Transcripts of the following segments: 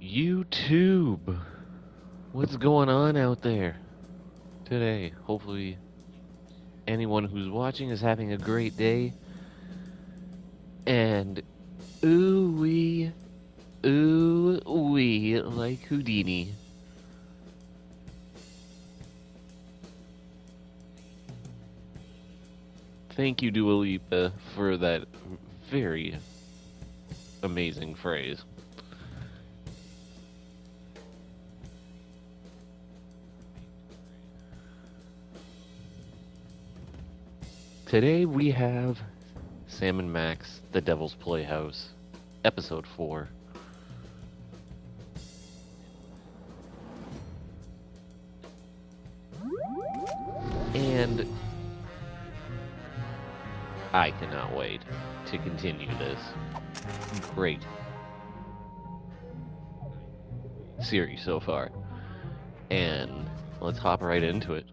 YouTube, what's going on out there today? Hopefully, anyone who's watching is having a great day. And ooh wee, like Houdini. Thank you, Dua Lipa, for that very amazing phrase. Today we have Sam and Max, The Devil's Playhouse, Episode 4. And I cannot wait to continue this great series so far. And let's hop right into it.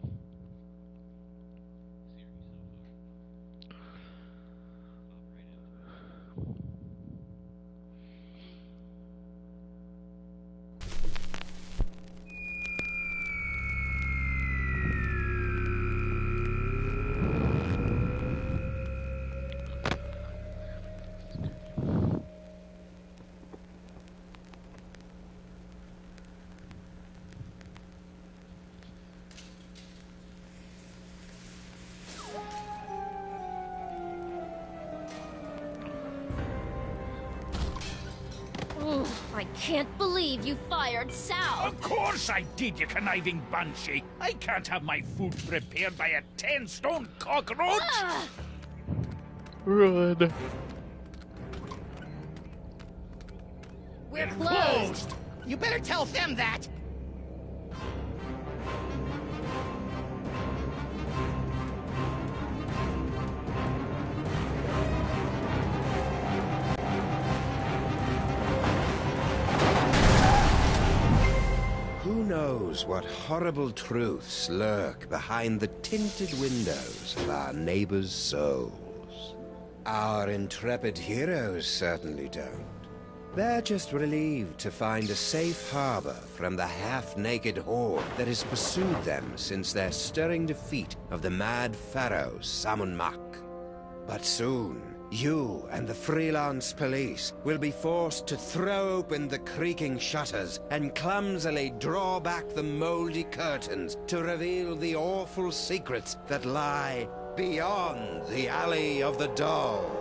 I can't believe you fired Sal! Of course I did, you conniving banshee! I can't have my food prepared by a 10-stone cockroach! Run. We're closed! You better tell them that! Who knows what horrible truths lurk behind the tinted windows of our neighbors' souls? Our intrepid heroes certainly don't. They're just relieved to find a safe harbor from the half-naked horde that has pursued them since their stirring defeat of the mad pharaoh Samun Mak. But soon, you and the freelance police will be forced to throw open the creaking shutters and clumsily draw back the moldy curtains to reveal the awful secrets that lie beyond the Alley of the Dolls.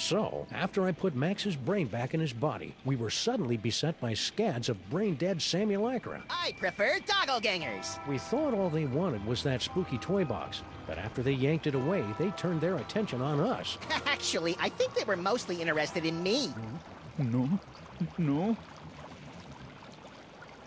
So, after I put Max's brain back in his body, we were suddenly beset by scads of brain-dead simulacra. I prefer doppelgangers. We thought all they wanted was that spooky toy box, but after they yanked it away, they turned their attention on us. Actually, I think they were mostly interested in me. No.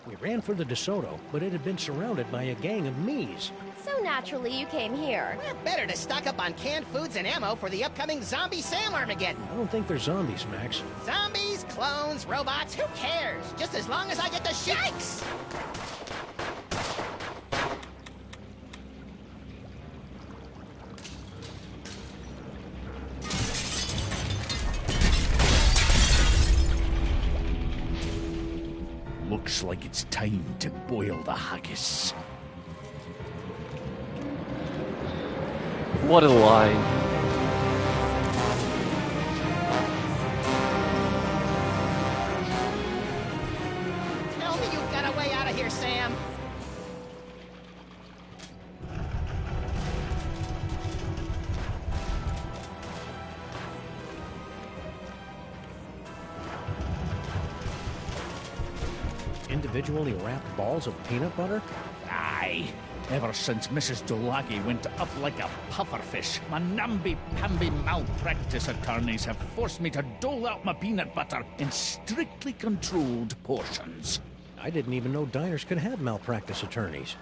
We ran for the DeSoto, but it had been surrounded by a gang of me's. So naturally you came here. We're better to stock up on canned foods and ammo for the upcoming zombie Sam Armageddon. I don't think they're zombies, Max. Zombies, clones, robots, who cares? Just as long as I get the shikes! Looks like it's time to boil the haggis. What a line. Tell me you've got a way out of here, Sam. Individually wrapped balls of peanut butter? Aye. Ever since Mrs. Dolagi went up like a pufferfish, my namby-pamby malpractice attorneys have forced me to dole out my peanut butter in strictly controlled portions. I didn't even know diners could have malpractice attorneys.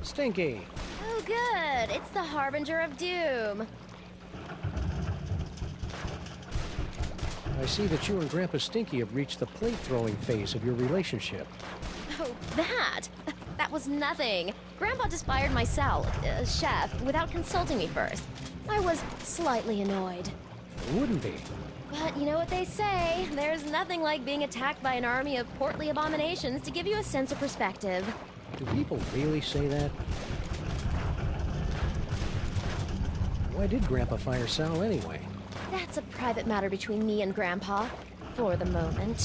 Stinky! Oh, good. It's the harbinger of doom. I see that you and Grandpa Stinky have reached the plate-throwing phase of your relationship. Oh, that? That was nothing. Grandpa just fired my chef, without consulting me first. I was slightly annoyed. It wouldn't be. But you know what they say, there's nothing like being attacked by an army of portly abominations to give you a sense of perspective. Do people really say that? Why did Grandpa fire Sal anyway? That's a private matter between me and Grandpa, for the moment.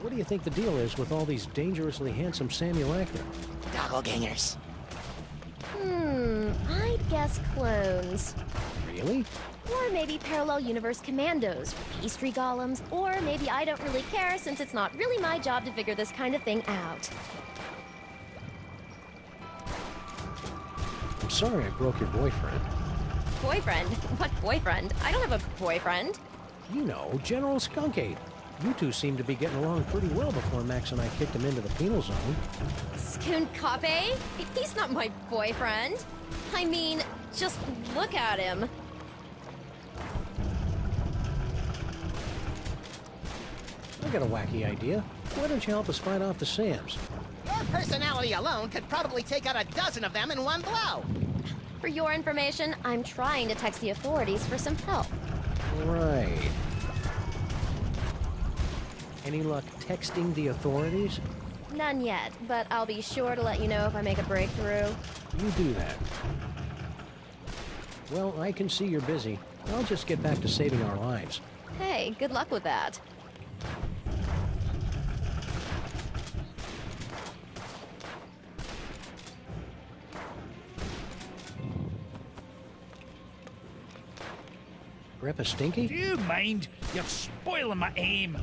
What do you think the deal is with all these dangerously handsome simulacra? Doppelgangers. I'd guess clones. Really? Or maybe parallel universe commandos, pastry golems, or maybe I don't really care since it's not really my job to figure this kind of thing out. I'm sorry I broke your boyfriend. Boyfriend? What boyfriend? I don't have a boyfriend. You know, General Skunkade. You two seem to be getting along pretty well before Max and I kicked him into the penal zone. Skunkape? He's not my boyfriend. I mean, just look at him. I got a wacky idea. Why don't you help us fight off the Sams? Your personality alone could probably take out a dozen of them in one blow. For your information, I'm trying to text the authorities for some help. Right. Any luck texting the authorities? None yet, but I'll be sure to let you know if I make a breakthrough. You do that. Well, I can see you're busy. I'll just get back to saving our lives. Hey, good luck with that. Grandpa Stinky? Do you mind? You're spoiling my aim.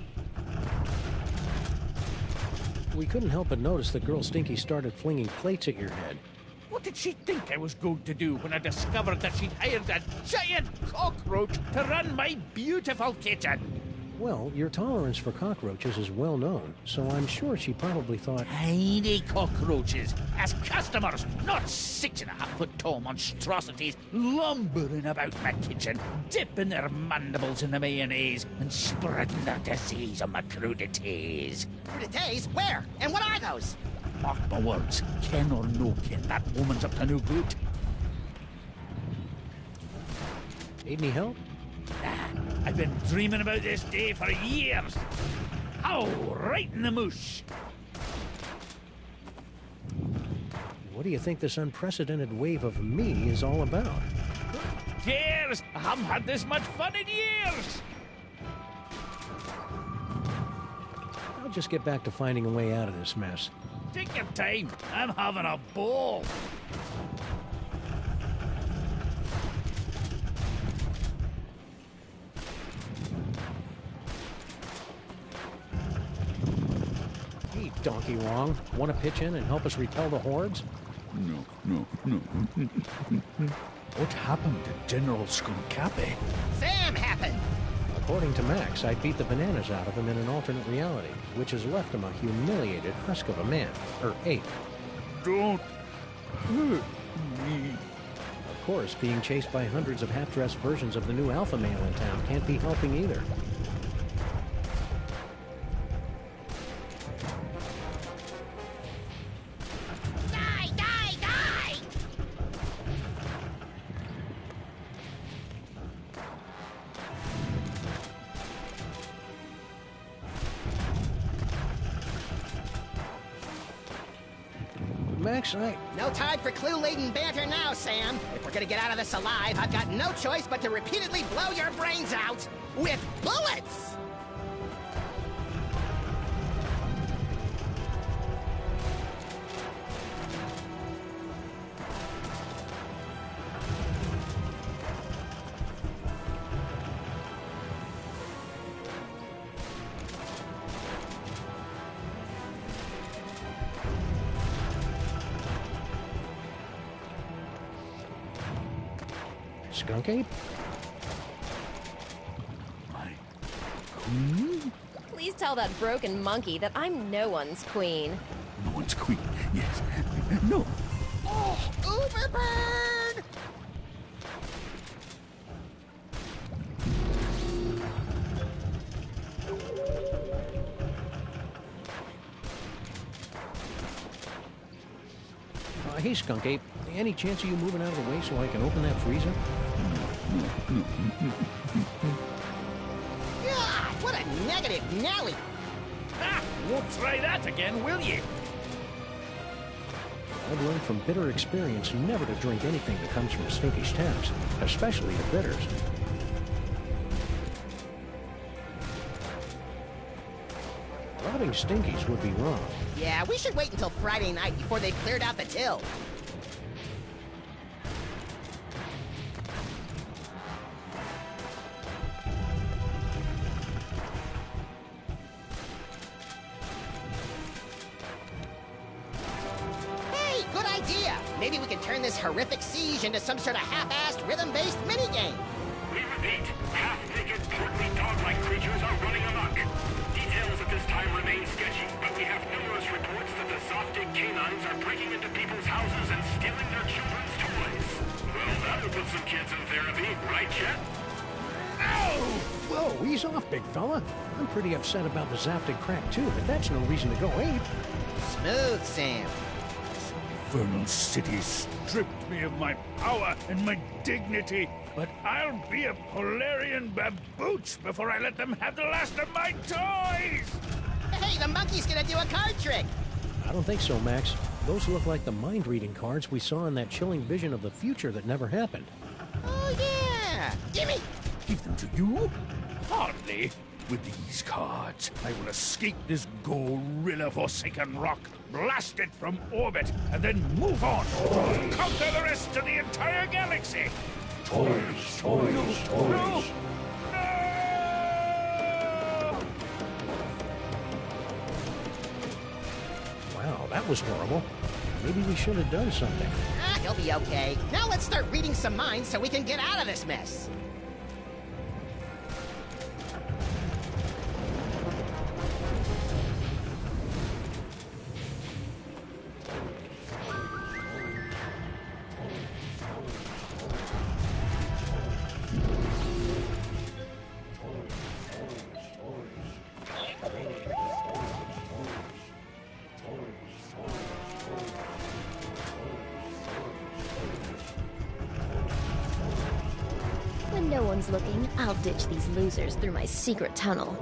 We couldn't help but notice that girl Stinky started flinging plates at your head. What did she think I was going to do when I discovered that she'd hired a giant cockroach to run my beautiful kitchen? Well, your tolerance for cockroaches is well known, so I'm sure she probably thought... Tiny cockroaches as customers, not 6.5-foot tall monstrosities lumbering about my kitchen, dipping their mandibles in the mayonnaise and spreading their disease on my crudités. Crudités? Where? And what are those? Mark my words, ken or no ken, that woman's up to no good. Need any help? I've been dreaming about this day for years. Oh, right in the moosh. What do you think this unprecedented wave of me is all about? Cheers! I haven't had this much fun in years. I'll just get back to finding a way out of this mess. Take your time. I'm having a ball. Hey, Donkey Wong, want to pitch in and help us repel the hordes? No. What happened to General Skunkape? Sam happened. According to Max, I beat the bananas out of him in an alternate reality, which has left him a humiliated husk of a man, or ape. Don't hurt me. Of course, being chased by hundreds of half-dressed versions of the new alpha male in town can't be helping either. Die, die, die! Max, No time for clue-laden banter now, Sam. If we're gonna get out of this alive, I've got no choice but to repeatedly blow your brains out with bullets! Skunk Ape? My queen? Please tell that broken monkey that I'm no one's queen. No one's queen. Yes. No. Oh, Uberbird! Hey, Skunk Ape, any chance of you moving out of the way so I can open that freezer? God, what a negative Nelly! Ah, won't try that again, will you? I've learned from bitter experience never to drink anything that comes from Stinky's taps, especially the bitters. Robbing Stinky's would be wrong. Yeah, we should wait until Friday night before they've cleared out the till. Hey, good idea! Maybe we can turn this horrific siege into some sort of half-assed, rhythm-based minigame. We repeat, half-naked, portly dog-like creatures are running amok. Details at this time remain sketchy, but we have numerous reports that the Zoptic canines are breaking into people's houses and stealing their children's toys. Well, that'll put some kids in therapy, right, Chet? Ow! Whoa, ease off, big fella. I'm pretty upset about the Zaptic crack, too, but that's no reason to go ape. Smooth, Sam. Infernal city stripped me of my power and my dignity, but I'll be a Polarian babooch before I let them have the last of my toys! Hey, the monkey's gonna do a card trick! I don't think so, Max. Those look like the mind-reading cards we saw in that chilling vision of the future that never happened. Oh, yeah! Gimme! Give them to you? Hardly. With these cards, I will escape this gorilla-forsaken rock, blast it from orbit, and then move on. Conquer the rest of the entire galaxy. Toys, toys, toys. No! Wow, that was horrible. Maybe we should have done something. Ah, he'll be okay. Now let's start reading some minds so we can get out of this mess. When no one's looking, I'll ditch these losers through my secret tunnel.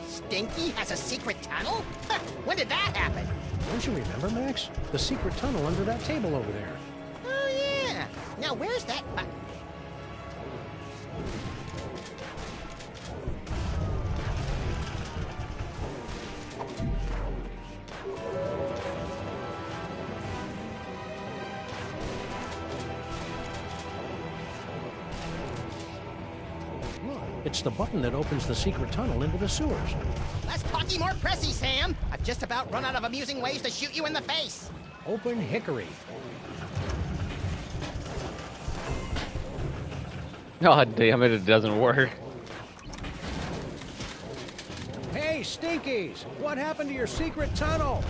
Stinky has a secret tunnel? Huh, when did that happen? Don't you remember, Max? The secret tunnel under that table over there. Oh, yeah. Now, where's that button? Look, it's the button that opens the secret tunnel into the sewers. Less talky, more pressy, Sam. I've just about run out of amusing ways to shoot you in the face. Open hickory. God damn it, it doesn't work. Hey, Stinkies! What happened to your secret tunnel?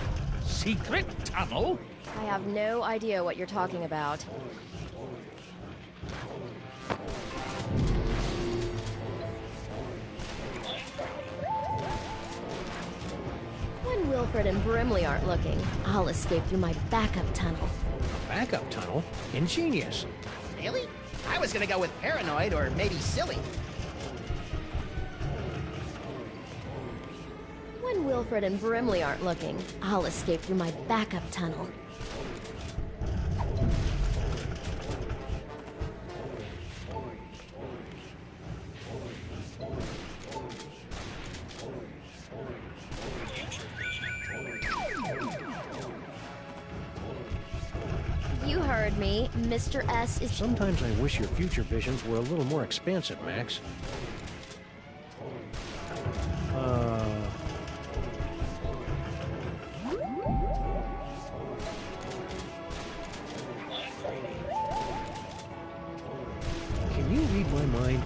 Secret tunnel? I have no idea what you're talking about. When Wilfred and Brimley aren't looking, I'll escape through my backup tunnel. Backup tunnel? Ingenious. Really? I was gonna go with paranoid or maybe silly. When Wilfred and Brimley aren't looking, I'll escape through my backup tunnel. heard me. Mr. S is... Sometimes I wish your future visions were a little more expansive, Max. Can you read my mind?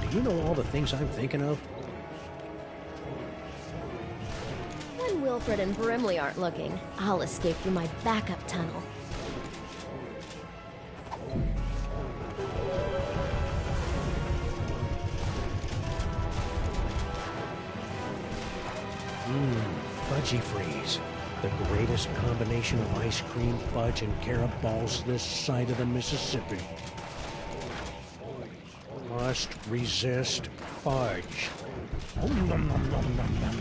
Do you know all the things I'm thinking of? When Wilfred and Brimley aren't looking, I'll escape through my backup tunnel. Fudgy Freeze. The greatest combination of ice cream, fudge, and carob balls this side of the Mississippi. Must resist fudge. Nom, nom, nom, nom, nom.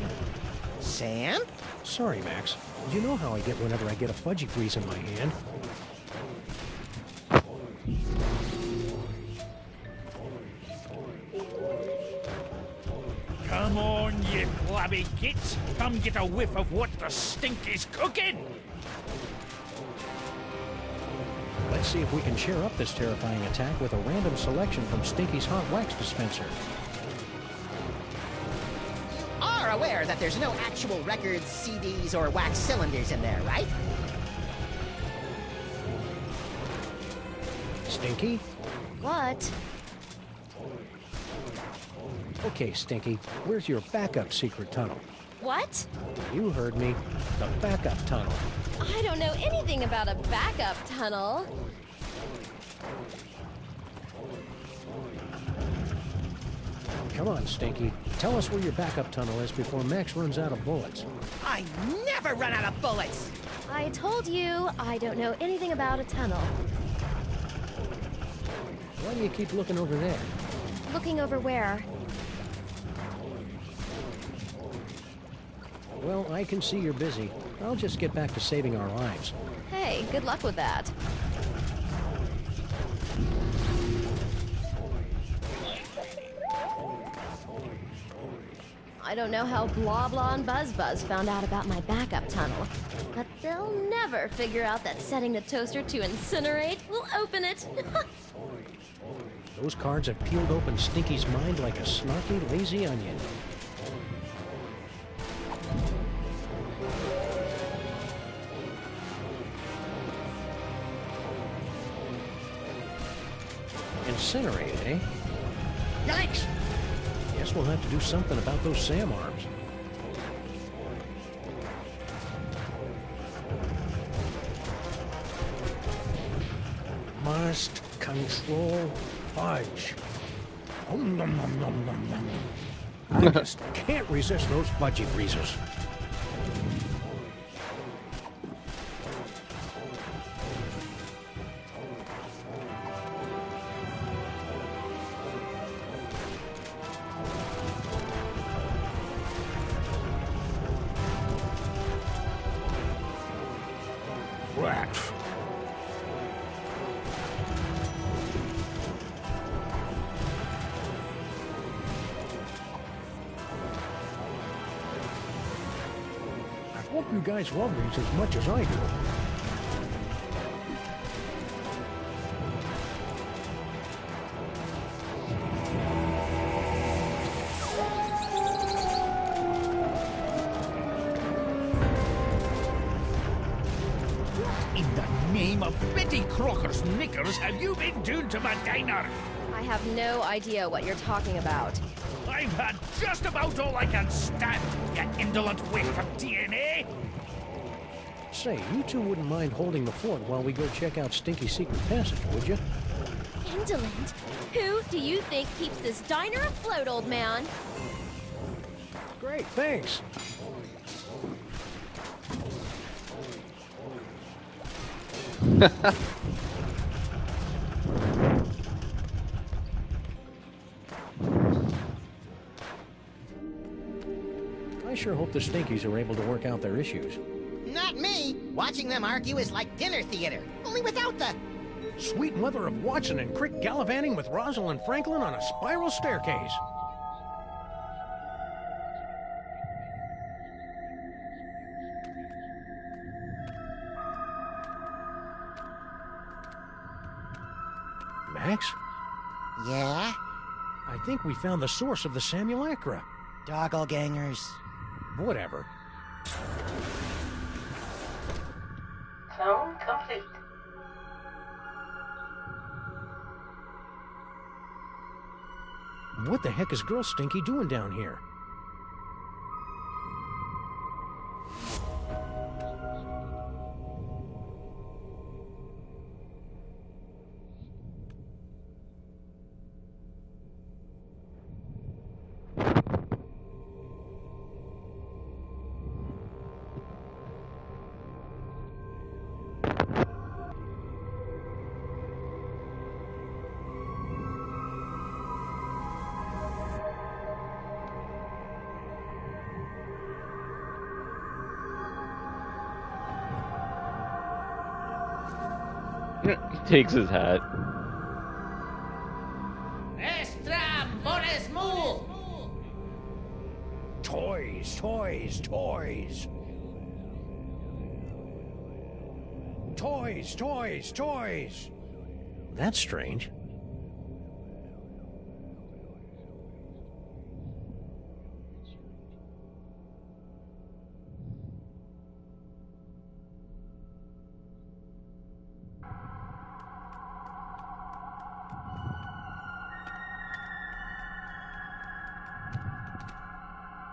Sam? Sorry, Max. You know how I get whenever I get a Fudgy Freeze in my hand. Come on, you flabby gits. Come get a whiff of what the stink is cooking. Let's see if we can cheer up this terrifying attack with a random selection from Stinky's hot wax dispenser. Are aware that there's no actual records, CDs, or wax cylinders in there, right? Stinky? What? Okay, Stinky, where's your backup secret tunnel? What? You heard me. The backup tunnel. I don't know anything about a backup tunnel. Come on, Stinky. Tell us where your backup tunnel is before Max runs out of bullets. I never run out of bullets! I told you, I don't know anything about a tunnel. Why do you keep looking over there? Looking over where? Well, I can see you're busy. I'll just get back to saving our lives. Hey, good luck with that. I don't know how Blah Blah and Buzz Buzz found out about my backup tunnel, but they'll never figure out that setting the toaster to incinerate will open it. Those cards have peeled open Stinky's mind like a snarky, lazy onion. Incinerate, eh? Yikes! Guess we'll have to do something about those SAM arms. Must control fudge. Nom, nom, nom, nom, nom, nom. I just can't resist those fudgy freezes. Rat. I hope you guys love these as much as I do. In the name of Betty Crocker's knickers, have you been doing to my diner? I have no idea what you're talking about. I've had just about all I can stand, you indolent waif of DNA. Say, you two wouldn't mind holding the fort while we go check out Stinky's secret passage, would you? Indolent? Who do you think keeps this diner afloat, old man? Great, thanks. I sure hope the Stinkies are able to work out their issues. Not me! Watching them argue is like dinner theater, only without the... Sweet mother of Watson and Crick gallivanting with Rosalind Franklin on a spiral staircase. Max, Yeah? I think we found the source of the simulacra. Doppelgangers. Whatever. Clone complete. What the heck is Girl Stinky doing down here? He takes his hat. Toys, toys, toys. Toys, toys, toys. That's strange.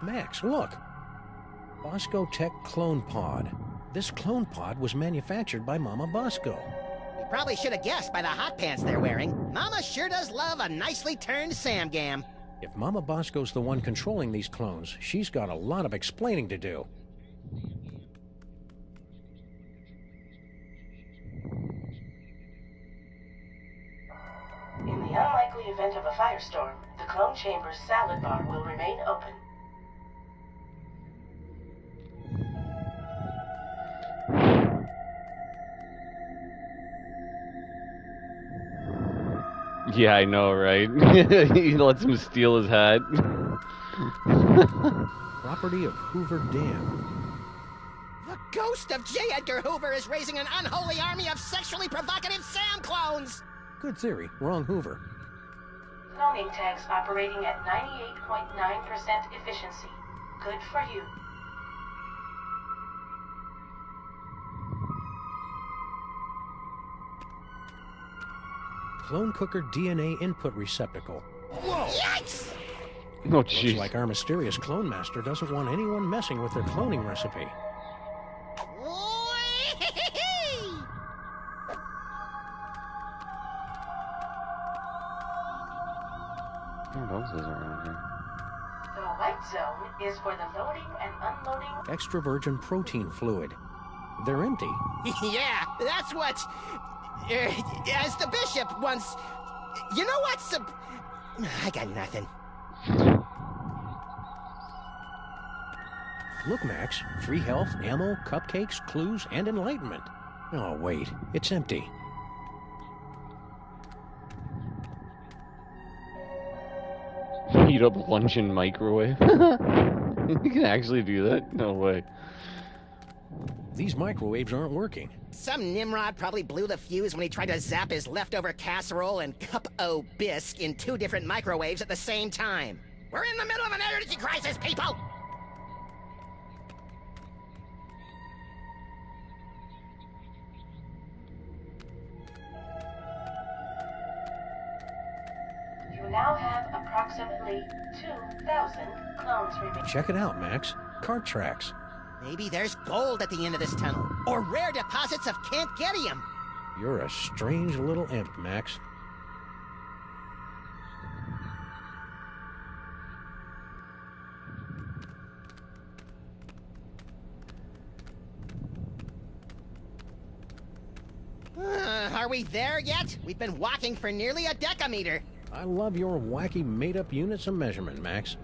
Max, look. Bosco Tech Clone Pod. This clone pod was manufactured by Mama Bosco. You probably should have guessed by the hot pants they're wearing. Mama sure does love a nicely turned Samgam. If Mama Bosco's the one controlling these clones, she's got a lot of explaining to do. In the unlikely event of a firestorm, the clone chamber's salad bar will remain open. Yeah, I know, right? He lets him steal his hat. Property of Hoover Dam. The ghost of J. Edgar Hoover is raising an unholy army of sexually provocative Sam clones! Good theory. Wrong Hoover. Cloning tanks operating at 98.9% efficiency. Good for you. Clone cooker DNA input receptacle. Whoa! Yikes! Oh, Looks jeez. like our mysterious clone master doesn't want anyone messing with their cloning recipe. Whee! What else is around here? The white zone is for the loading and unloading. Extra virgin protein fluid. They're empty. Yeah, that's what... as the bishop once... You know what, I got nothing. Look, Max. Free health, ammo, cupcakes, clues, and enlightenment. Oh, wait. It's empty. Heat up lunch in microwave? You can actually do that? No way. These microwaves aren't working. Some Nimrod probably blew the fuse when he tried to zap his leftover casserole and cup-o bisque in 2 different microwaves at the same time. We're in the middle of an energy crisis, people! You now have approximately 2,000 clones remaining. Check it out, Max. Cart tracks. Maybe there's gold at the end of this tunnel, or rare deposits of Cantgetium. You're a strange little imp, Max. Are we there yet? We've been walking for nearly a decameter. I love your wacky made-up units of measurement, Max.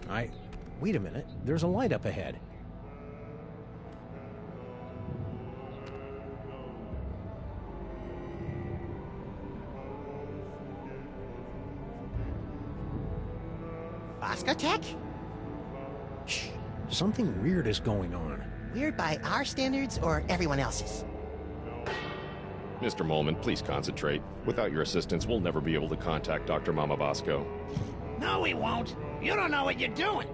Wait a minute. There's a light up ahead. Boscotech? Shh. Something weird is going on. Weird by our standards or everyone else's? Mr. Molman, please concentrate. Without your assistance, we'll never be able to contact Dr. Mama Bosco. No, we won't. You don't know what you're doing.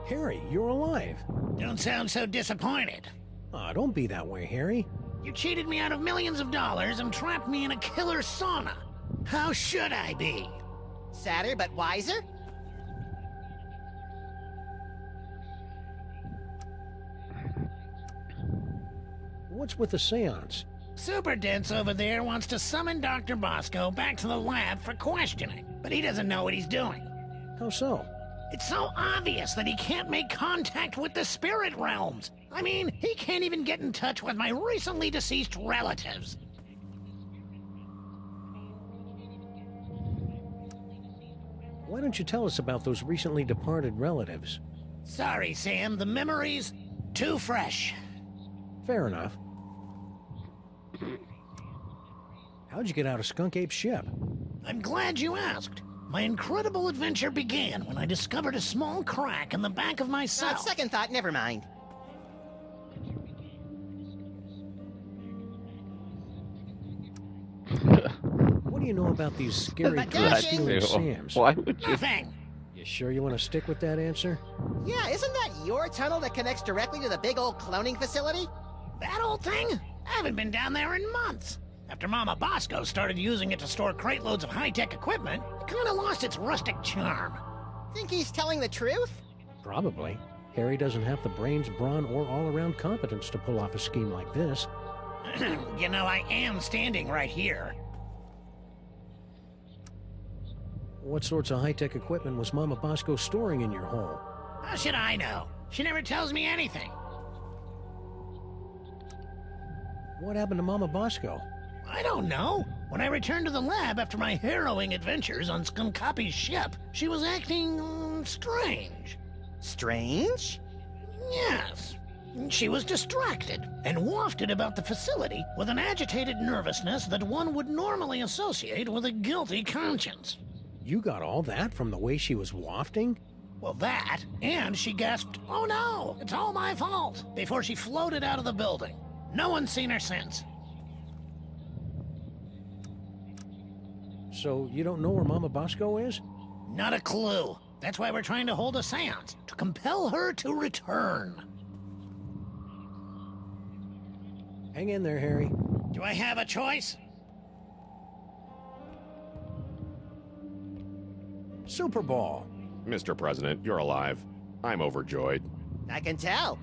Harry, you're alive. Don't sound so disappointed. Aw, don't be that way, Harry. You cheated me out of millions of dollars and trapped me in a killer sauna. How should I be? Sadder but wiser? What's with the seance? Super Dense over there wants to summon Dr. Bosco back to the lab for questioning, but he doesn't know what he's doing. How so? It's so obvious that he can't make contact with the spirit realms. I mean, he can't even get in touch with my recently deceased relatives. Why don't you tell us about those recently departed relatives? Sorry, Sam, the memories too fresh. Fair enough. How'd you get out of Skunk Ape's ship? I'm glad you asked. My incredible adventure began when I discovered a small crack in the back of my cell. Second thought, never mind. What do you know about these scary But stealing Sams? Why would you? Nothing. You sure you want to stick with that answer? Yeah, isn't that your tunnel that connects directly to the big old cloning facility? That old thing? I haven't been down there in months. After Mama Bosco started using it to store crate loads of high-tech equipment, it kind of lost its rustic charm. Think he's telling the truth? Probably. Harry doesn't have the brains, brawn, or all-around competence to pull off a scheme like this. You know, I am standing right here. What sorts of high-tech equipment was Mama Bosco storing in your hole? How should I know? She never tells me anything. What happened to Mama Bosco? I don't know. When I returned to the lab after my harrowing adventures on Skunkapi's ship, she was acting strange. Strange? Yes. She was distracted and wafted about the facility with an agitated nervousness that one would normally associate with a guilty conscience. You got all that from the way she was wafting? Well, that, and she gasped, "Oh no, it's all my fault," before she floated out of the building. No one's seen her since. So you don't know where Mama Bosco is? Not a clue. That's why we're trying to hold a seance, to compel her to return. Hang in there, Harry. Do I have a choice? Super Ball. Mr. President, you're alive. I'm overjoyed. I can tell.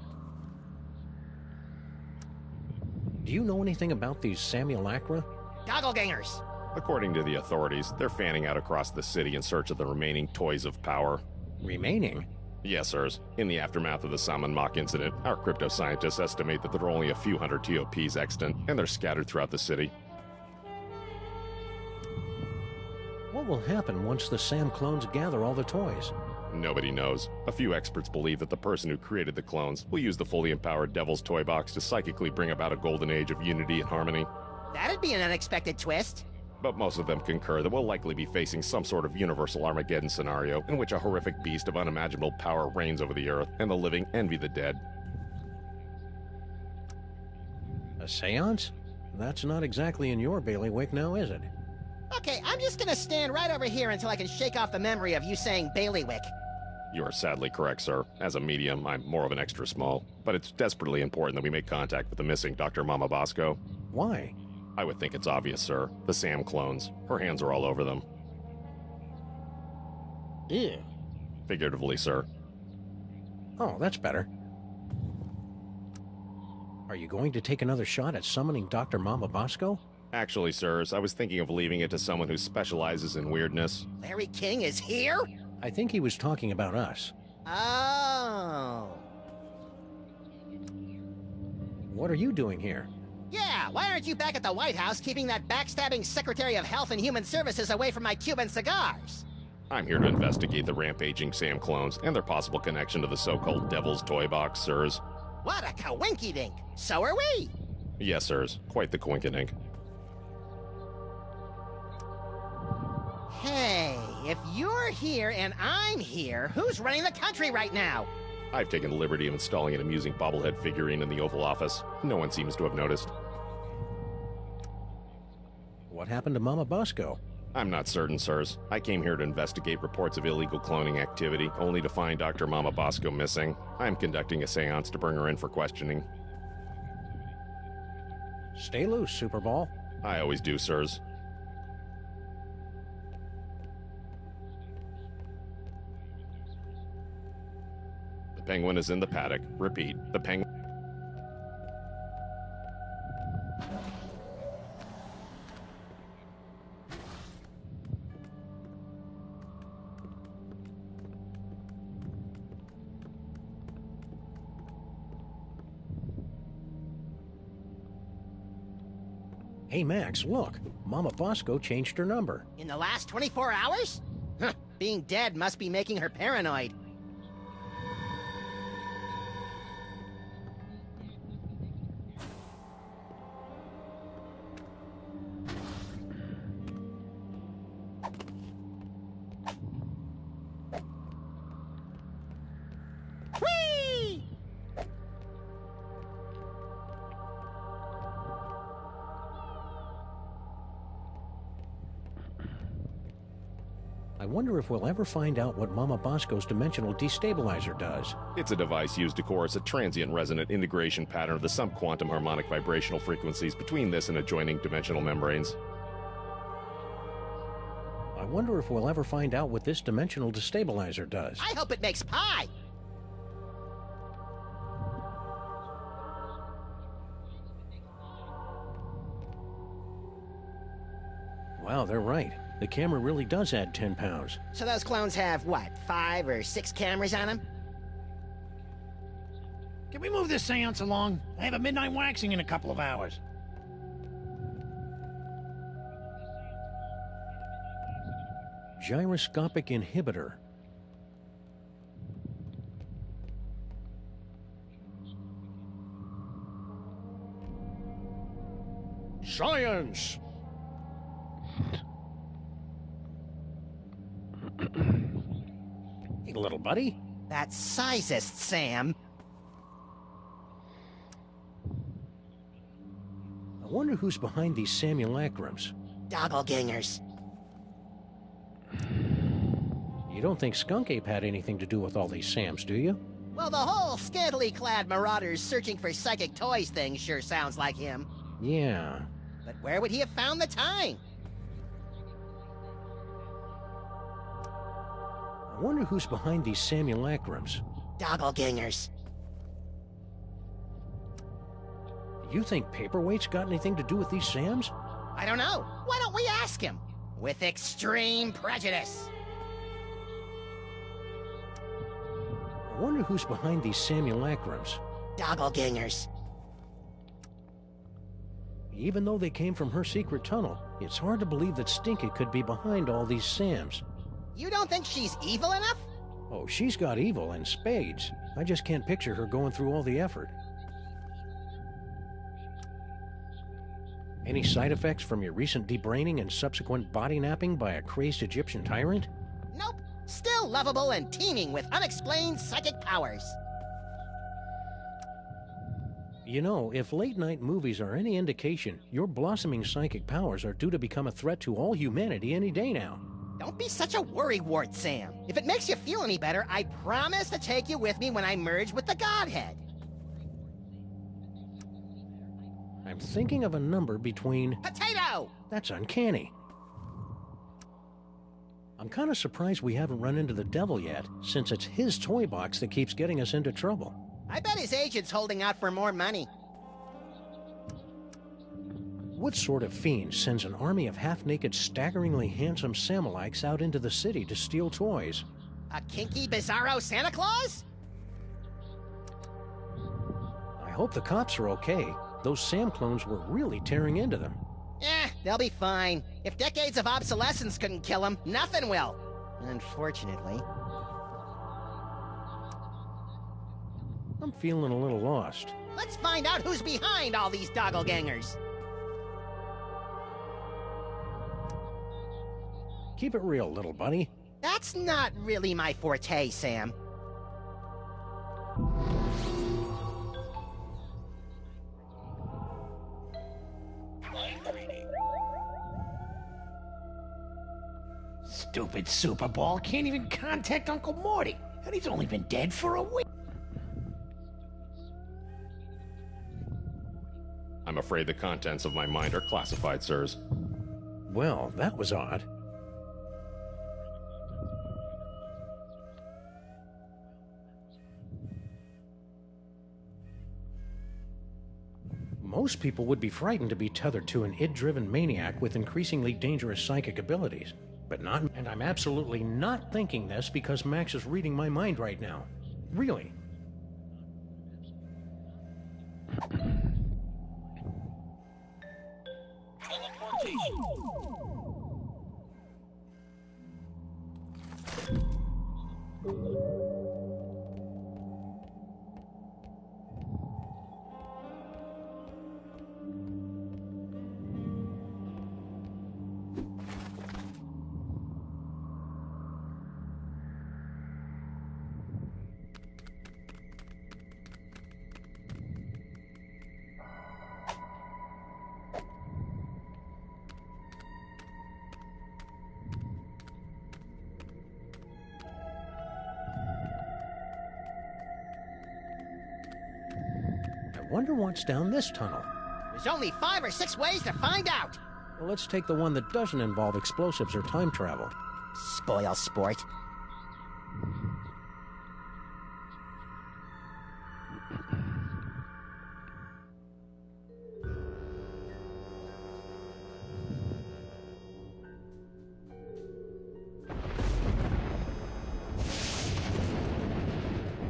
Do you know anything about these simulacra? Gogglegangers. According to the authorities, they're fanning out across the city in search of the remaining toys of power. Remaining? Yes, sirs. In the aftermath of the Salmon Mock incident, our crypto scientists estimate that there are only a few hundred TOPs extant, and they're scattered throughout the city. What will happen once the Sam clones gather all the toys? Nobody knows. A few experts believe that the person who created the clones will use the fully empowered Devil's Toy Box to psychically bring about a golden age of unity and harmony. That'd be an unexpected twist. But most of them concur that we'll likely be facing some sort of universal Armageddon scenario in which a horrific beast of unimaginable power reigns over the earth, and the living envy the dead. A seance? That's not exactly in your bailiwick now, is it? Okay, I'm just gonna stand right over here until I can shake off the memory of you saying bailiwick. You are sadly correct, sir. As a medium, I'm more of an extra small. But it's desperately important that we make contact with the missing Dr. Mama Bosco. Why? I would think it's obvious, sir. The Sam clones. Her hands are all over them. Ew. Figuratively, sir. Oh, that's better. Are you going to take another shot at summoning Dr. Mama Bosco? Actually, sirs, I was thinking of leaving it to someone who specializes in weirdness. Larry King is here? I think he was talking about us. Oh. What are you doing here? Yeah, why aren't you back at the White House keeping that backstabbing Secretary of Health and Human Services away from my Cuban cigars? I'm here to investigate the rampaging Sam clones and their possible connection to the so-called Devil's Toy Box, sirs. What a coinky-dink! So are we! Yes, sirs. Quite the coinkydink. if you're here and I'm here, who's running the country right now? I've taken the liberty of installing an amusing bobblehead figurine in the Oval Office. No one seems to have noticed. What happened to Mama Bosco? I'm not certain, sirs. I came here to investigate reports of illegal cloning activity, only to find Dr. Mama Bosco missing. I'm conducting a seance to bring her in for questioning. Stay loose, Superball. I always do, sirs. The penguin is in the paddock. Repeat, the penguin... Hey, Max, look. Mama Bosco changed her number. In the last 24 hours? Huh, being dead must be making her paranoid. Whee! I wonder if we'll ever find out what Mama Bosco's dimensional destabilizer does. It's a device used to coerce a transient resonant integration pattern of the subquantum harmonic vibrational frequencies between this and adjoining dimensional membranes. I wonder if we'll ever find out what this dimensional destabilizer does. I hope it makes pie! Wow, they're right. The camera really does add 10 pounds. So those clones have, what, 5 or 6 cameras on them? Can we move this seance along? I have a midnight waxing in a couple of hours. Gyroscopic inhibitor. Science! Hey, little buddy. That's sizest, Sam. I wonder who's behind these simulacrums. Doppelgangers. You don't think Skunk Ape had anything to do with all these Sams, do you? Well, the whole scantily clad marauders searching for psychic toys thing sure sounds like him. Yeah. But where would he have found the time? I wonder who's behind these simulacrums. Doppelgangers. You think Paperweight's got anything to do with these Sams? I don't know. Why don't we ask him? With extreme prejudice. I wonder who's behind these simulacrums. Doppelgangers. Even though they came from her secret tunnel, it's hard to believe that Stinky could be behind all these Sams. You don't think she's evil enough? Oh, she's got evil in spades. I just can't picture her going through all the effort. Any side effects from your recent debraining and subsequent body napping by a crazed Egyptian tyrant? Nope. Still lovable and teeming with unexplained psychic powers. You know, if late-night movies are any indication, your blossoming psychic powers are due to become a threat to all humanity any day now. Don't be such a worrywart, Sam. If it makes you feel any better, I promise to take you with me when I merge with the Godhead. I'm thinking of a number between... Potato! That's uncanny. I'm kind of surprised we haven't run into the devil yet, since it's his toy box that keeps getting us into trouble. I bet his agent's holding out for more money. What sort of fiend sends an army of half-naked, staggeringly handsome Samuelites out into the city to steal toys? A kinky, bizarro Santa Claus? I hope the cops are okay. Those Sam clones were really tearing into them. They'll be fine. If decades of obsolescence couldn't kill them, nothing will. Unfortunately. I'm feeling a little lost. Let's find out who's behind all these doppelgangers. Keep it real, little buddy. That's not really my forte, Sam. Stupid Super Ball can't even contact Uncle Morty, and he's only been dead for a week. I'm afraid the contents of my mind are classified, sirs. Well, that was odd. Most people would be frightened to be tethered to an id-driven maniac with increasingly dangerous psychic abilities. But not, and I'm absolutely not thinking this because Max is reading my mind right now. Really. I wonder what's down this tunnel. There's only 5 or 6 ways to find out. Well, let's take the one that doesn't involve explosives or time travel. Spoil sport.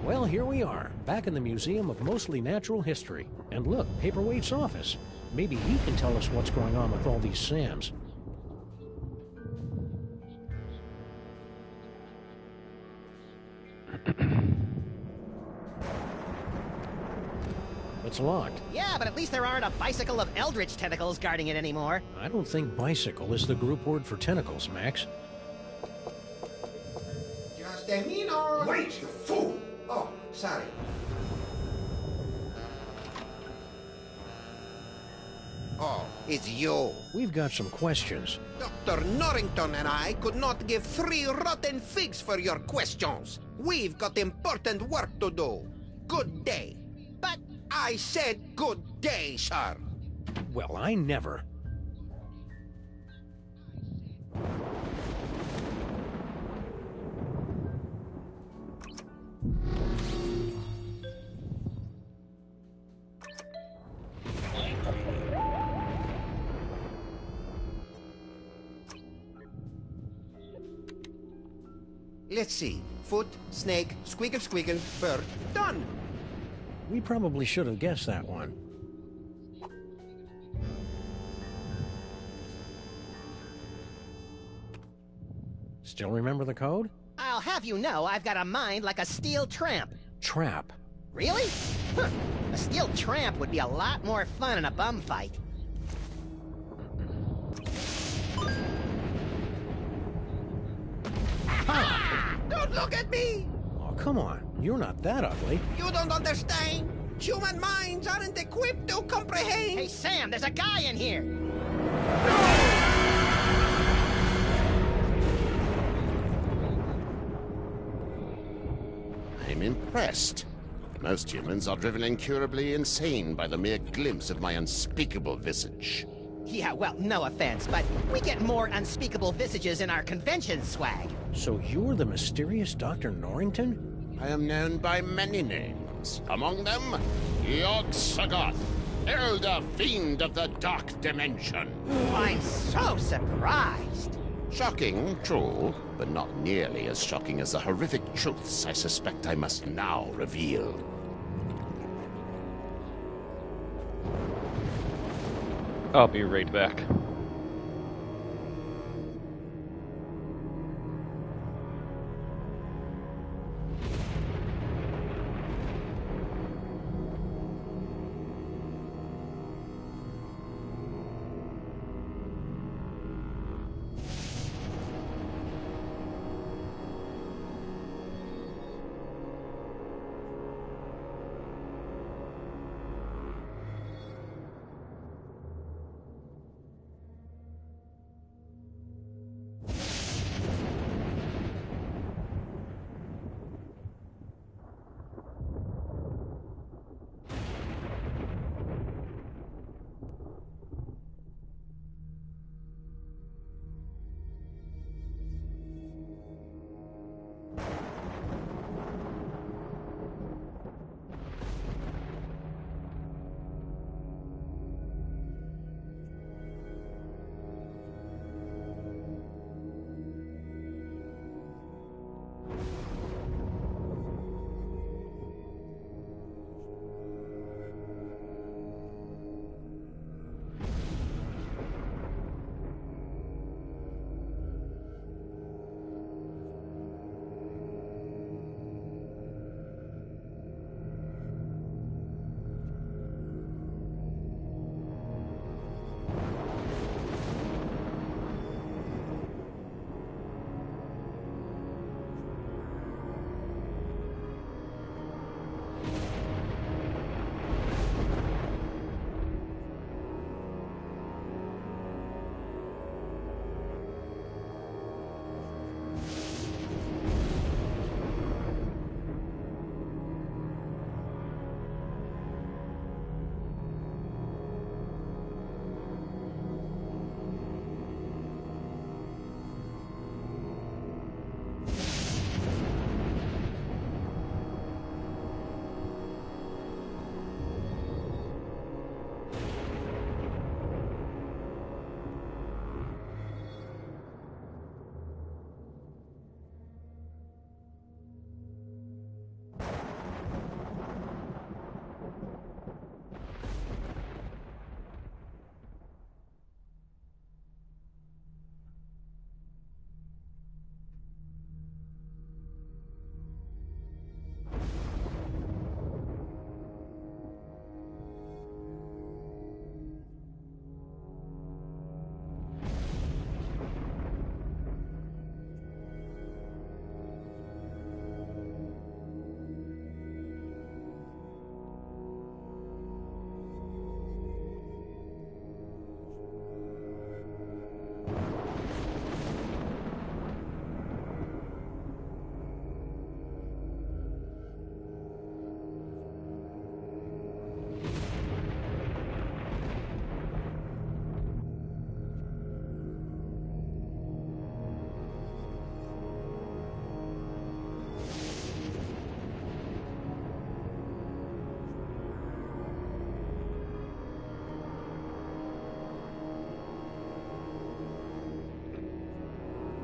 Well, here we are, back in the Museum of Mostly Natural History. And look, Paperweight's office. Maybe he can tell us what's going on with all these Sams. It's locked. Yeah, but at least there aren't a bicycle of eldritch tentacles guarding it anymore. I don't think bicycle is the group word for tentacles, Max. Just a minute! Wait, you fool! Oh, sorry. Oh, it's you. We've got some questions. Dr. Norrington and I could not give 3 rotten figs for your questions. We've got important work to do. Good day. But I said good day, sir. Well, I never. Let's see. Foot, snake, squeakle squeakle, bird. Done! We probably should have guessed that one. Still remember the code? I'll have you know I've got a mind like a steel tramp. Trap. Really? Huh. A steel tramp would be a lot more fun in a bum fight. Ah! Don't look at me! Oh, come on. You're not that ugly. You don't understand. Human minds aren't equipped to comprehend. Hey, Sam, there's a guy in here. I'm impressed. Most humans are driven incurably insane by the mere glimpse of my unspeakable visage. Yeah, well, no offense, but we get more unspeakable visages in our convention swag. So you're the mysterious Dr. Norrington? I am known by many names. Among them, Yog-Sothoth, Elder Fiend of the Dark Dimension. I'm so surprised. Shocking, true, but not nearly as shocking as the horrific truths I suspect I must now reveal. I'll be right back.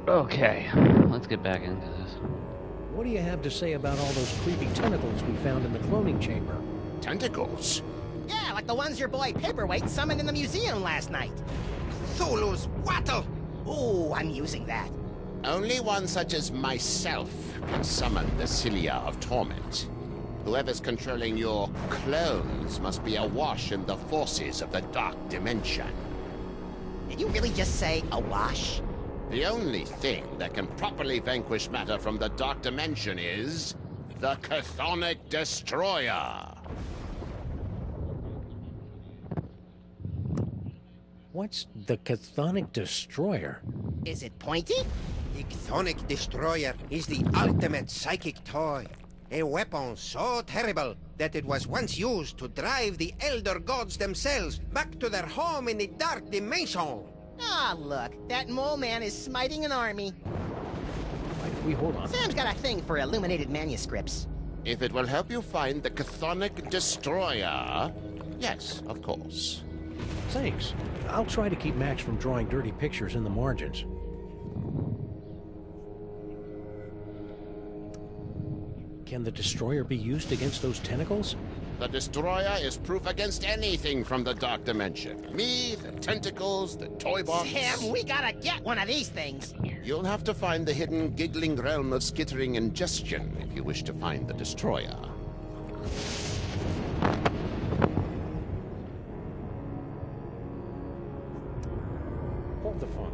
Okay, let's get back into this. What do you have to say about all those creepy tentacles we found in the cloning chamber? Tentacles? Yeah, like the ones your boy Paperweight summoned in the museum last night. Cthulhu's wattle! Ooh, I'm using that. Only one such as myself can summon the Cilia of Torment. Whoever's controlling your clones must be awash in the forces of the Dark Dimension. Did you really just say awash? The only thing that can properly vanquish matter from the Dark Dimension is the Chthonic Destroyer. What's the Chthonic Destroyer? Is it pointy? The Chthonic Destroyer is the ultimate psychic toy. A weapon so terrible that it was once used to drive the Elder Gods themselves back to their home in the Dark Dimension. Ah, look, that mole man is smiting an army. Why don't we hold on? Sam's got a thing for illuminated manuscripts. If it will help you find the Chthonic Destroyer, yes, of course. Thanks. I'll try to keep Max from drawing dirty pictures in the margins. Can the Destroyer be used against those tentacles? The Destroyer is proof against anything from the Dark Dimension. Me, the tentacles, the toy box. Sam, we gotta get one of these things. You'll have to find the hidden giggling realm of skittering ingestion if you wish to find the Destroyer. Hold the phone.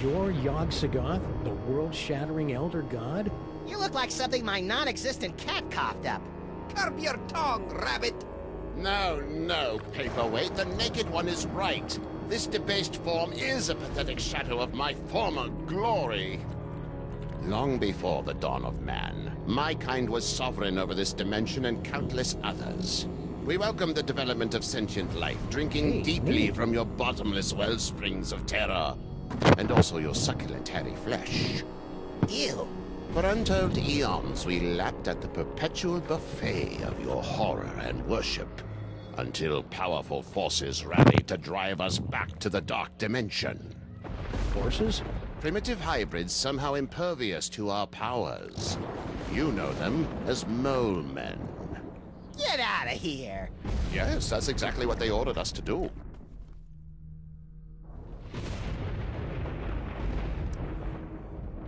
You're Yog-Sothoth, the world-shattering Elder God? You look like something my non-existent cat coughed up. Curb your tongue, rabbit! No, no, Paperweight. The Naked One is right. This debased form is a pathetic shadow of my former glory. Long before the dawn of man, my kind was sovereign over this dimension and countless others. We welcome the development of sentient life, drinking deeply from your bottomless well springs of terror, and also your succulent hairy flesh. Ew. For untold eons, we lapped at the perpetual buffet of your horror and worship, until powerful forces rallied to drive us back to the Dark Dimension. Forces? Primitive hybrids somehow impervious to our powers. You know them as mole men. Get out of here. Yes, that's exactly what they ordered us to do.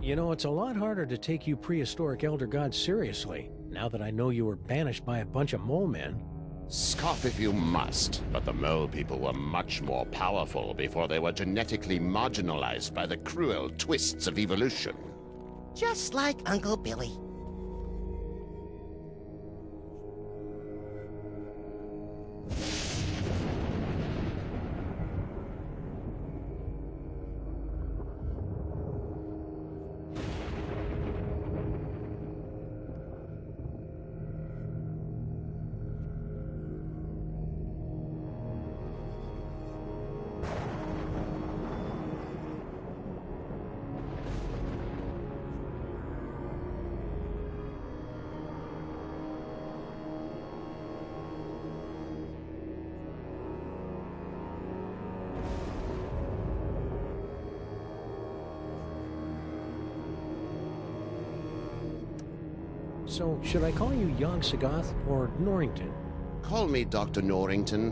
You know, it's a lot harder to take you prehistoric Elder Gods seriously, now that I know you were banished by a bunch of mole men. Scoff if you must, but the mole people were much more powerful before they were genetically marginalized by the cruel twists of evolution. Just like Uncle Billy. So, should I call you Yog-Sothoth or Norrington? Call me Dr. Norrington.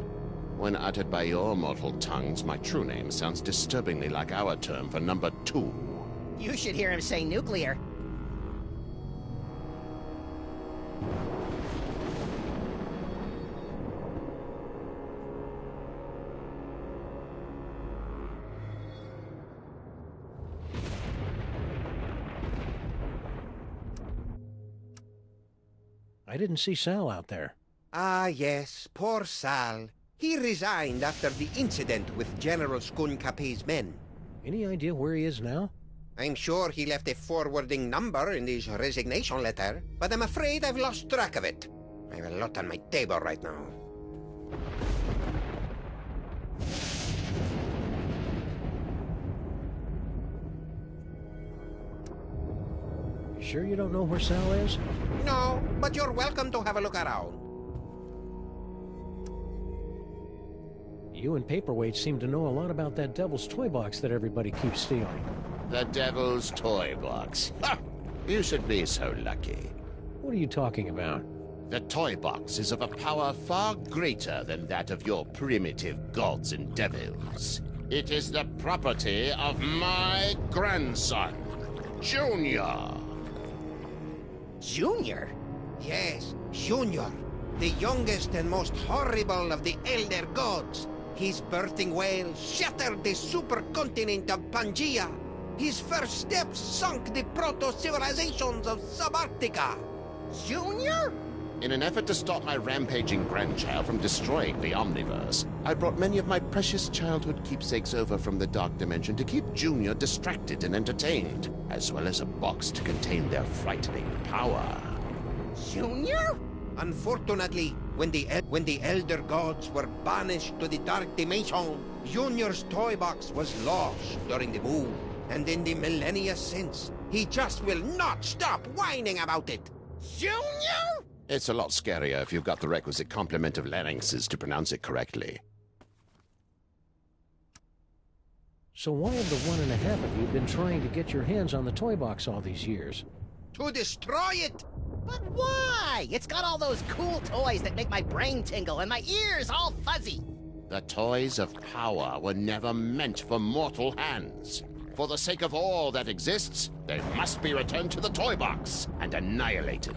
When uttered by your mortal tongues, my true name sounds disturbingly like our term for number 2. You should hear him say nuclear. I didn't see Sal out there. Ah, yes, poor Sal. He resigned after the incident with General Skun-Kapé's men. Any idea where he is now? I'm sure he left a forwarding number in his resignation letter, but I'm afraid I've lost track of it. I have a lot on my table right now. Sure you don't know where Sal is? No, but you're welcome to have a look around. You and Paperweight seem to know a lot about that devil's toy box that everybody keeps stealing. The Devil's Toy Box. Ha! You should be so lucky. What are you talking about? The toy box is of a power far greater than that of your primitive gods and devils. It is the property of my grandson, Junior. Junior? Yes, Junior, the youngest and most horrible of the Elder Gods. His birthing wail shattered the supercontinent of Pangaea. His first steps sunk the proto-civilizations of Subarctica. Junior? In an effort to stop my rampaging grandchild from destroying the Omniverse, I brought many of my precious childhood keepsakes over from the Dark Dimension to keep Junior distracted and entertained, as well as a box to contain their frightening power. Junior? Unfortunately, when the Elder Gods were banished to the Dark Dimension, Junior's toy box was lost during the move. And in the millennia since, he just will not stop whining about it. Junior? It's a lot scarier if you've got the requisite complement of larynxes to pronounce it correctly. So why have the 1.5 of you been trying to get your hands on the toy box all these years? To destroy it! But why? It's got all those cool toys that make my brain tingle and my ears all fuzzy. The toys of power were never meant for mortal hands. For the sake of all that exists, they must be returned to the toy box and annihilated.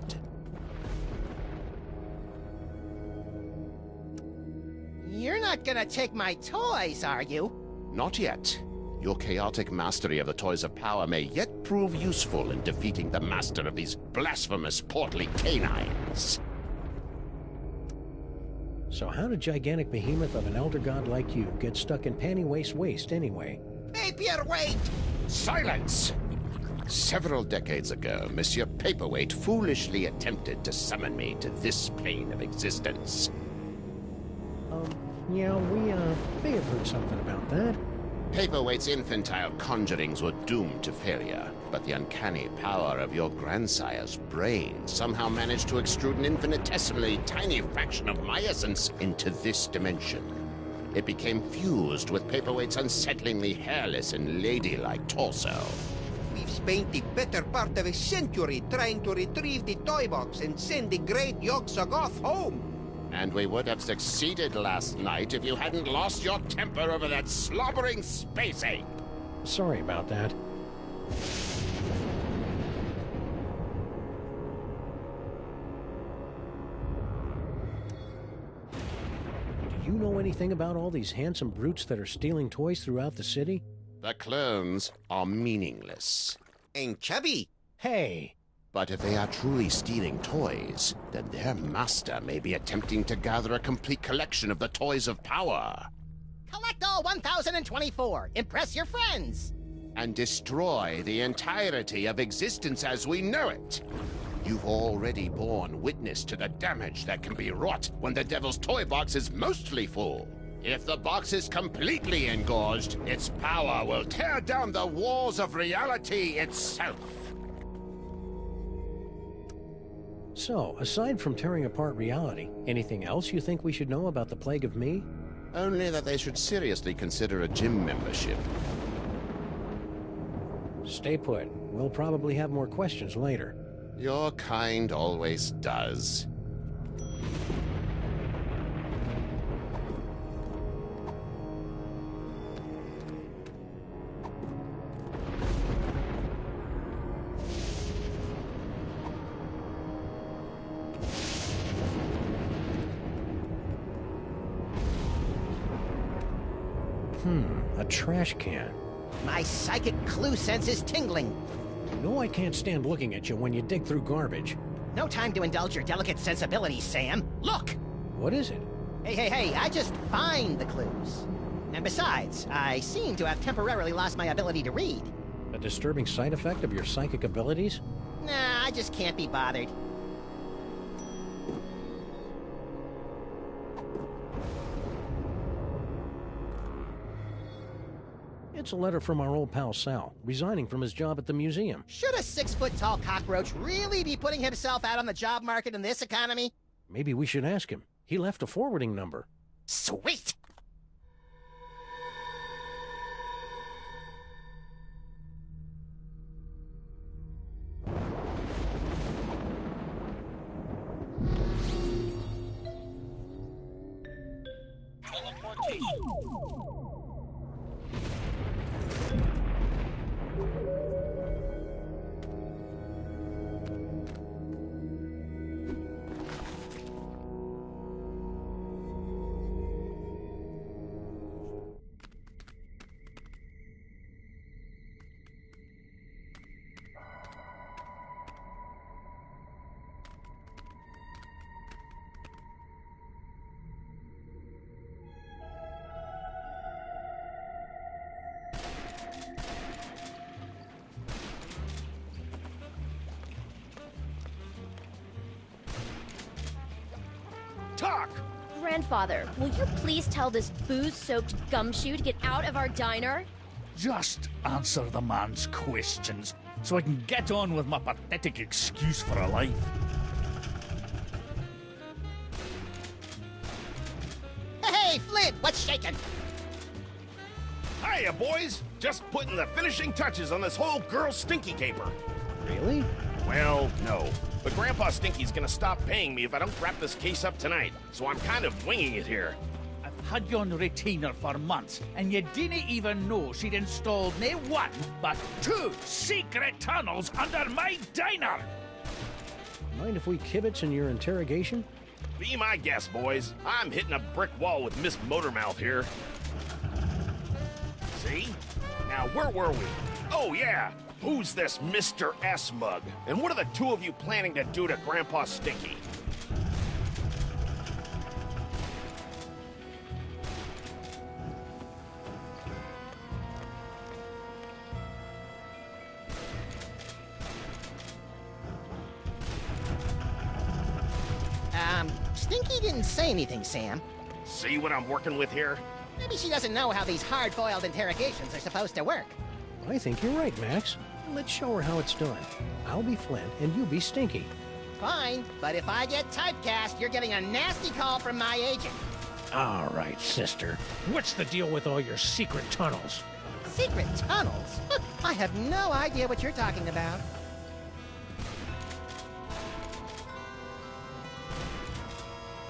You're not gonna take my toys, are you? Not yet. Your chaotic mastery of the toys of power may yet prove useful in defeating the master of these blasphemous portly canines. So how did gigantic behemoth of an elder god like you get stuck in panty waste anyway? Paperweight! Silence! Several decades ago, Monsieur Paperweight foolishly attempted to summon me to this plane of existence. Yeah, we may have heard something about that. Paperweight's infantile conjurings were doomed to failure, but the uncanny power of your grandsire's brain somehow managed to extrude an infinitesimally tiny fraction of my essence into this dimension. It became fused with Paperweight's unsettlingly hairless and ladylike torso. We've spent the better part of a century trying to retrieve the toy box and send the great Yog-Sothoth home. And we would have succeeded last night if you hadn't lost your temper over that slobbering space ape. Sorry about that. Do you know anything about all these handsome brutes that are stealing toys throughout the city? The clones are meaningless. And chubby. Hey! But if they are truly stealing toys, then their master may be attempting to gather a complete collection of the toys of power. Collect all 1,024. Impress your friends. And destroy the entirety of existence as we know it. You've already borne witness to the damage that can be wrought when the Devil's Toy Box is mostly full. If the box is completely engorged, its power will tear down the walls of reality itself. So, aside from tearing apart reality, anything else you think we should know about the Plague of Me? Only that they should seriously consider a gym membership. Stay put. We'll probably have more questions later. Your kind always does. A trash can. My psychic clue sense is tingling. No, I can't stand looking at you when you dig through garbage. No time to indulge your delicate sensibilities, Sam. Look! What is it? Hey, I just find the clues. And besides, I seem to have temporarily lost my ability to read. A disturbing side effect of your psychic abilities? Nah, I just can't be bothered. It's a letter from our old pal Sal, resigning from his job at the museum. Should a 6-foot-tall cockroach really be putting himself out on the job market in this economy? Maybe we should ask him. He left a forwarding number. Sweet! Talk! Grandfather, will you please tell this booze-soaked gumshoe to get out of our diner? Just answer the man's questions so I can get on with my pathetic excuse for a life. Hey, Flint, what's shaking? Hiya, boys! Just putting the finishing touches on this whole girl stinky caper. Really? Well, no. But Grandpa Stinky's gonna stop paying me if I don't wrap this case up tonight, so I'm kind of winging it here. I've had you on retainer for months, and you didn't even know she'd installed nae one, but two secret tunnels under my diner! Mind if we kibitz in your interrogation? Be my guest, boys. I'm hitting a brick wall with Miss Motormouth here. See? Now, where were we? Oh, yeah! Who's this Mr. S mug? And what are the two of you planning to do to Grandpa Stinky? Stinky didn't say anything, Sam. See what I'm working with here? Maybe she doesn't know how these hard-boiled interrogations are supposed to work. I think you're right, Max. Let's show her how it's done. I'll be Flint, and you be Stinky. Fine, but if I get typecast, you're getting a nasty call from my agent. All right, sister. What's the deal with all your secret tunnels? Secret tunnels? I have no idea what you're talking about.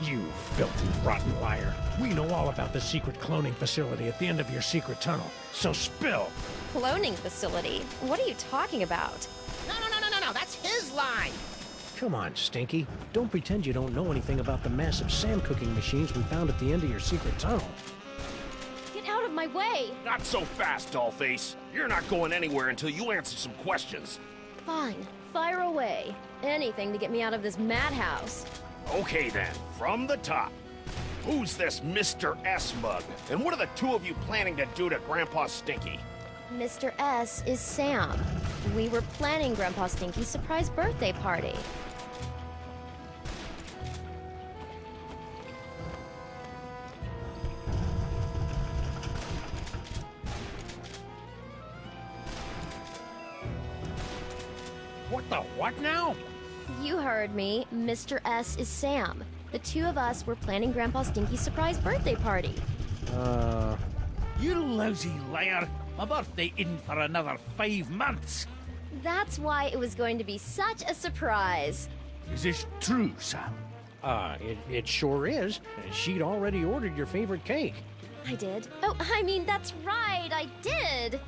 You filthy, rotten liar. We know all about the secret cloning facility at the end of your secret tunnel. So spill! Cloning facility? What are you talking about? No, that's his line! Come on, Stinky. Don't pretend you don't know anything about the massive Sam cooking machines we found at the end of your secret tunnel. Get out of my way! Not so fast, Dollface. You're not going anywhere until you answer some questions. Fine, fire away. Anything to get me out of this madhouse. Okay then, from the top. Who's this Mr. S mug? And what are the two of you planning to do to Grandpa Stinky? Mr. S is Sam. We were planning Grandpa Stinky's surprise birthday party. What the what now? You heard me. Mr. S is Sam. The two of us were planning Grandpa Stinky's surprise birthday party. You lousy liar! My birthday isn't for another 5 months! That's why it was going to be such a surprise. Is this true, Sam? It sure is. She'd already ordered your favorite cake. I did. Oh, I mean, that's right, I did.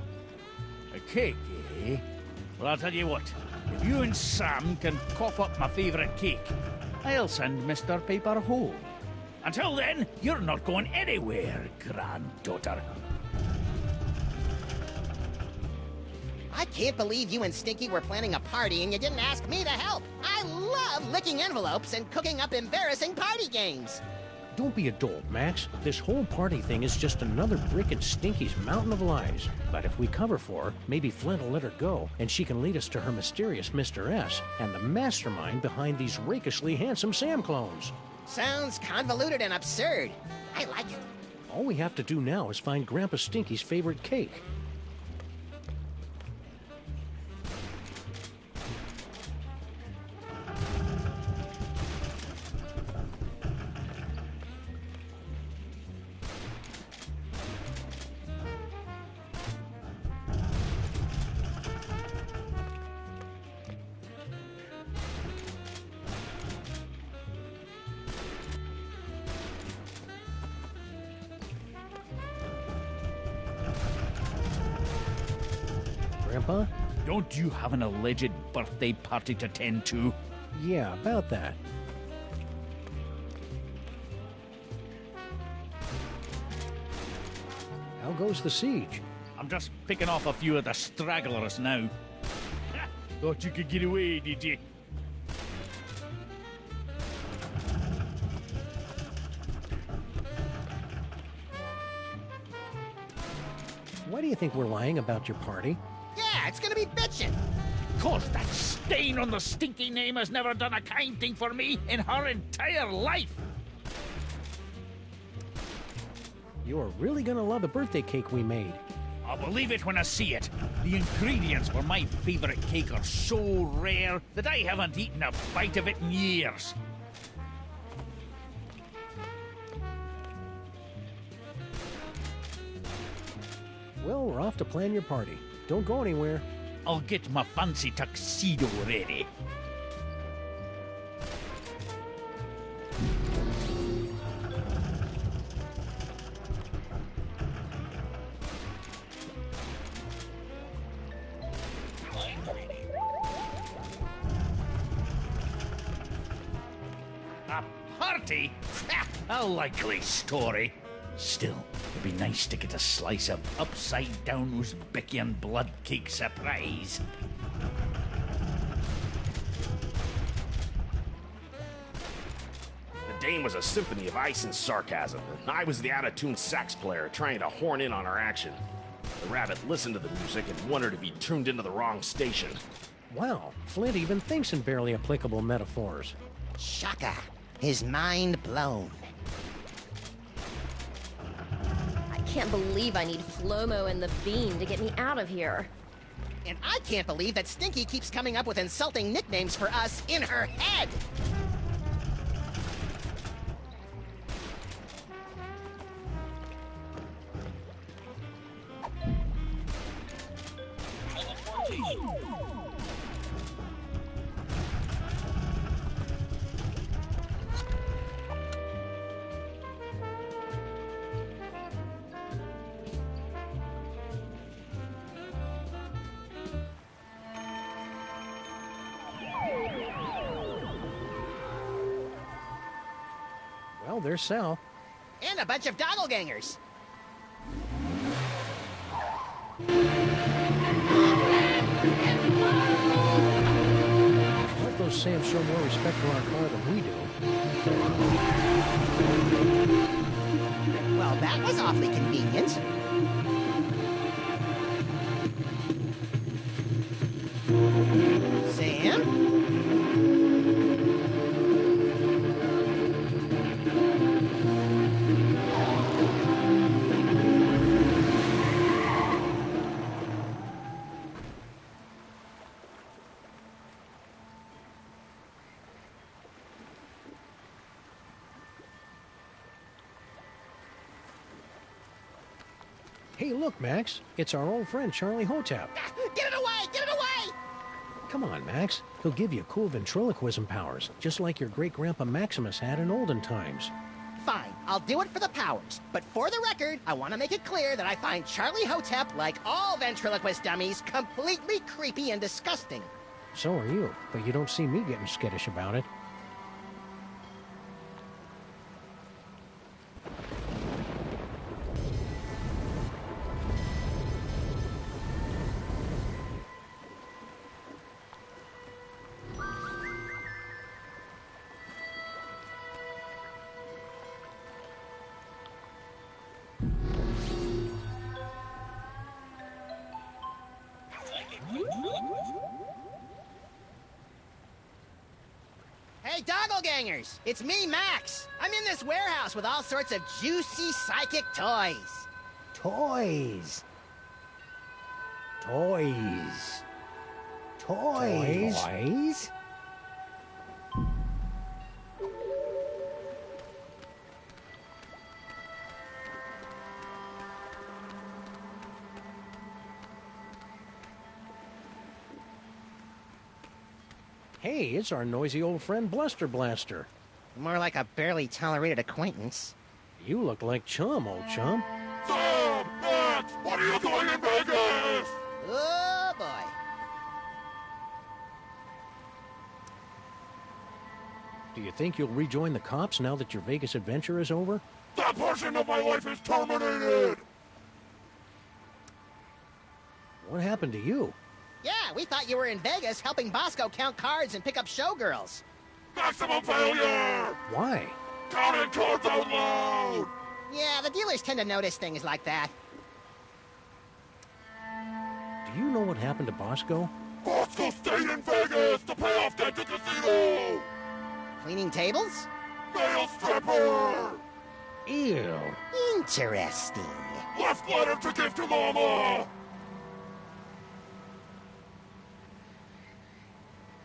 A cake, eh? Well, I'll tell you what. If you and Sam can cough up my favourite cake, I'll send Mr. Paper home. Until then, you're not going anywhere, granddaughter. I can't believe you and Stinky were planning a party and you didn't ask me to help. I love licking envelopes and cooking up embarrassing party games. Don't be a dolt, Max. This whole party thing is just another brick in Stinky's mountain of lies. But if we cover for her, maybe Flint will let her go, and she can lead us to her mysterious Mr. S and the mastermind behind these rakishly handsome Sam clones. Sounds convoluted and absurd. I like it. All we have to do now is find Grandpa Stinky's favorite cake. Grandpa? Don't you have an alleged birthday party to tend to? Yeah, about that. How goes the siege? I'm just picking off a few of the stragglers now. Thought you could get away, did you? Why do you think we're lying about your party? Yeah, it's gonna be bitchin'. 'Cause that stain on the stinky name has never done a kind thing for me in her entire life. You're really gonna love the birthday cake we made. I'll believe it when I see it. The ingredients for my favorite cake are so rare that I haven't eaten a bite of it in years. Well, we're off to plan your party. Don't go anywhere. I'll get my fancy tuxedo ready. A party? A likely story. Still, it'd be nice to get a slice of upside-down Uzbekian blood cake surprise. The Dame was a symphony of ice and sarcasm, and I was the out-of-tune sax player trying to horn in on our action. The rabbit listened to the music and wondered if he'd tuned into the wrong station. Wow, Flint even thinks in barely applicable metaphors. Shaka. His mind blown. I can't believe I need Flomo and the Bean to get me out of here. And I can't believe that Stinky keeps coming up with insulting nicknames for us in her head. Well, there's Sal. And a bunch of doppelgangers. Let those Sams show more respect for our car than we do. Well, that was awfully convenient. Sam? Hey, look, Max. It's our old friend, Charlie Hotep. Get it away! Get it away! Come on, Max. He'll give you cool ventriloquism powers, just like your great-grandpa Maximus had in olden times. Fine, I'll do it for the powers. But for the record, I want to make it clear that I find Charlie Hotep, like all ventriloquist dummies, completely creepy and disgusting. So are you, but you don't see me getting skittish about it. Hey, doppelgangers! It's me, Max! I'm in this warehouse with all sorts of juicy psychic toys. Toys. Toys. Toys. Toys? Hey, it's our noisy old friend Bluster Blaster. More like a barely tolerated acquaintance. You look like Chum, old chum. Sam! Max! What are you doing in Vegas? Oh, boy. Do you think you'll rejoin the cops now that your Vegas adventure is over? That portion of my life is terminated! What happened to you? Yeah, we thought you were in Vegas helping Bosco count cards and pick up showgirls. Maximum failure! Why? Counting cards out loud! Yeah, the dealers tend to notice things like that. Do you know what happened to Bosco? Bosco stayed in Vegas to pay off debt to casino! Cleaning tables? Male stripper! Ew. Interesting. Left letter to give to Mama!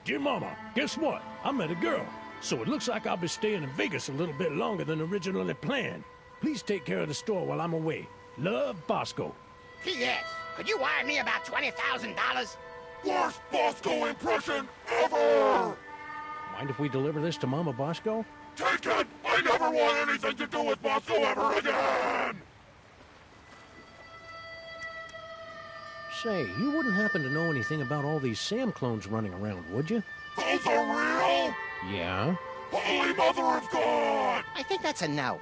Dear Mama, guess what? I met a girl. So it looks like I'll be staying in Vegas a little bit longer than originally planned. Please take care of the store while I'm away. Love, Bosco. P.S. Could you wire me about $20,000? Worst Bosco impression ever! Mind if we deliver this to Mama Bosco? Take it! I never want anything to do with Bosco ever again! Say, you wouldn't happen to know anything about all these Sam clones running around, would you? Those are real? Yeah? Holy Mother of God! I think that's a no.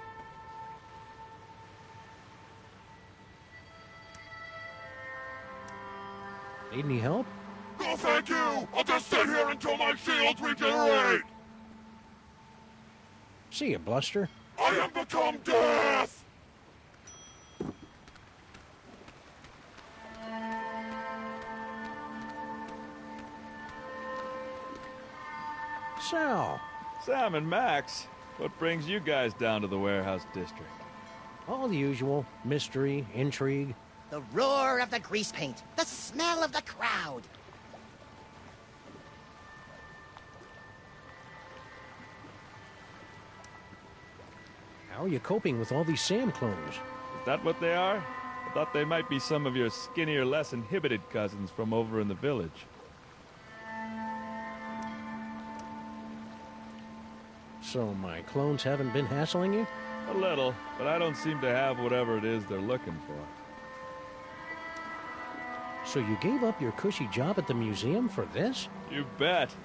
Need any help? No, thank you! I'll just sit here until my shields regenerate! See ya, Bluster. I am become death! Sal. Sam and Max, what brings you guys down to the warehouse district? All the usual. Mystery, intrigue. The roar of the grease paint. The smell of the crowd. How are you coping with all these Sam clones? Is that what they are? I thought they might be some of your skinnier, less inhibited cousins from over in the village. So my clones haven't been hassling you? A little, but I don't seem to have whatever it is they're looking for. So you gave up your cushy job at the museum for this? You bet.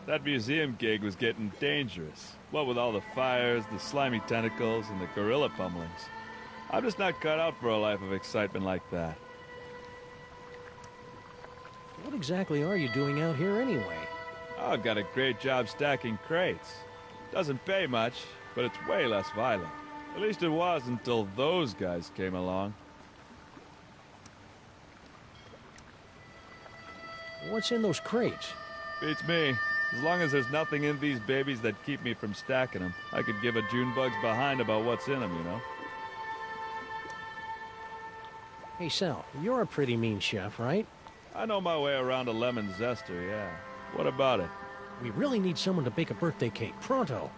That museum gig was getting dangerous. What with all the fires, the slimy tentacles, and the gorilla pummelings. I'm just not cut out for a life of excitement like that. What exactly are you doing out here anyway? Oh, I've got a great job stacking crates. Doesn't pay much, but it's way less violent. At least it was until those guys came along. What's in those crates? Beats me. As long as there's nothing in these babies that keep me from stacking them, I could give a June bug's behind about what's in them, you know? Hey, Sal, you're a pretty mean chef, right? I know my way around a lemon zester, yeah. What about it? We really need someone to bake a birthday cake, pronto.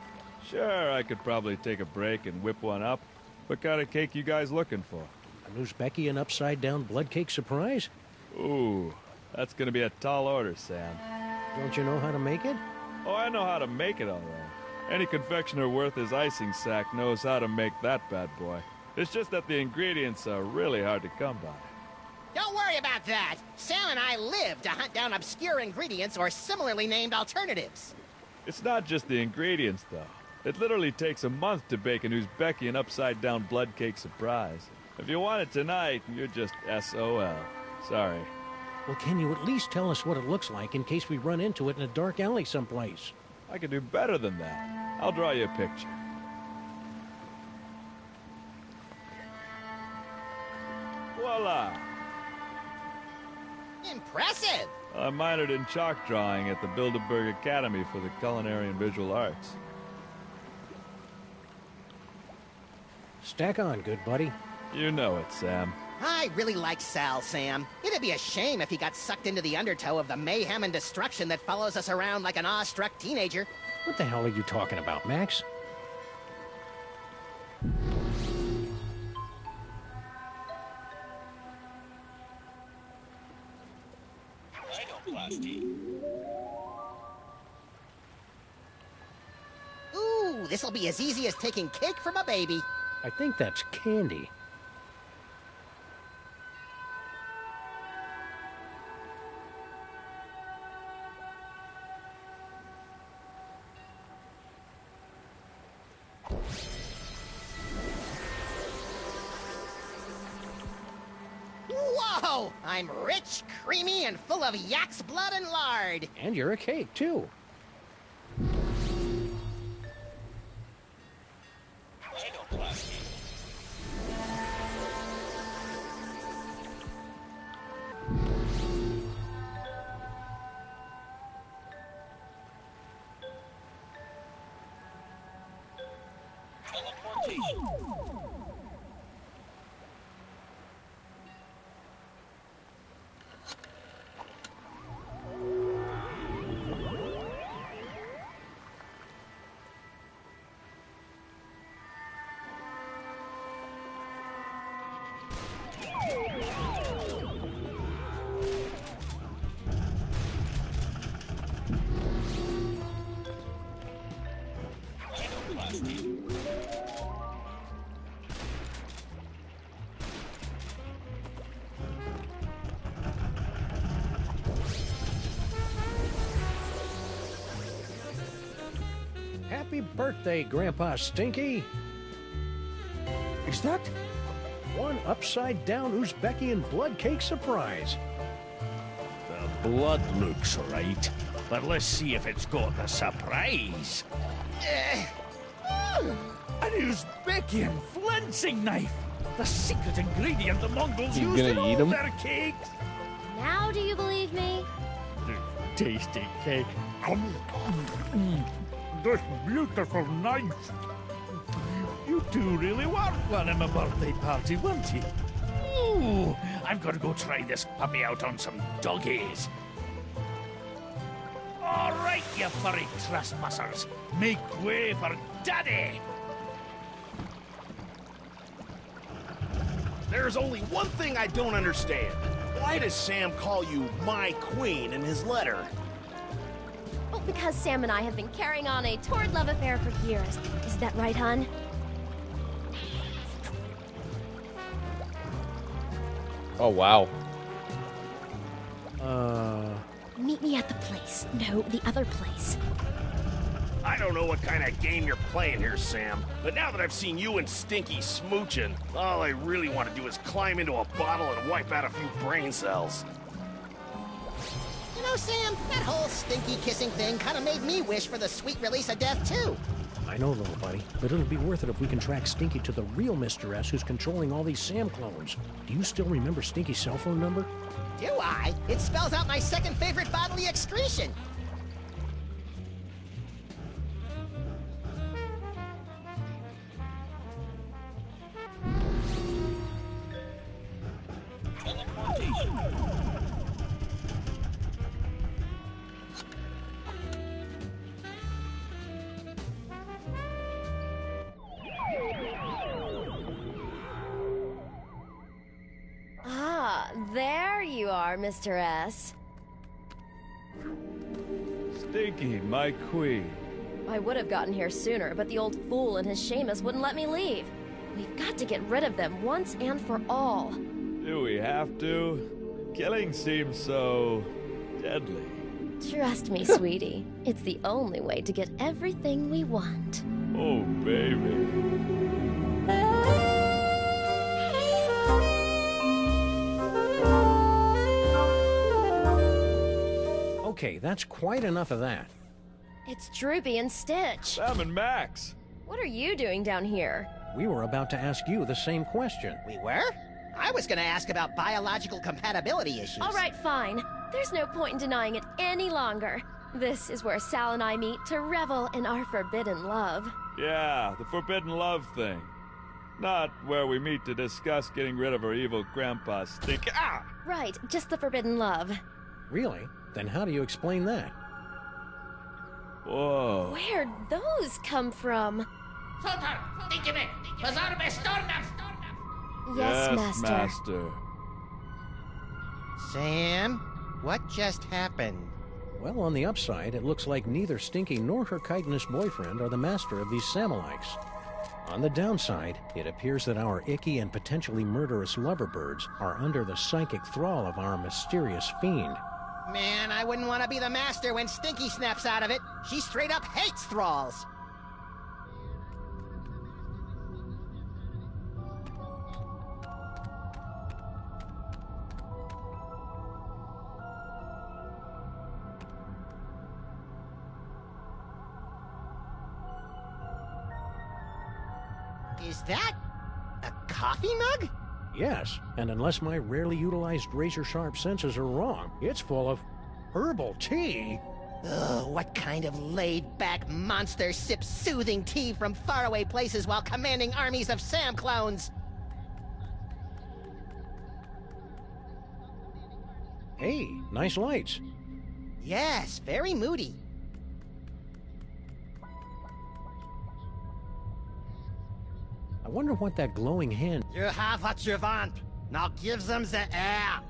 Sure, I could probably take a break and whip one up. What kind of cake you guys looking for? A Newsbecky an upside-down blood cake surprise? Ooh, that's gonna be a tall order, Sam. Don't you know how to make it? Oh, I know how to make it all right. Any confectioner worth his icing sack knows how to make that bad boy. It's just that the ingredients are really hard to come by. Don't worry about that. Sal and I live to hunt down obscure ingredients or similarly named alternatives. It's not just the ingredients, though. It literally takes a month to bake a Newsbecky an upside-down blood cake surprise. If you want it tonight, you're just SOL. Sorry. Well, can you at least tell us what it looks like in case we run into it in a dark alley someplace? I can do better than that. I'll draw you a picture. Voila! Impressive! I minored in chalk drawing at the Bilderberg Academy for the Culinary and Visual Arts. Stack on, good buddy. You know it, Sam. I really like Sal, Sam. It'd be a shame if he got sucked into the undertow of the mayhem and destruction that follows us around like an awestruck teenager. What the hell are you talking about, Max? Ooh, this'll be as easy as taking cake from a baby. I think that's candy. no! I'm rich, creamy, and full of yak's blood and lard. And you're a cake, too. Happy birthday, Grandpa Stinky! Is that? One upside-down Uzbekian blood cake surprise. The blood looks right, but let's see if it's got the surprise. An Uzbekian flensing knife! The secret ingredient the Mongols You used in gonna eat all 'em? their cakes! Now do you believe me? Tasty cake. This beautiful knife. You two really were one at my birthday party, weren't you? Ooh, I've got to go try this puppy out on some doggies. All right, you furry trespassers, make way for Daddy. There's only one thing I don't understand. Why does Sam call you my queen in his letter? Oh, because Sam and I have been carrying on a torrid love affair for years. Is that right, hon? Oh, wow. Meet me at the place. No, the other place. I don't know what kind of game you're playing here, Sam, but now that I've seen you and Stinky smooching, all I really want to do is climb into a bottle and wipe out a few brain cells. You know, Sam, that whole stinky kissing thing kind of made me wish for the sweet release of death, too. I know, little buddy, but it'll be worth it if we can track Stinky to the real Mr. S who's controlling all these Sam clones. Do you still remember Stinky's cell phone number? Do I? It spells out my second favorite bodily excretion. Ah, there you are, Mr. S. Stinky, my queen. I would have gotten here sooner, but the old fool and his Seamus wouldn't let me leave. We've got to get rid of them once and for all. Do we have to? Killing seems so deadly. Trust me, sweetie. It's the only way to get everything we want. Oh, baby. Okay, that's quite enough of that. It's Droopy and Stitch. Sam and Max. What are you doing down here? We were about to ask you the same question. We were? I was going to ask about biological compatibility issues. All right, fine. There's no point in denying it any longer. This is where Sal and I meet to revel in our forbidden love. Yeah, the forbidden love thing. Not where we meet to discuss getting rid of our evil grandpa Stinky. Ah! Right, just the forbidden love. Really? Then how do you explain that? Whoa. Where'd those come from? Yes, Master. Sam, what just happened? Well, on the upside, it looks like neither Stinky nor her chitinous boyfriend are the master of these Samalikes. On the downside, it appears that our icky and potentially murderous loverbirds are under the psychic thrall of our mysterious fiend. Man, I wouldn't want to be the master when Stinky snaps out of it. She straight up hates thralls. Is that a coffee mug? Yes, and unless my rarely utilized razor-sharp senses are wrong, it's full of herbal tea. Ugh, what kind of laid-back monster sips soothing tea from faraway places while commanding armies of Sam clones? Hey, nice lights. Yes, very moody. I wonder what that glowing hand... You have what you want. Now give them the air.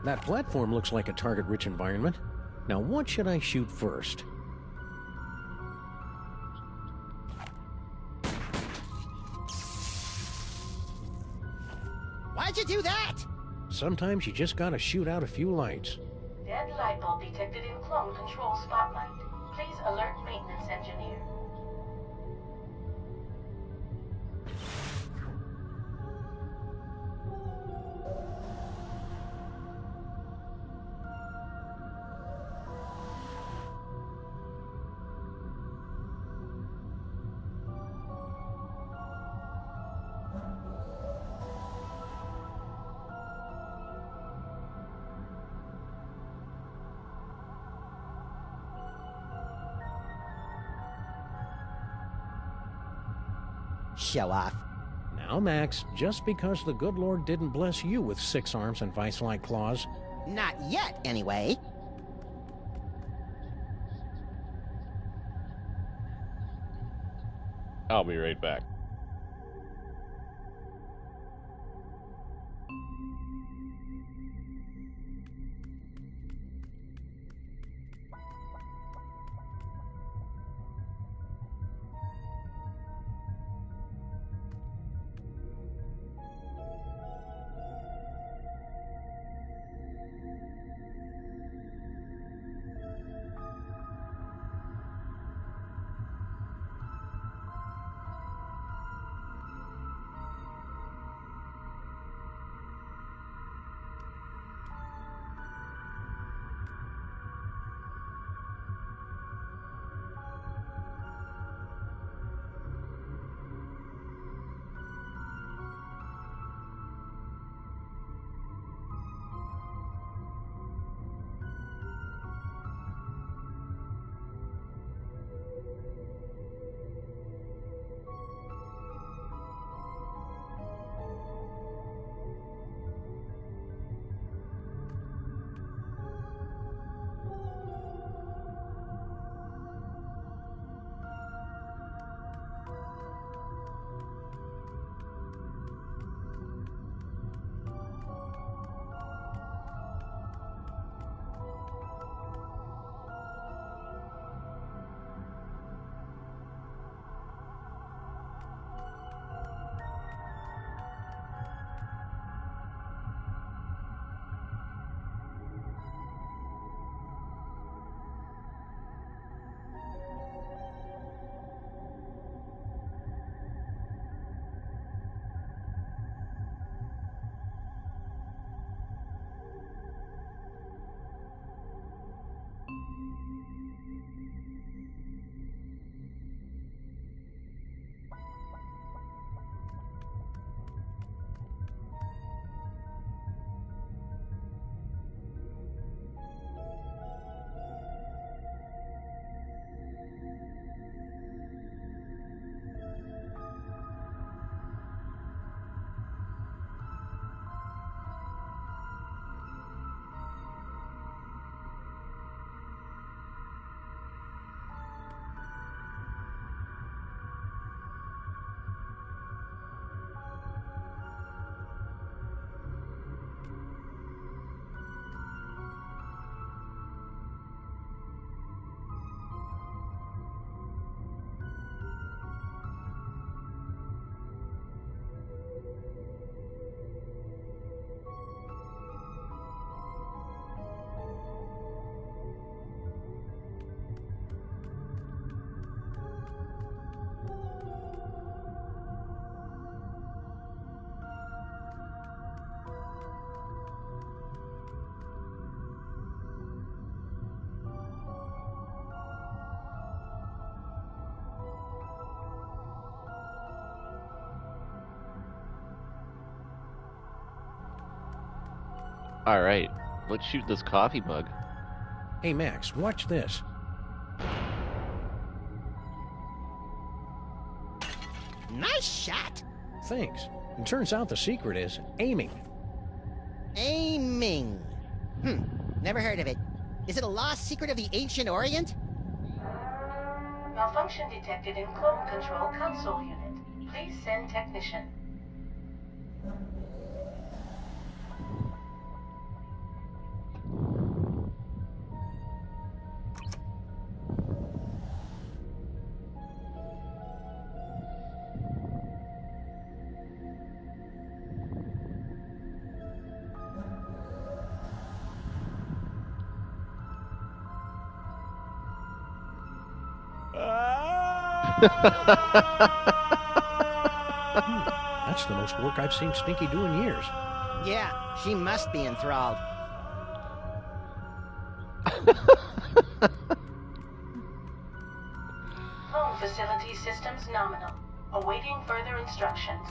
That platform looks like a target-rich environment. Now what should I shoot first? Why'd you do that? Sometimes you just gotta shoot out a few lights. Dead light bulb detected in clone control spotlight. Please alert maintenance engineer. Show off. Now, Max, just because the good Lord didn't bless you with 6 arms and vice-like claws... Not yet, anyway. I'll be right back. Alright, let's shoot this coffee mug. Hey, Max, watch this. Nice shot. Thanks. It turns out the secret is aiming. Aiming. Never heard of it. Is it a lost secret of the ancient Orient? Malfunction detected in clone control console unit. Please send technician. That's the most work I've seen Stinky do in years. Yeah, she must be enthralled. Home facility systems nominal. Awaiting further instructions.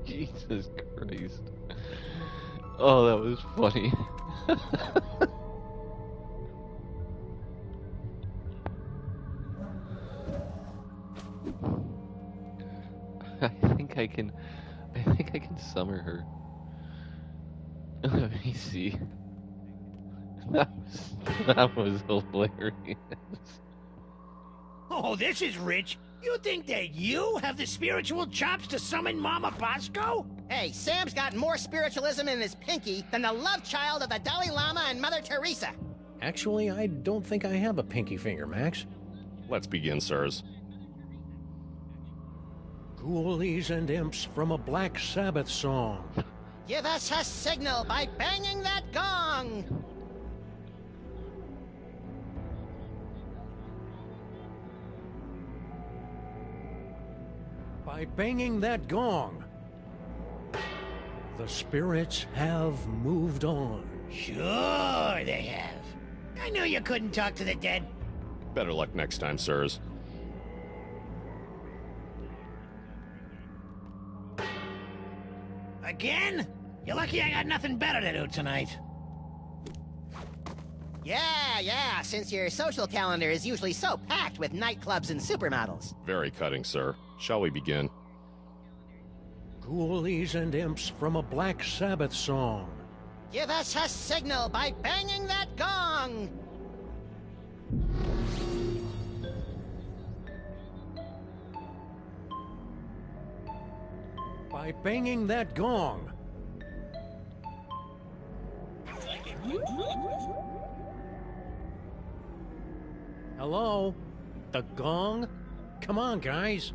Jesus Christ. Oh, that was funny. I think I can summer her. Let me see. That was hilarious. Oh, this is rich. You think that you have the spiritual chops to summon Mama Bosco? Hey, Sam's got more spiritualism in his pinky than the love child of the Dalai Lama and Mother Teresa. Actually, I don't think I have a pinky finger, Max. Let's begin, sirs. Ghoulies and imps from a Black Sabbath song. Give us a signal by banging that gong. By banging that gong. The spirits have moved on. Sure they have. I knew you couldn't talk to the dead. Better luck next time, sirs. Again? You're lucky I got nothing better to do tonight. Yeah, since your social calendar is usually so packed with nightclubs and supermodels. Very cutting, sir. Shall we begin? Ghoulies and imps from a Black Sabbath song. Give us a signal by banging that gong. By banging that gong. Hello? The gong? Come on, guys.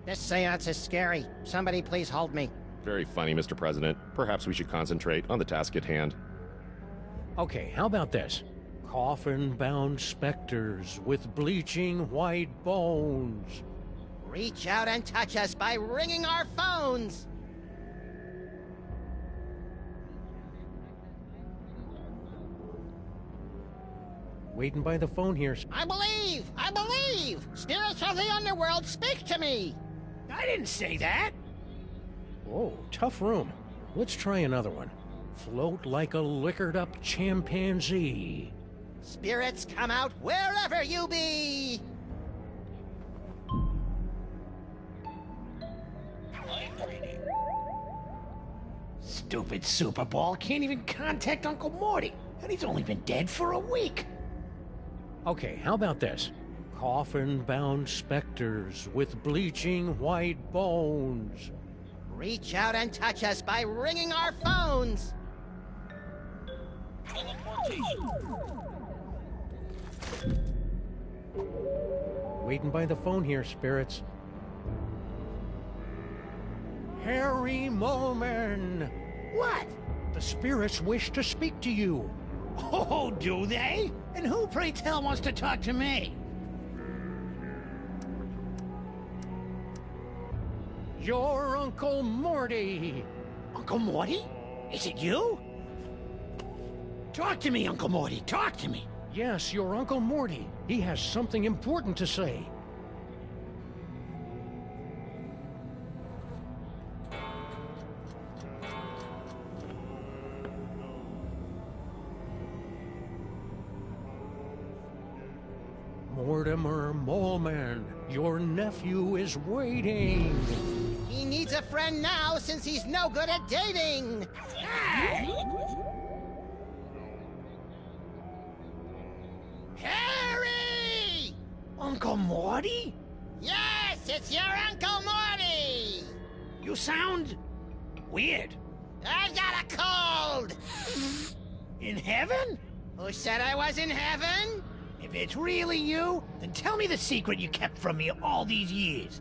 This seance is scary. Somebody please hold me. Very funny, Mr. President. Perhaps we should concentrate on the task at hand. Okay, how about this? Coffin-bound specters with bleaching white bones. Reach out and touch us by ringing our phones. Waiting by the phone here. I believe! Spirits of the underworld, speak to me! I didn't say that. Whoa, tough room. Let's try another one. Float like a liquored-up chimpanzee. Spirits, come out wherever you be! Stupid Super Bowl can't even contact Uncle Morty, and he's only been dead for a week. Okay, how about this? Coffin-bound specters with bleaching white bones. Reach out and touch us by ringing our phones. Waiting by the phone here, spirits. Harry Moman! What? The spirits wish to speak to you. Oh, do they? And who, pray tell, wants to talk to me? Your Uncle Morty! Uncle Morty? Is it you? Talk to me, Uncle Morty. Talk to me. Yes, your Uncle Morty. He has something important to say. Mortimer Moleman, your nephew is waiting. He needs a friend now since he's no good at dating. Harry! Uncle Morty? Yes, it's your Uncle Morty! You sound weird. I've got a cold! In heaven? Who said I was in heaven? If it's really you, then tell me the secret you kept from me all these years.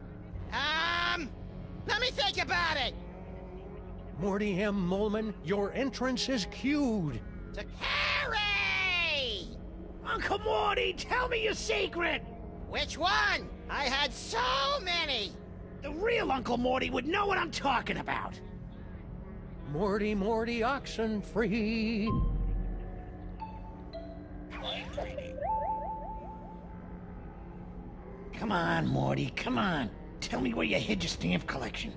Let me think about it. Morty M. Moleman, your entrance is cued. Harry! Uncle Morty, tell me your secret! Which one? I had so many! The real Uncle Morty would know what I'm talking about. Morty Oxenfree. Come on, Morty, come on. Tell me where you hid your stamp collection.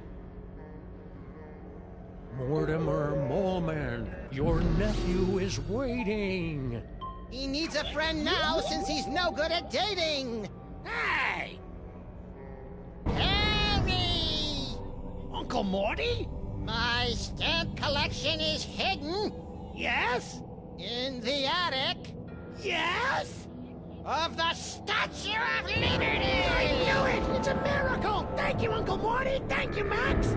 Mortimer Moleman, your nephew is waiting. He needs a friend now since he's no good at dating. Hey! Harry! Uncle Morty? My stamp collection is hidden. Yes? In the attic. Yes? Of the Statue of Liberty! I knew it! It's a miracle! Thank you, Uncle Morty! Thank you, Max!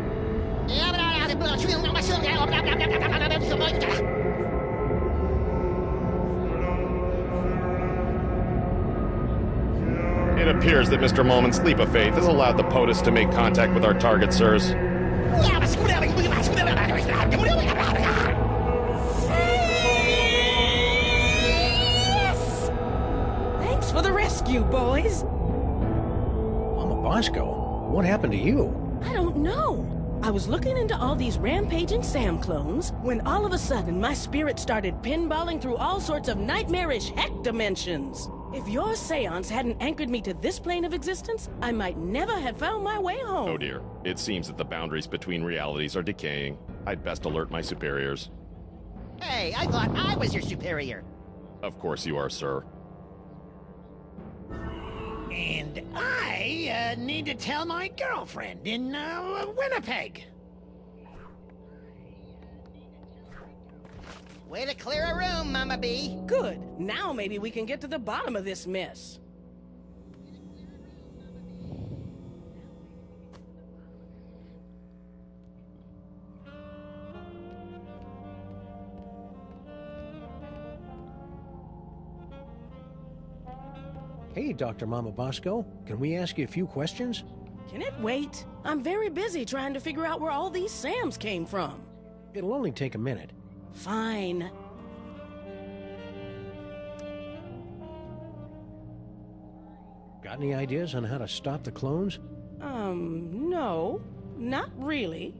It appears that Mr. Moleman's leap of faith has allowed the POTUS to make contact with our target, sirs. Thanks for the rescue, boys. Mama Bosco, what happened to you? I don't know. I was looking into all these rampaging Sam clones when all of a sudden my spirit started pinballing through all sorts of nightmarish heck dimensions. If your seance hadn't anchored me to this plane of existence, I might never have found my way home. Oh dear. It seems that the boundaries between realities are decaying. I'd best alert my superiors. Hey, I thought I was your superior. Of course you are, sir. And I need to tell my girlfriend in Winnipeg. Way to clear a room, Mama B. Good. Now maybe we can get to the bottom of this mess. Hey, Dr. Mama Bosco, can we ask you a few questions? Can it wait? I'm very busy trying to figure out where all these Sams came from. It'll only take a minute. Fine. Got any ideas on how to stop the clones? No. Not really.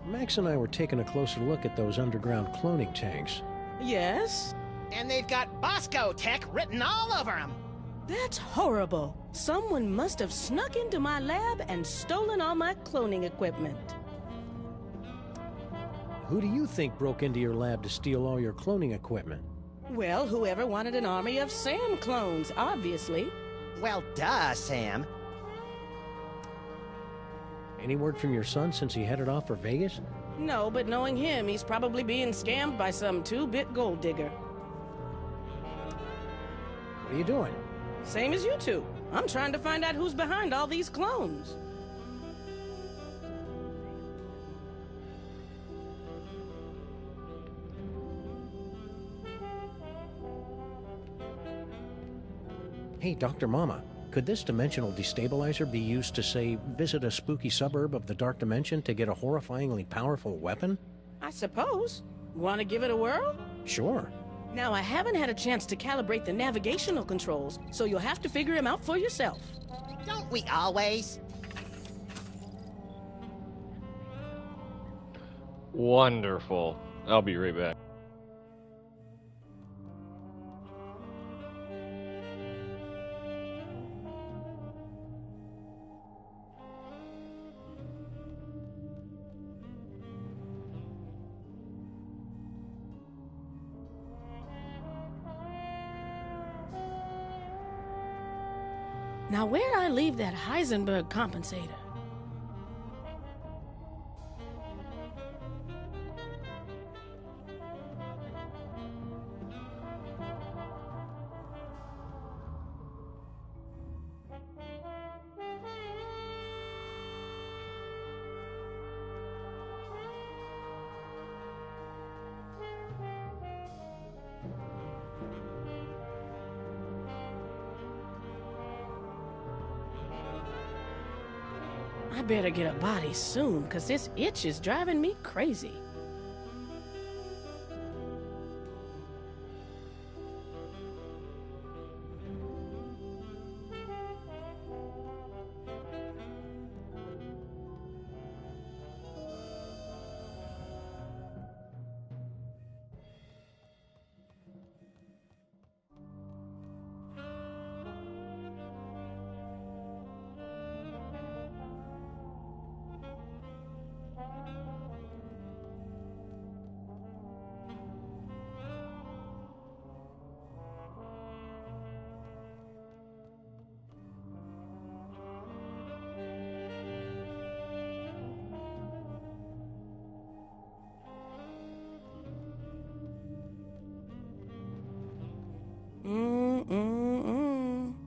Max and I were taking a closer look at those underground cloning tanks. Yes? And they've got Bosco Tech written all over them. That's horrible. Someone must have snuck into my lab and stolen all my cloning equipment. Who do you think broke into your lab to steal all your cloning equipment? Well, whoever wanted an army of Sam clones, obviously. Well, duh, Sam. Any word from your son since he headed off for Vegas? No, but knowing him, he's probably being scammed by some two-bit gold digger. What are you doing? Same as you two. I'm trying to find out who's behind all these clones. Hey, Dr. Mama, could this dimensional destabilizer be used to, say, visit a spooky suburb of the Dark Dimension to get a horrifyingly powerful weapon? I suppose. Want to give it a whirl? Sure. Now, I haven't had a chance to calibrate the navigational controls, so you'll have to figure him out for yourself. Don't we always? Wonderful. I'll be right back. Now, where'd I leave that Heisenberg compensator? I better get a body soon, because this itch is driving me crazy.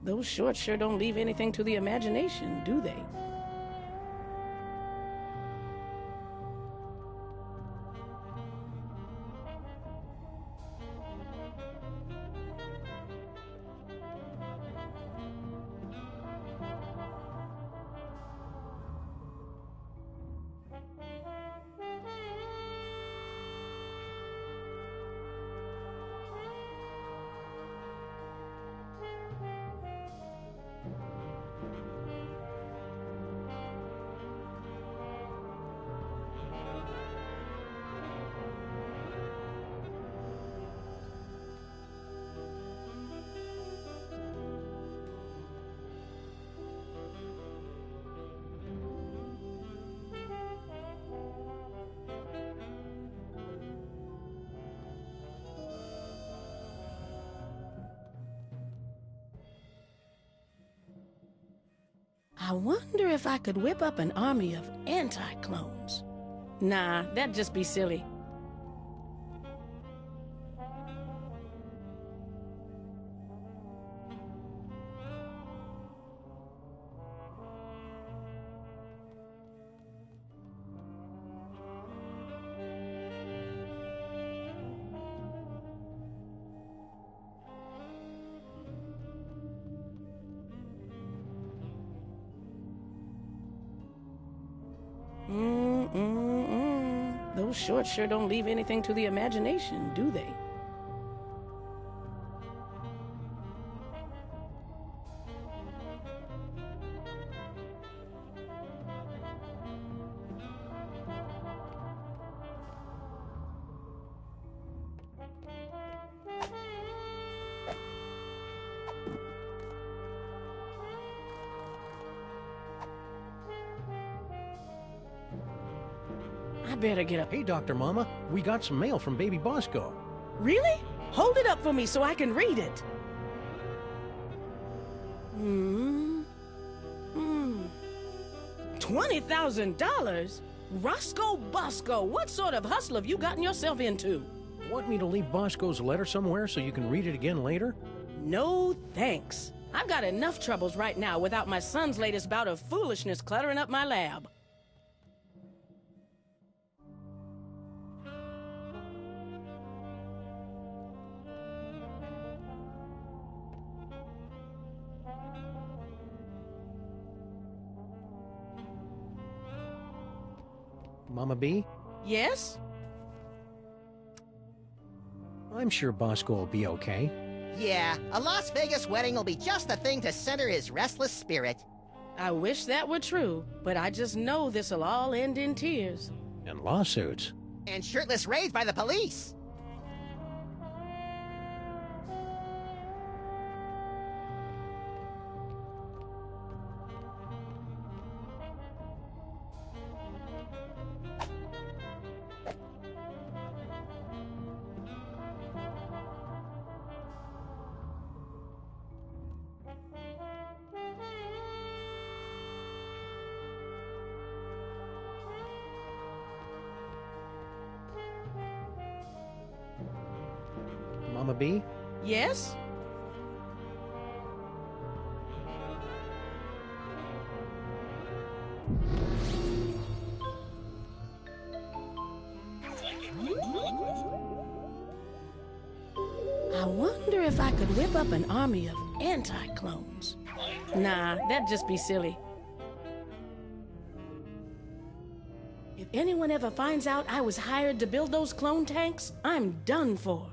Those shorts sure don't leave anything to the imagination, do they? I wonder if I could whip up an army of anti-clones. Nah, that'd just be silly. Those shorts sure don't leave anything to the imagination, do they? I better get up. Hey, Dr. Mama, we got some mail from Baby Bosco. Really? Hold it up for me so I can read it. $20,000? Roscoe Bosco, what sort of hustle have you gotten yourself into? Want me to leave Bosco's letter somewhere so you can read it again later? No, thanks. I've got enough troubles right now without my son's latest bout of foolishness cluttering up my lab. Mama B? Yes? I'm sure Bosco will be okay. Yeah, a Las Vegas wedding will be just the thing to center his restless spirit. I wish that were true, but I just know this'll all end in tears. And lawsuits. And shirtless raids by the police. B? Yes? I wonder if I could whip up an army of anti-clones. Nah, that'd just be silly. If anyone ever finds out I was hired to build those clone tanks, I'm done for.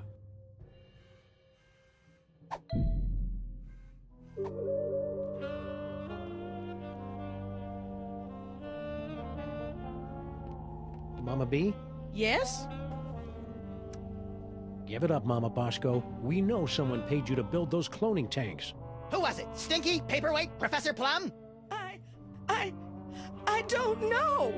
Mama B? Yes? Give it up, Mama Bosco. We know someone paid you to build those cloning tanks. Who was it? Stinky? Paperweight? Professor Plum? I don't know.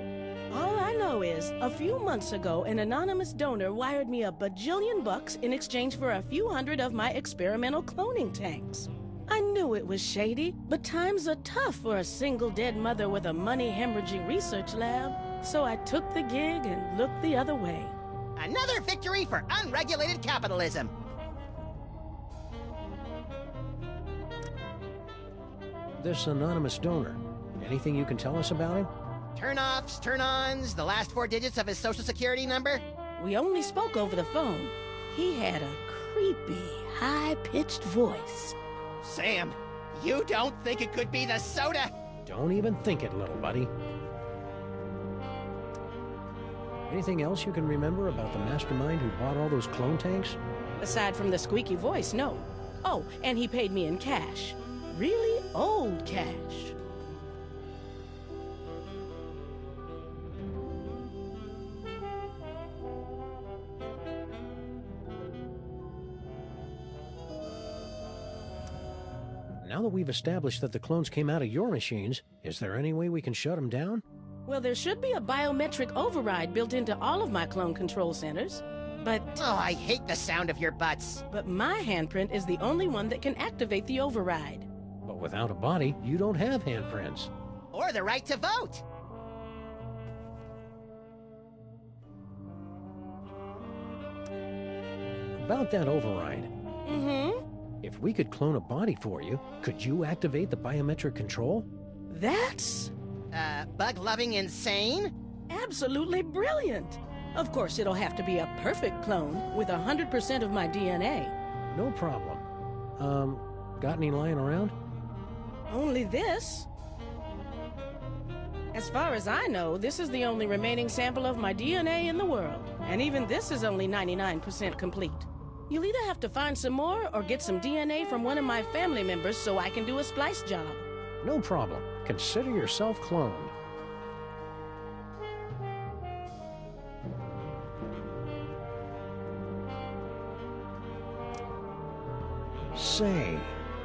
All I know is, a few months ago, an anonymous donor wired me a bajillion bucks in exchange for a few hundred of my experimental cloning tanks. I knew it was shady, but times are tough for a single dead mother with a money-hemorrhaging research lab. So I took the gig and looked the other way. Another victory for unregulated capitalism. This anonymous donor, anything you can tell us about him? Turn-offs, turn-ons, the last 4 digits of his social security number? We only spoke over the phone. He had a creepy, high-pitched voice. Sam, you don't think it could be the soda? Don't even think it, little buddy. Anything else you can remember about the mastermind who bought all those clone tanks? Aside from the squeaky voice, no. Oh, and he paid me in cash. Really old cash. Now that we've established that the clones came out of your machines, is there any way we can shut them down? Well, there should be a biometric override built into all of my clone control centers. But... Oh, I hate the sound of your butts. But my handprint is the only one that can activate the override. But without a body, you don't have handprints. Or the right to vote. About that override. Mm-hmm. If we could clone a body for you, could you activate the biometric control? That's... bug-loving insane? Absolutely brilliant. Of course, it'll have to be a perfect clone with 100% of my DNA. No problem. Got any lying around? Only this. As far as I know, this is the only remaining sample of my DNA in the world. And even this is only 99% complete. You'll either have to find some more or get some DNA from one of my family members so I can do a splice job. No problem. Consider yourself cloned. Say,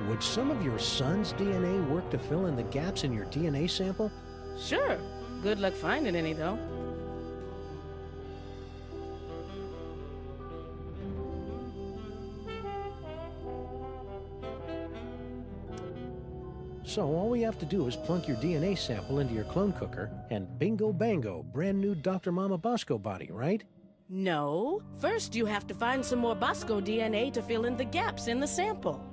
would some of your son's DNA work to fill in the gaps in your DNA sample? Sure. Good luck finding any, though. So all we have to do is plunk your DNA sample into your clone cooker, and bingo bango, brand new Dr. Mama Bosco body, right? No. First, you have to find some more Bosco DNA to fill in the gaps in the sample.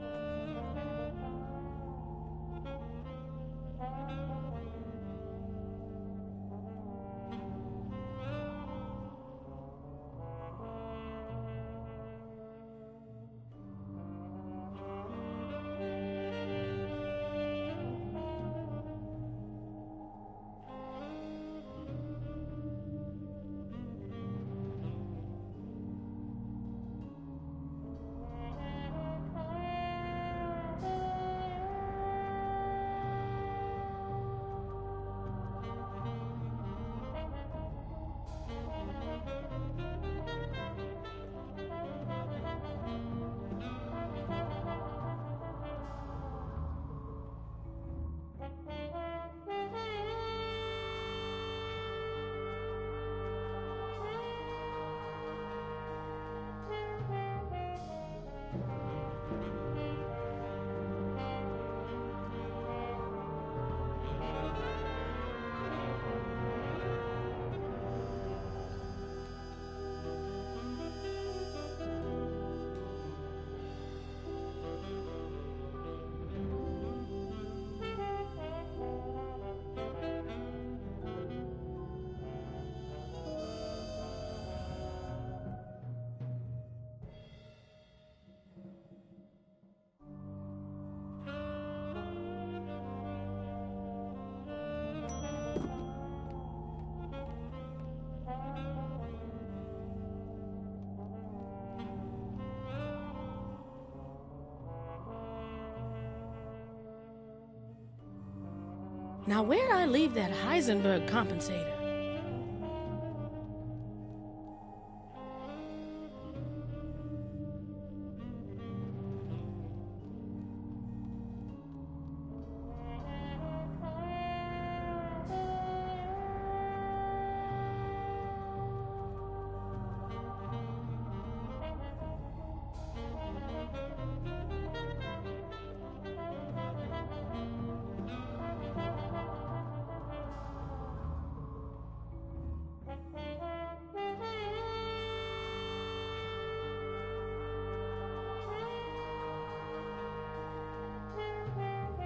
Now, where'd I leave that Heisenberg compensator?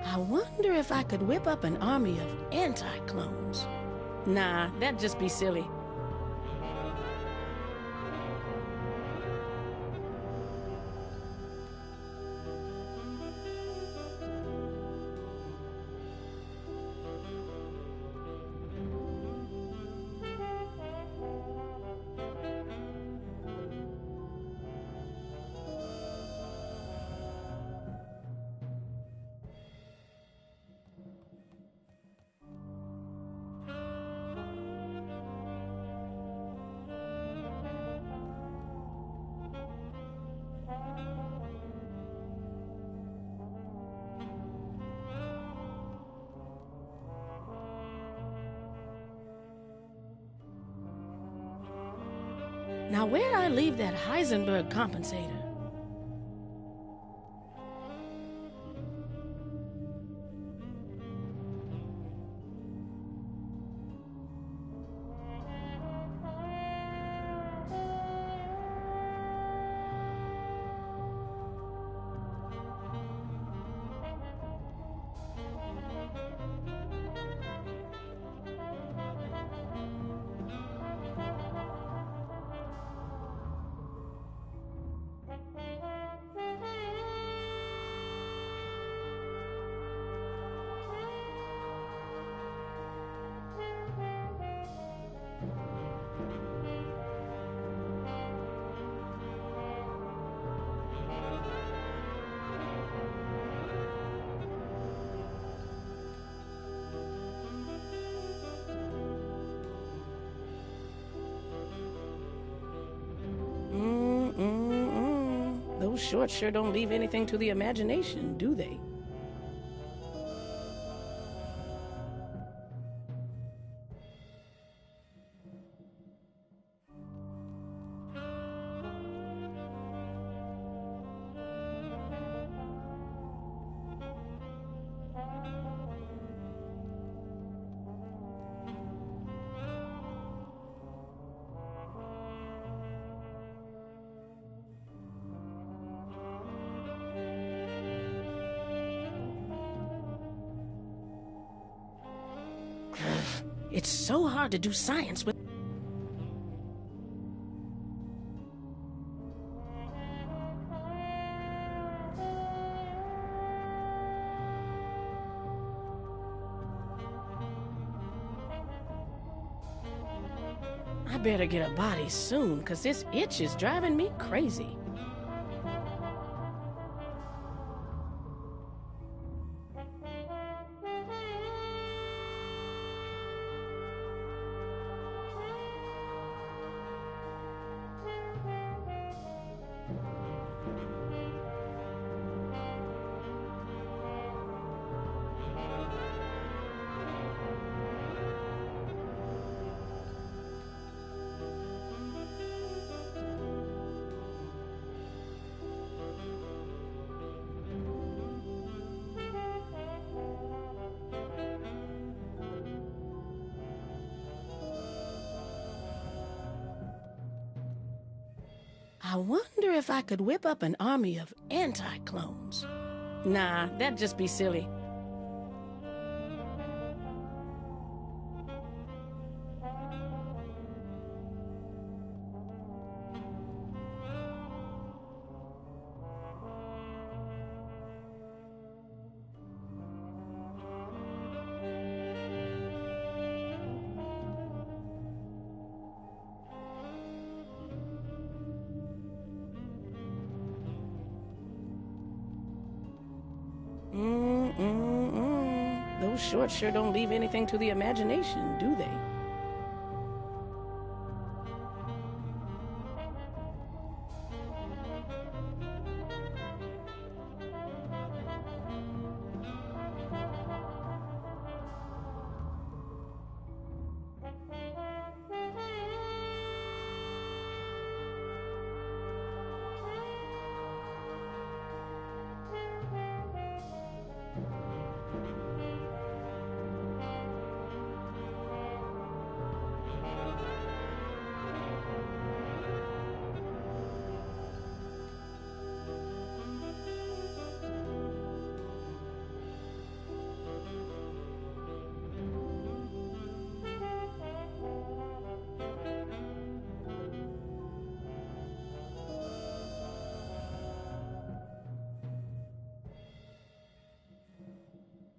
I wonder if I could whip up an army of anti-clones. Nah, that'd just be silly. Now, where'd I leave that Heisenberg compensator? Those shorts sure don't leave anything to the imagination, do they? It's so hard to do science with... I better get a body soon, 'cause this itch is driving me crazy. I wonder if I could whip up an army of anti-clones. Nah, that'd just be silly. Those shorts sure don't leave anything to the imagination, do they?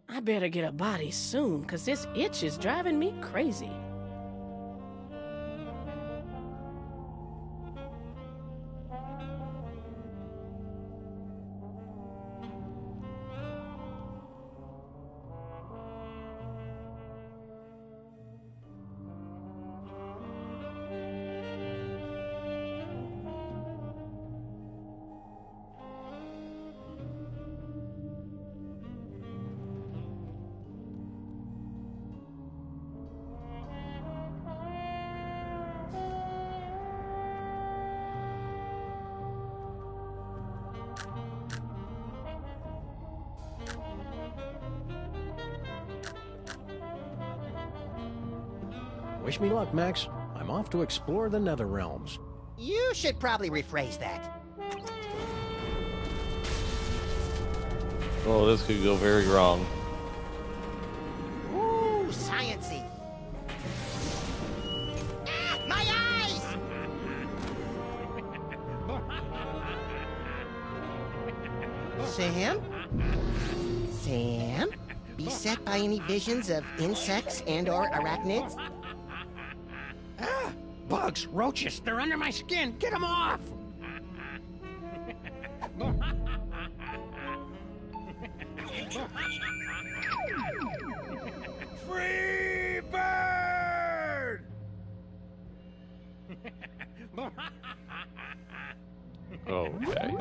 I better get a body soon, because this itch is driving me crazy. Wish me luck, Max. I'm off to explore the Nether Realms. You should probably rephrase that. Oh, this could go very wrong. Ooh, sciencey. Ah, my eyes! Sam? Sam? Beset by any visions of insects and/or arachnids? Ah! Bugs, roaches, they're under my skin. Get them off! Free bird! Okay.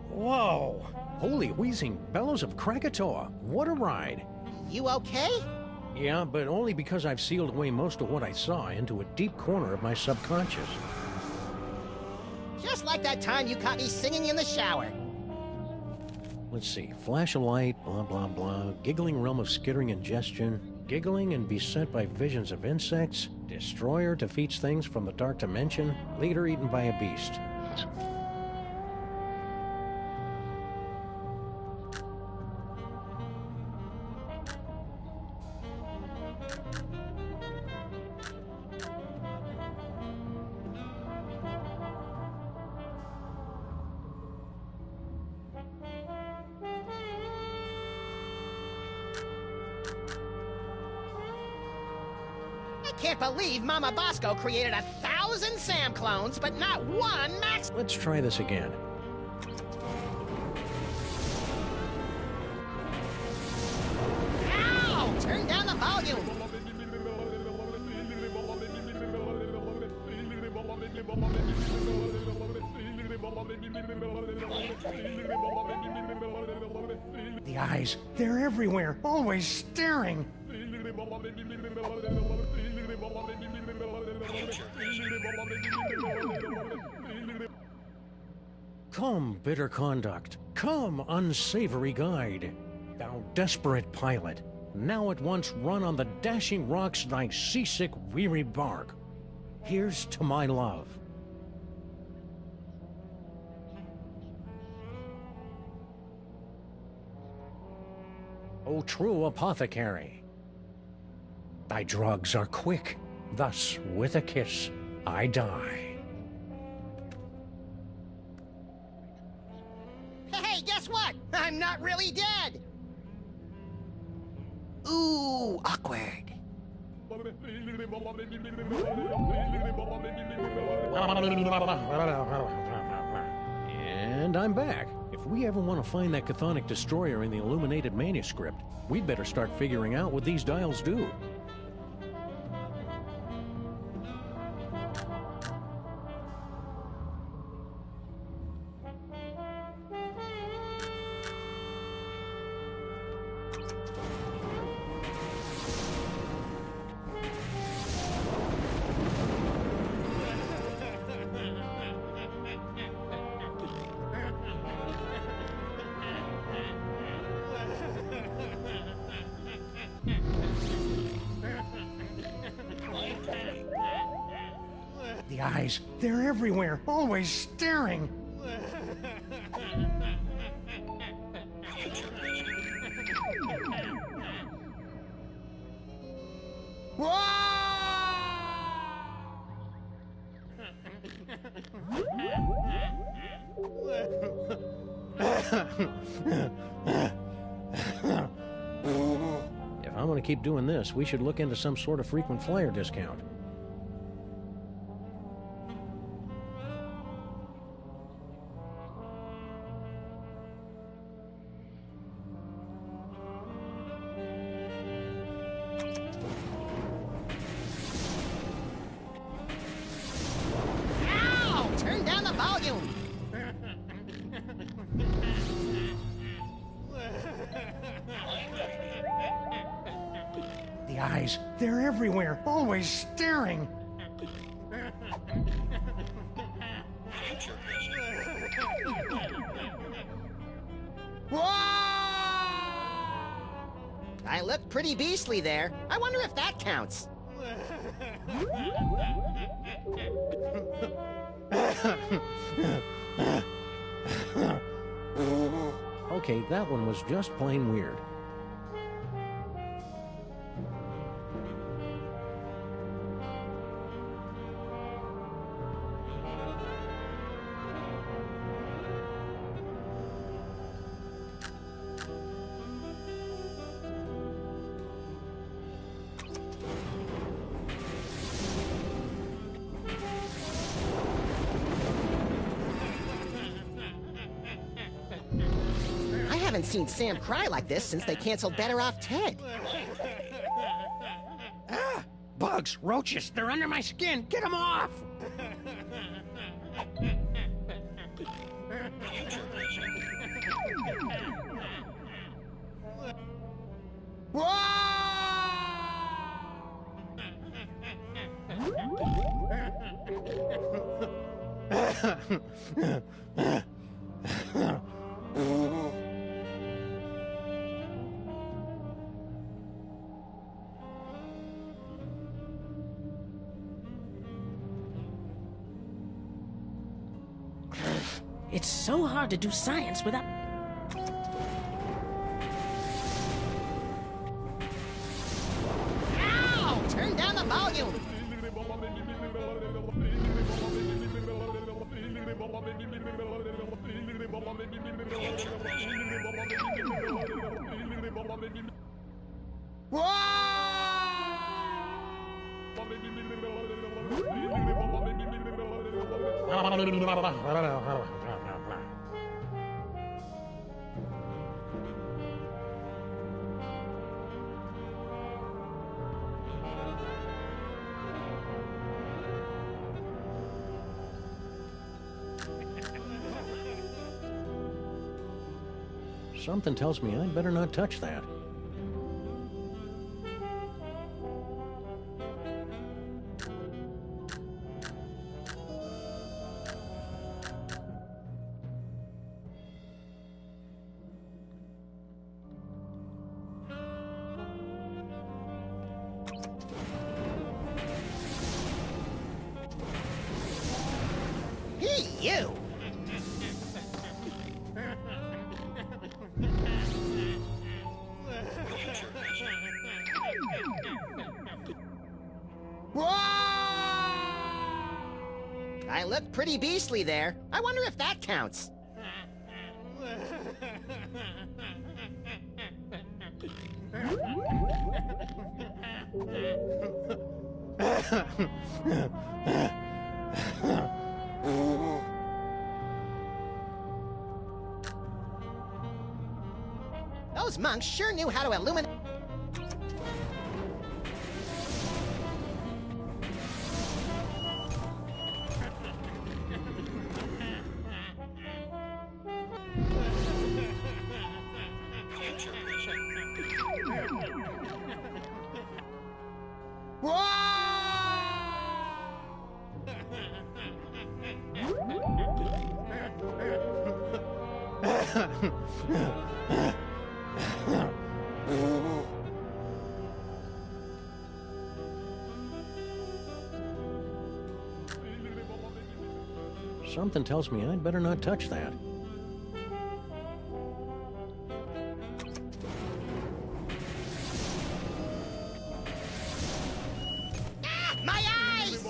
Whoa! Holy wheezing bellows of Krakatoa. What a ride. You okay? Yeah, but only because I've sealed away most of what I saw into a deep corner of my subconscious. Just like that time you caught me singing in the shower. Let's see. Flash of light, blah, blah, blah. Giggling realm of skittering ingestion. Giggling and beset by visions of insects. Destroyer defeats things from the dark dimension. Leader eaten by a beast. I can't believe Mama Bosco created 1,000 Sam clones, but not one Max. Let's try this again. Ow! Turn down the volume. The eyes, they're everywhere, always staring. Come, bitter conduct. Come, unsavory guide. Thou desperate pilot, now at once run on the dashing rocks thy seasick, weary bark. Here's to my love. O true apothecary, thy drugs are quick, thus with a kiss I die. Hey, guess what? I'm not really dead. Ooh, awkward. And I'm back. If we ever want to find that chthonic destroyer in the illuminated manuscript, we'd better start figuring out what these dials do. The eyes, they're everywhere, always staring. If I'm going to keep doing this, we should look into some sort of frequent flyer discount. Ow! Turn down the volume! The eyes, they're everywhere, always staring. I look pretty beastly there. I wonder if that counts. Okay, that one was just plain weird. I haven't seen Sam cry like this since they canceled Better Off Ted. Ah! Bugs, roaches, they're under my skin. Get them off! It's so hard to do science without... Ow! Turn down the volume! Something tells me I'd better not touch that. Hey, you! I look pretty beastly there. I wonder if that counts. Those monks sure knew how to illuminate... Something tells me I'd better not touch that. Ah, my eyes!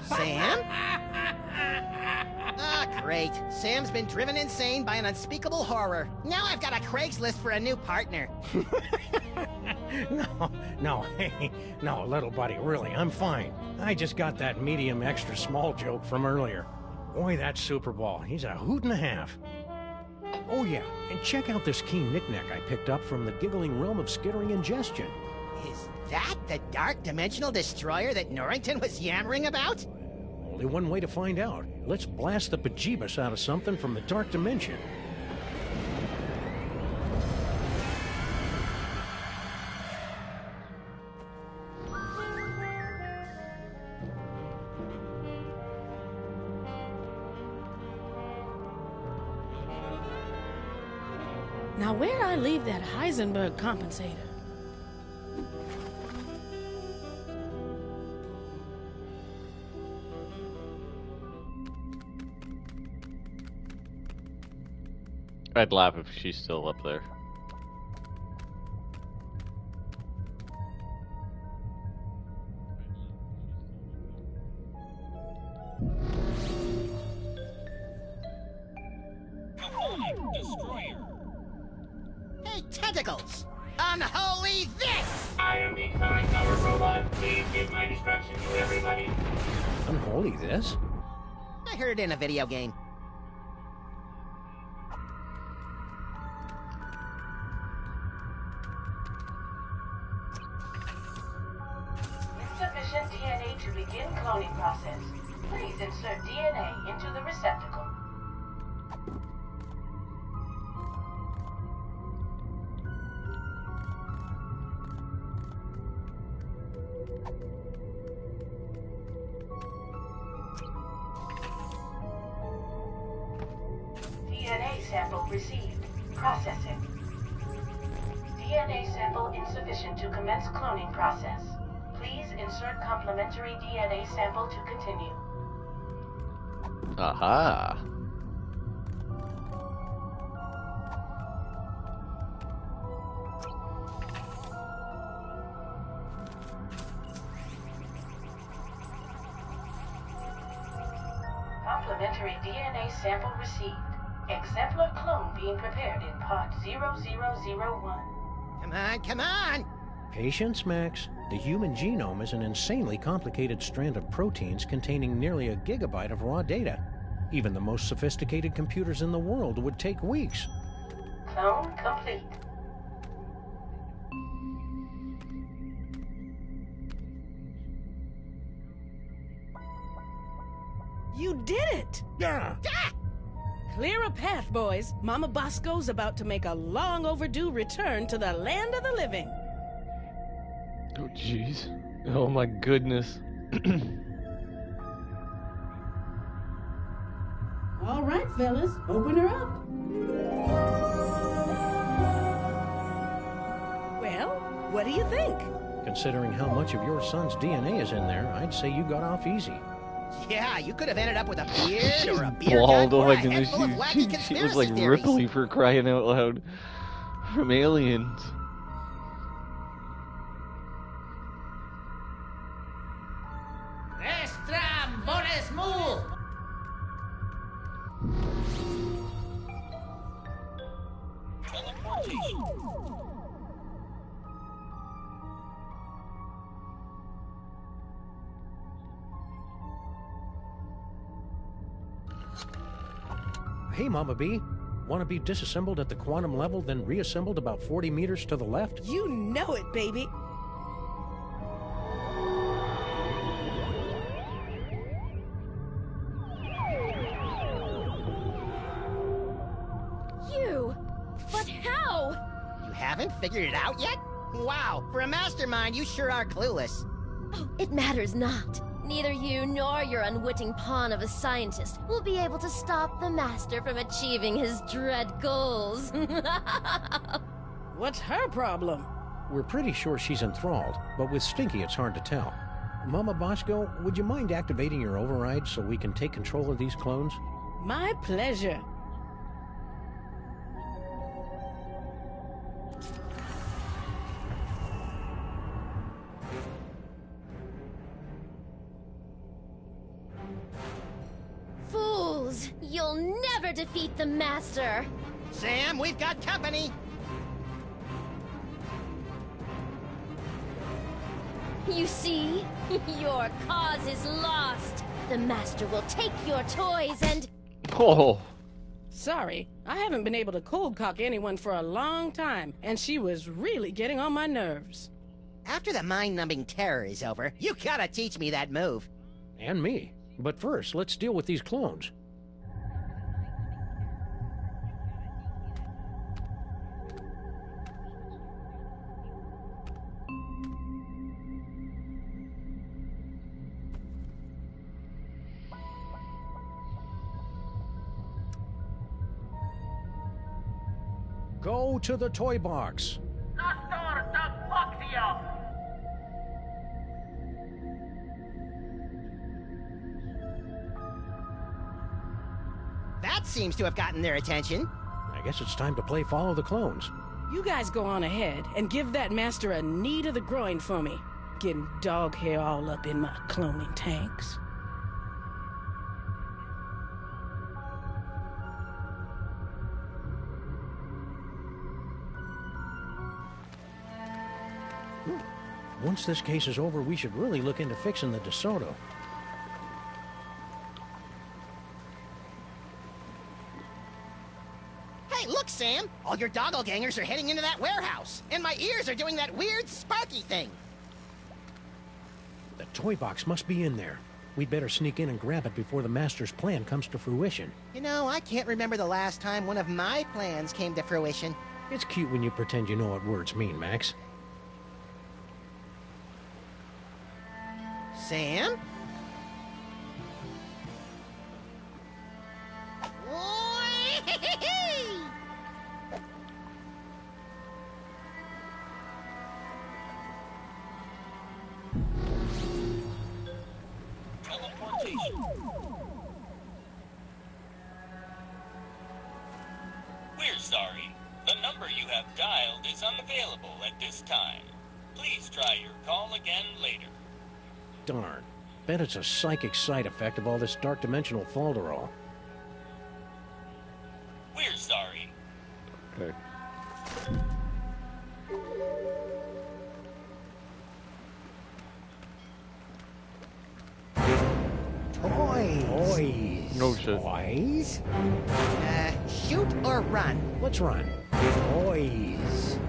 Sam? Ah, great. Sam's been driven insane by an unspeakable horror. Now I've got a Craigslist for a new partner. No, little buddy, really, I'm fine. I just got that medium extra small joke from earlier. Boy, that Super Ball, he's a hoot and a half. Oh yeah, and check out this keen knick-knack I picked up from the giggling realm of skittering ingestion. Is that the dark dimensional destroyer that Norrington was yammering about? Only one way to find out. Let's blast the bejeebus out of something from the dark dimension. Now, where'd I leave that Heisenberg compensator? I'd laugh if she's still up there. Destroyer. Hey, tentacles! Unholy this! I am the current cover robot. Please give my instructions to everybody. Unholy this? I heard it in a video game. Insufficient DNA to begin cloning process. Please insert DNA into the receptacle. DNA sample received. Processing. DNA sample insufficient to commence cloning process. Please insert complementary DNA sample to continue. Aha. Complementary DNA sample received. Exemplar clone being prepared in part 0001. Come on, come on! Patience, Max. The human genome is an insanely complicated strand of proteins containing nearly a gigabyte of raw data. Even the most sophisticated computers in the world would take weeks. Clone complete. You did it! Yeah! Clear a path, boys. Mama Bosco's about to make a long overdue return to the land of the living. Oh, jeez. Oh, my goodness. All right, fellas, open her up. Well, what do you think? Considering how much of your son's DNA is in there, I'd say you got off easy. Yeah, you could have ended up with a beard or a beer Bald. gun Oh or my a head goodness, full of wacky she conspiracy was like theories. Ripley for crying out loud from Aliens. Restram, bonus move! Hey, Mama B. Want to be disassembled at the quantum level, then reassembled about 40 meters to the left? You know it, baby. You? But how? You haven't figured it out yet? Wow, for a mastermind, you sure are clueless. Oh, it matters not. Neither you nor your unwitting pawn of a scientist will be able to stop the Master from achieving his dread goals. What's her problem? We're pretty sure she's enthralled, but with Stinky it's hard to tell. Mama Bosco, would you mind activating your override so we can take control of these clones? My pleasure. Fools! You'll never defeat the Master! Sam, we've got company! You see? Your cause is lost! The Master will take your toys and... Oh. Sorry, I haven't been able to cold cock anyone for a long time, and she was really getting on my nerves. After the mind-numbing terror is over, you gotta teach me that move. And me. But first, let's deal with these clones. Go to the toy box. That seems to have gotten their attention. I guess it's time to play Follow the Clones. You guys go on ahead and give that Master a knee to the groin for me. Getting dog hair all up in my cloning tanks. Once this case is over, we should really look into fixing the DeSoto. Hey, look, Sam! All your doppelgangers are heading into that warehouse, and my ears are doing that weird sparky thing. The toy box must be in there. We'd better sneak in and grab it before the Master's plan comes to fruition. You know, I can't remember the last time one of my plans came to fruition. It's cute when you pretend you know what words mean, Max. Sam? We're sorry. The number you have dialed is unavailable at this time. Please try your call again later. Darn. Bet it's a psychic side effect of all this dark dimensional falderall. We're sorry. Okay. Toys. No shit. Toys? Shoot or run? Let's run. Toys.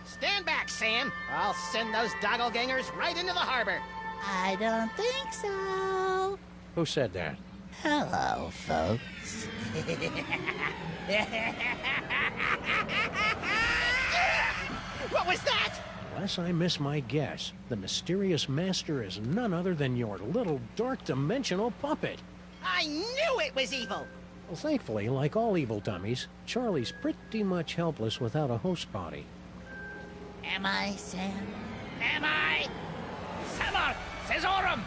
Stand back, Sam. I'll send those doppelgangers right into the harbor. I don't think so. Who said that? Hello, folks. What was that? Unless I miss my guess, the mysterious Master is none other than your little dark dimensional puppet. I knew it was evil. Well, thankfully, like all evil dummies, Charlie's pretty much helpless without a host body. Am I, Sam? Am I? Samar! Caesarum!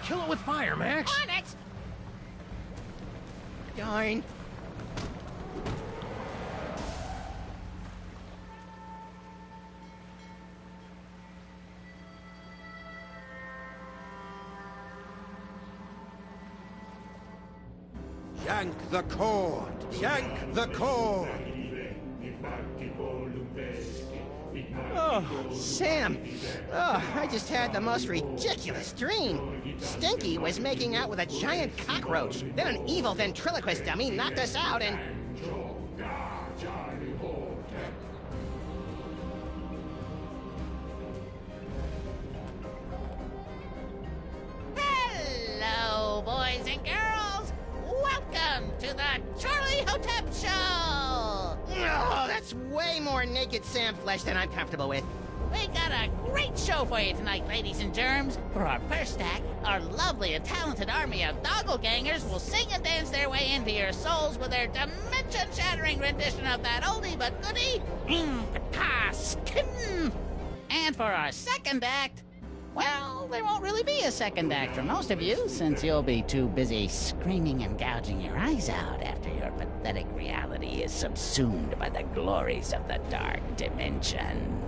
Kill it with fire, Max! On it! Darn. Yank the cord! Yank the cord! Oh, Sam. Oh, I just had the most ridiculous dream. Stinky was making out with a giant cockroach. Then an evil ventriloquist dummy knocked us out and... Hello, boys and girls! Welcome to the Charlie Hotep Show! Oh, that's way more naked Sam flesh than I'm comfortable with. We got a great show for you tonight, ladies and germs. For our first act, our lovely and talented army of doppelgangers will sing and dance their way into your souls with their dimension-shattering rendition of that oldie but goodie, Skim. And for our second act, well, there won't really be a second act for most of you, since you'll be too busy screaming and gouging your eyes out after your pathetic reality is subsumed by the glories of the dark dimension.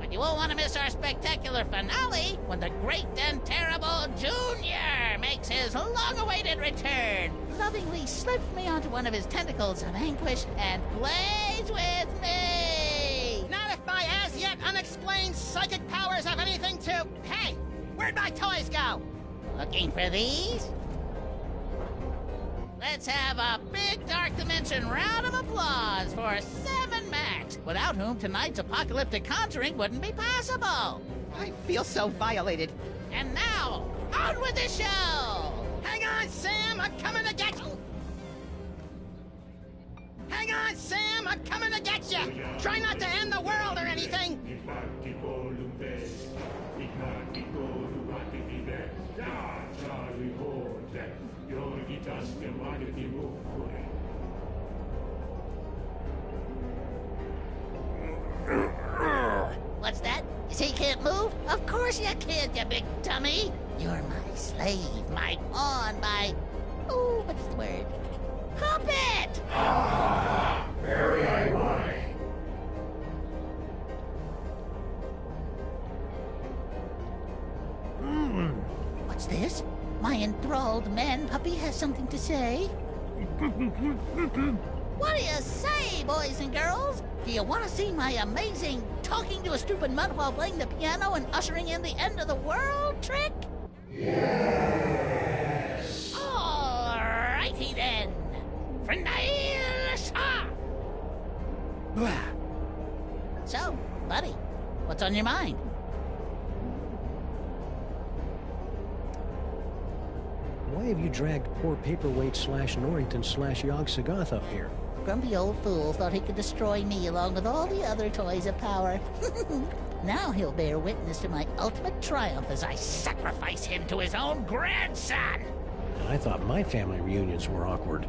But you won't want to miss our spectacular finale when the great and terrible Junior makes his long-awaited return, lovingly slips me onto one of his tentacles of anguish and plays with me! Not if my as-yet unexplained psychic powers have anything to... Hey, where'd my toys go? Looking for these? Let's have a big Dark Dimension round of applause for Sam and Max, without whom tonight's apocalyptic conjuring wouldn't be possible. I feel so violated. And now, on with the show! Hang on, Sam, I'm coming to get you! Hang on, Sam, I'm coming to get you! Try not to end the world or anything! What's that? You say you can't move? Of course you can't, you big dummy! You're my slave, my pawn, my... Oh, what's the word? Puppet! Very ironic. What's this? My enthralled man puppy has something to say. What do you say, boys and girls? Do you want to see my amazing talking to a stupid mutt while playing the piano and ushering in the end of the world trick? Yes. Alrighty then. So, buddy, what's on your mind? Why have you dragged poor paperweight Norrington Yogg Sagoth up here? Grumpy old fool thought he could destroy me along with all the other toys of power. Now he'll bear witness to my ultimate triumph as I sacrifice him to his own grandson! And I thought my family reunions were awkward.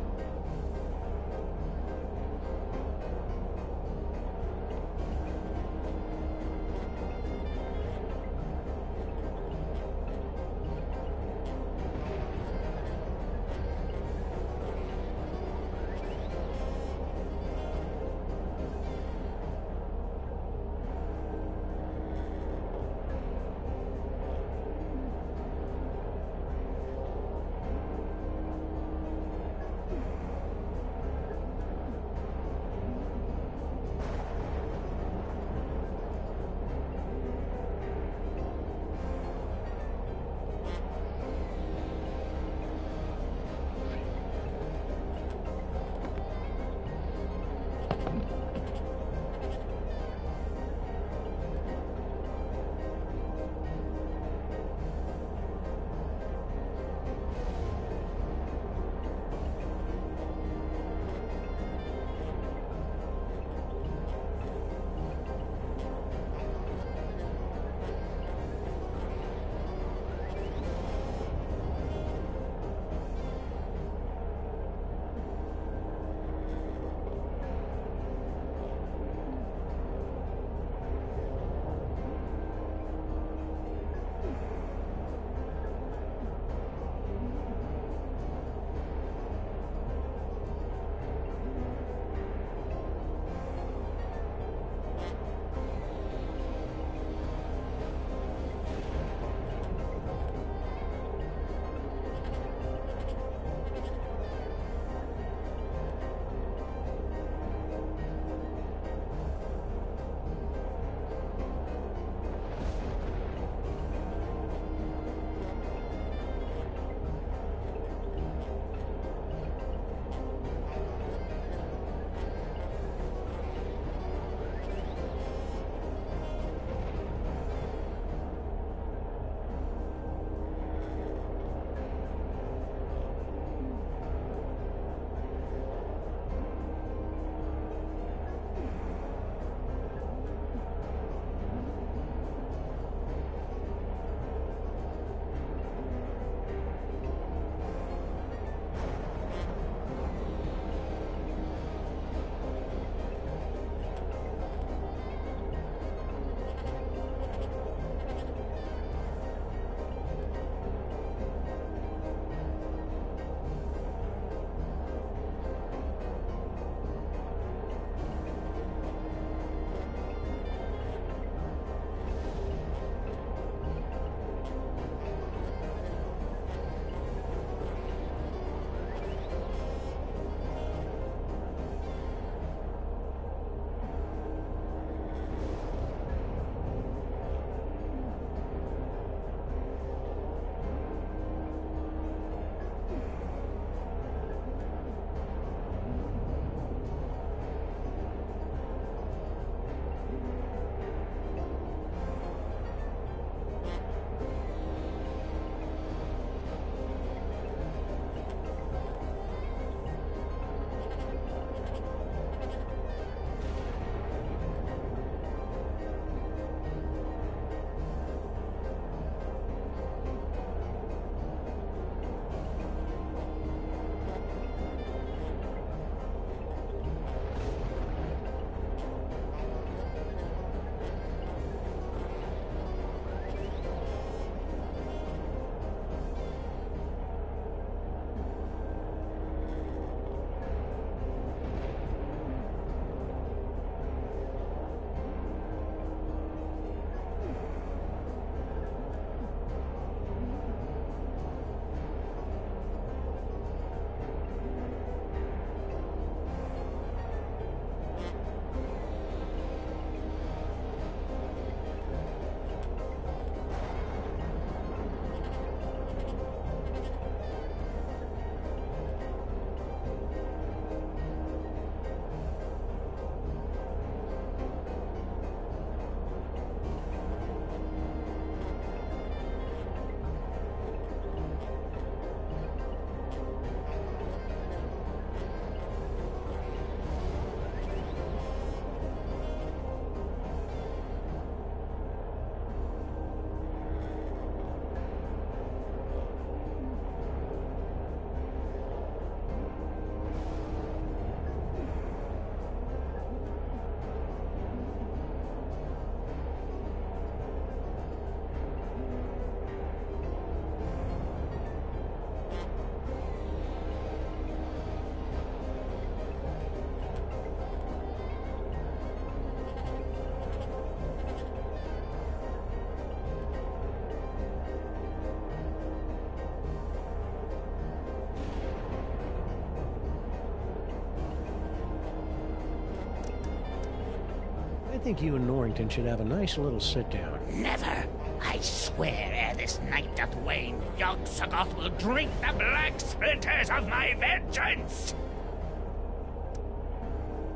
think you and Norrington should have a nice little sit-down. Never! I swear, ere this night doth wane, Yog-Sothoth will drink the black splinters of my vengeance!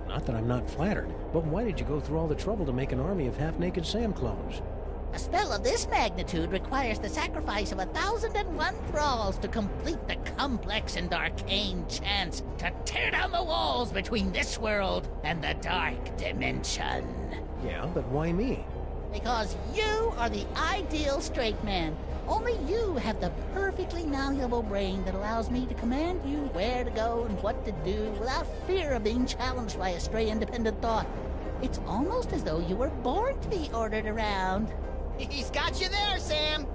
Not that I'm not flattered, but why did you go through all the trouble to make an army of half-naked Sam clones? A spell of this magnitude requires the sacrifice of 1,001 thralls to complete the complex and arcane chants to tear down the walls between this world and the dark dimension. Yeah, but why me? Because you are the ideal straight man. Only you have the perfectly malleable brain that allows me to command you where to go and what to do without fear of being challenged by a stray independent thought. It's almost as though you were born to be ordered around. He's got you there, Sam!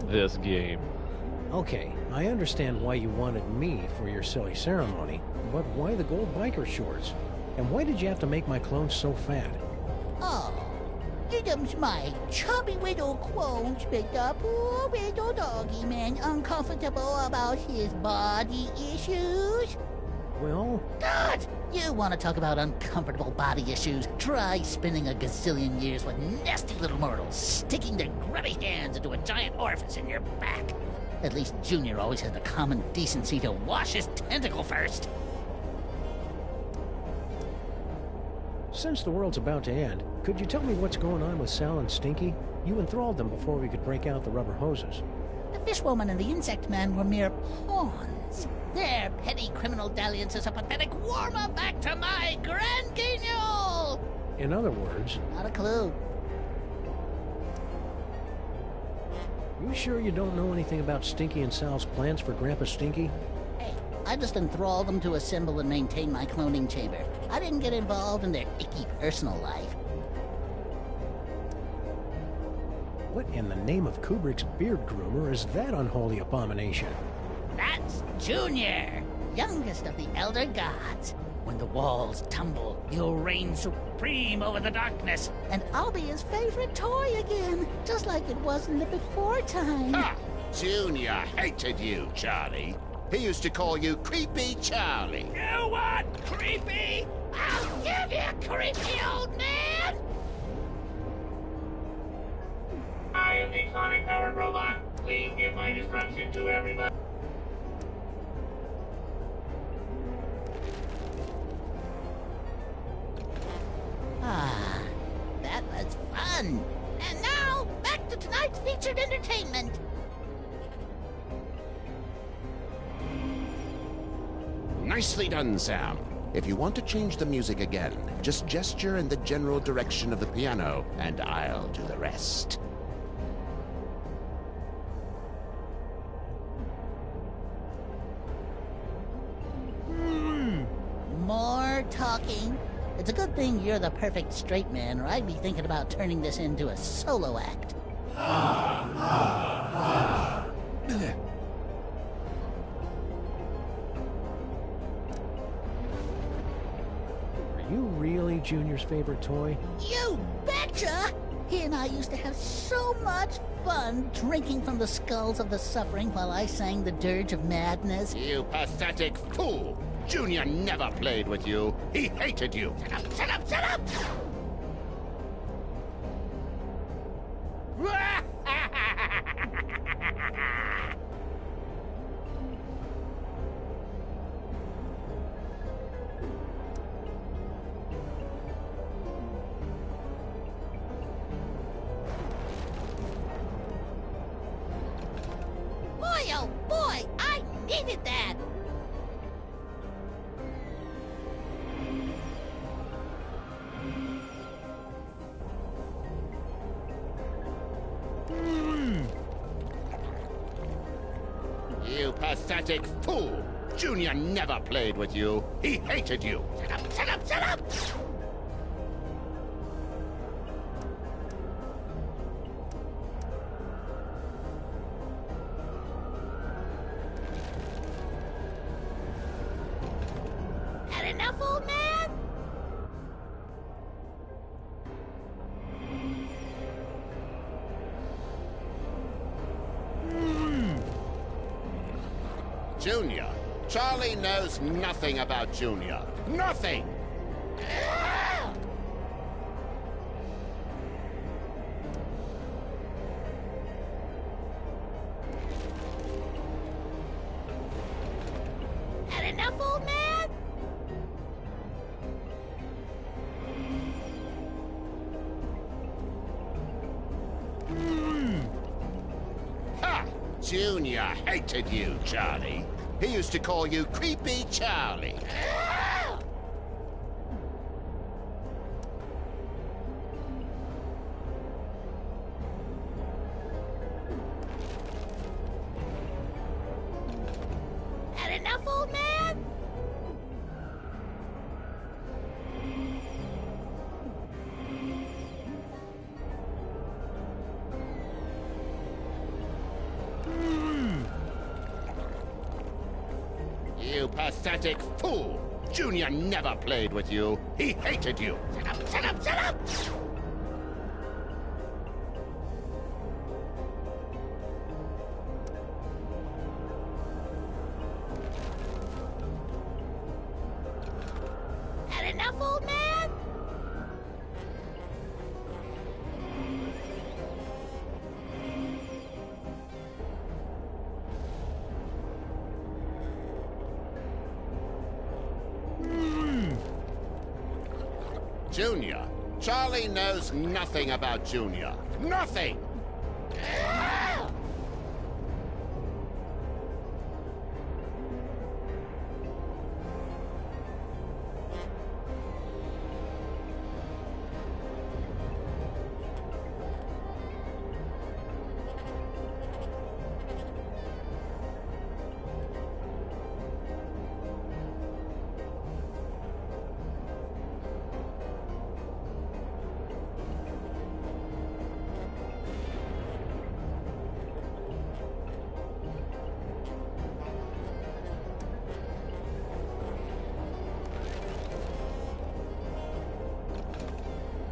This game. Okay, I understand why you wanted me for your silly ceremony, but why the gold biker shorts? And why did you have to make my clone so fat? Oh, Didum's my chubby little clones make the poor little doggy man uncomfortable about his body issues. Well... God! You want to talk about uncomfortable body issues? Try spending a gazillion years with nasty little mortals, sticking their grubby hands into a giant orifice in your back. At least Junior always has the common decency to wash his tentacle first. Since the world's about to end, could you tell me what's going on with Sal and Stinky? You enthralled them before we could break out the rubber hoses. The fishwoman and the insect man were mere pawns. Their petty criminal dalliance is a pathetic warm-up back to my grand guignol! In other words... Not a clue. You sure you don't know anything about Stinky and Sal's plans for Grandpa Stinky? Hey, I just enthralled them to assemble and maintain my cloning chamber. I didn't get involved in their icky personal life. What in the name of Kubrick's beard groomer is that unholy abomination? That's Junior, youngest of the Elder Gods. When the walls tumble, you'll reign supreme over the darkness, and I'll be his favorite toy again, just like it was in the before time. Ha! Junior hated you, Charlie. He used to call you Creepy Charlie. You what? Creepy? I'll give you, creepy old man! I am the sonic-powered robot. Please give my instruction to everybody. Ah, that was fun. And now, back to tonight's featured entertainment. Nicely done, Sam. If you want to change the music again, just gesture in the general direction of the piano, and I'll do the rest. More talking. It's a good thing you're the perfect straight man, or I'd be thinking about turning this into a solo act. Are you really Junior's favorite toy? You betcha! He and I used to have so much fun drinking from the skulls of the suffering while I sang the Dirge of Madness. You pathetic fool! Junior never played with you. He hated you. Shut up, shut up, shut up! Boy, oh boy, I needed that! You pathetic fool! Junior never played with you. He hated you. Shut up, shut up, shut up! enough, old man? Junior. Charlie knows nothing about Junior. Nothing! Had enough, old man? Ha! Junior hated you, Charlie. He used to call you Creepy Charlie. Had enough, old man? You pathetic fool! Junior never played with you. He hated you. Shut up, shut up, shut up! Had enough, old man? Junior. Charlie knows nothing about Junior. Nothing!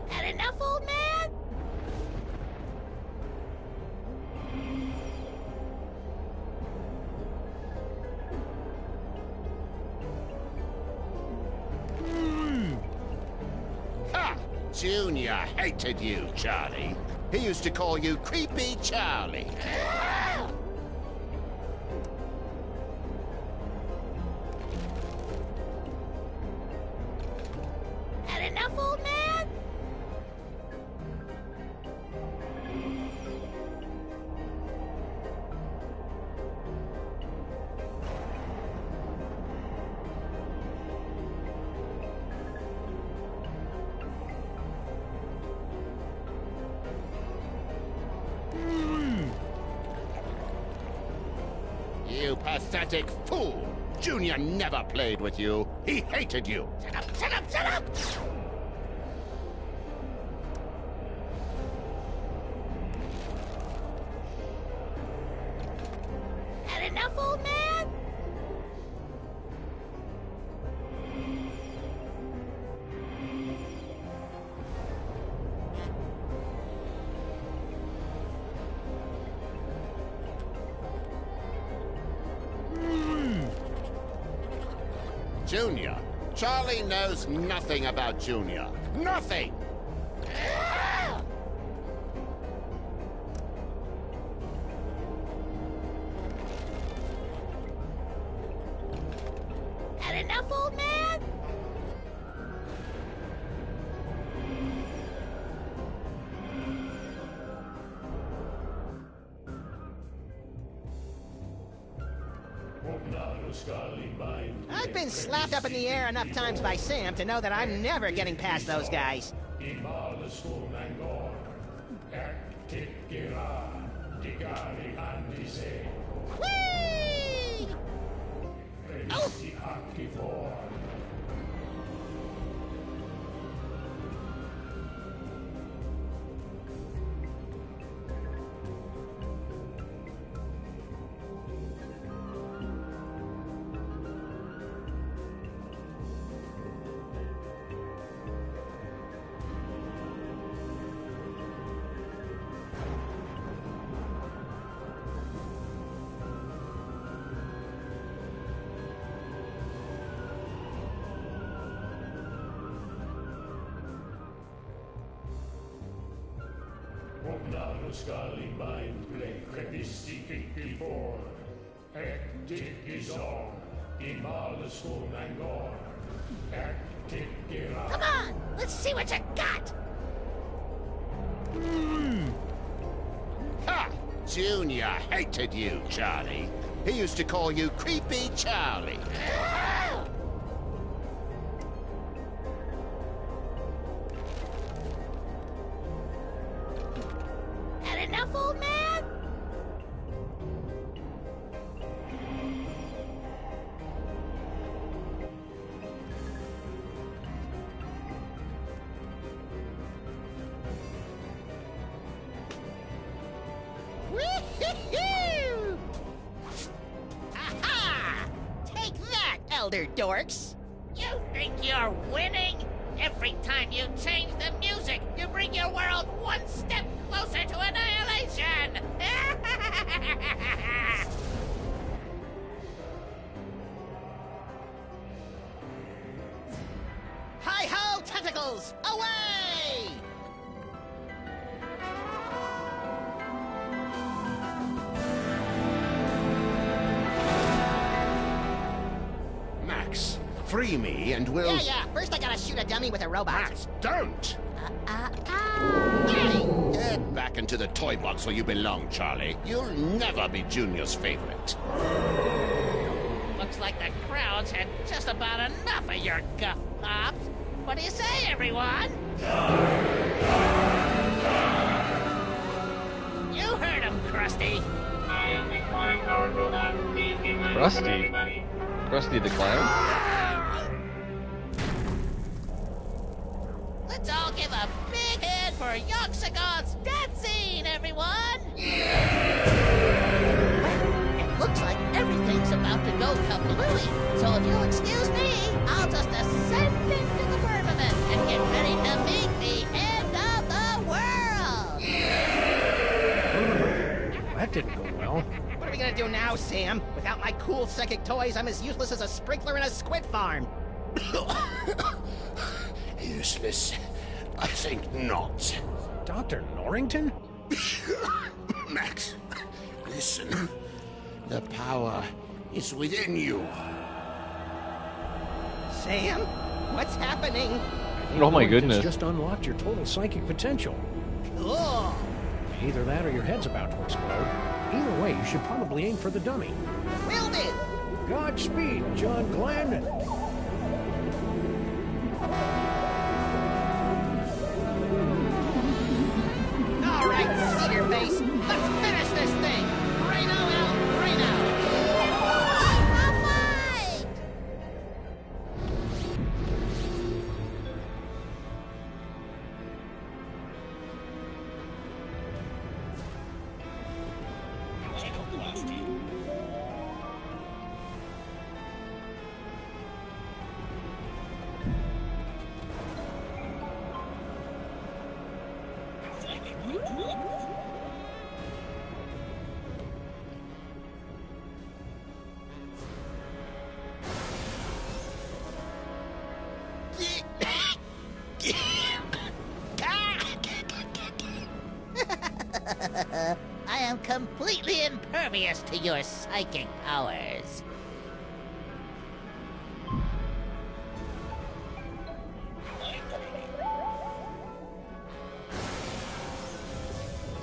Had enough, old man? Ha! Junior hated you, Charlie. He used to call you Creepy Charlie. Had enough, old man? You pathetic fool! Junior never played with you. He hated you. Shut up, shut up, shut up! Had enough, old man? Junior. Charlie knows nothing about Junior. Nothing! Had enough, old man? I've been slapped up in the air enough times by Sam to know that I'm never getting past those guys. Whee! Oh! Come on, let's see what you got. Ha! Junior hated you, Charlie. He used to call you Creepy Charlie. Had enough, old man? Wee-hee-hoo! Aha! Take that, elder dorks! You think you're winning? Every time you change the music, you bring your world one step closer to annihilation! Hi-ho, tentacles! Away! Max, free me and we'll... Yeah. First I gotta shoot a dummy with a robot. Max, don't! Hey! Get back into the toy box where you belong, Charlie. You'll never be Junior's favorite. Looks like the crowd's had just about enough of your guff pops. What do you say, everyone? You heard him, Krusty. Krusty? Krusty the Clown? Let's all give a big hand for Yoxagon's death scene, everyone! It looks like everything's about to go kablooey. So if you'll excuse me, I'll just ascend into the firmament and get ready to meet the end of the world! That didn't go well. What are we gonna do now, Sam? Without my cool psychic toys, I'm as useless as a sprinkler in a squid farm. Useless? I think not. Dr. Norrington? Max, listen. The power is within you. Sam? What's happening? Oh my goodness. Just unlocked your total psychic potential. Cool. Either that or your head's about to explode. Either way, you should probably aim for the dummy. Will do. Godspeed, John Glenn. All right, Cedar Face, let's finish this thing. Reno El Reno. I am completely impervious to your psychic powers.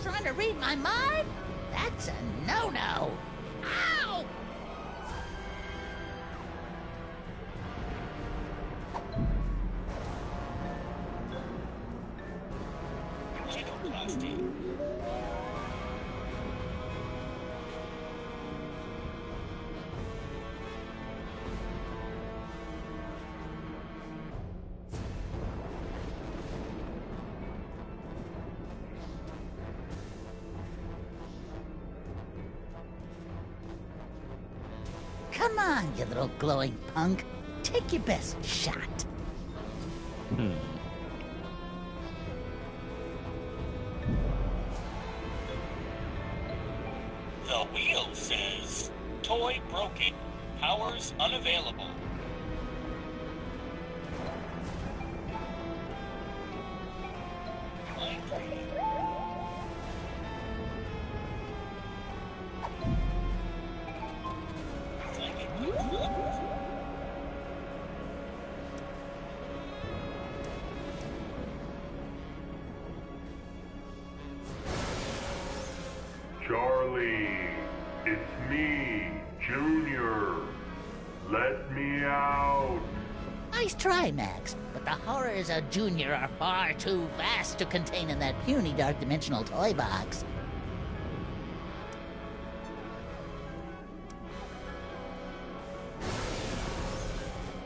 Trying to read my mind? That's a no-no. Ow! Come on, you little glowing punk. Take your best shot. The wheel says, toy broken, powers unavailable. Charlie. It's me, Junior. Let me out. Nice try, Max, but the horrors of Junior are far too vast to contain in that puny dark dimensional toy box.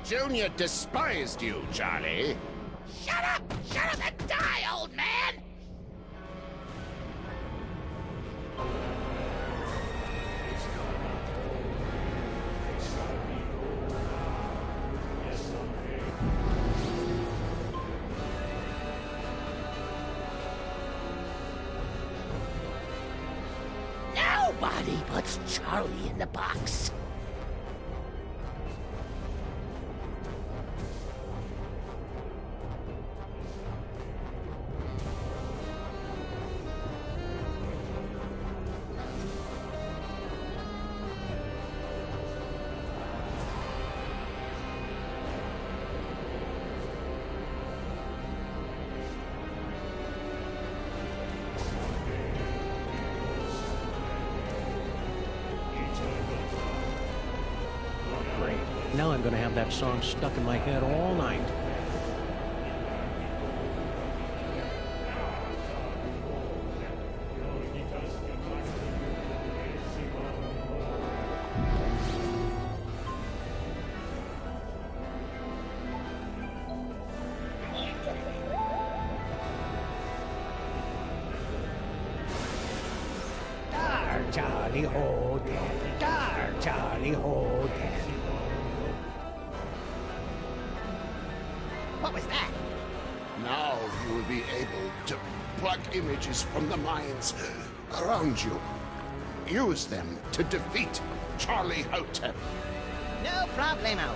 Junior despised you, Charlie. Shut up! Shut up and die, old man! Nobody puts Charlie in the box. Now I'm gonna have that song stuck in my head all night. Dar, Charlie, hold it. Dar, Charlie, hold it. What was that? Now you will be able to pluck images from the minds around you. Use them to defeat Charlie Hotep. No problemo.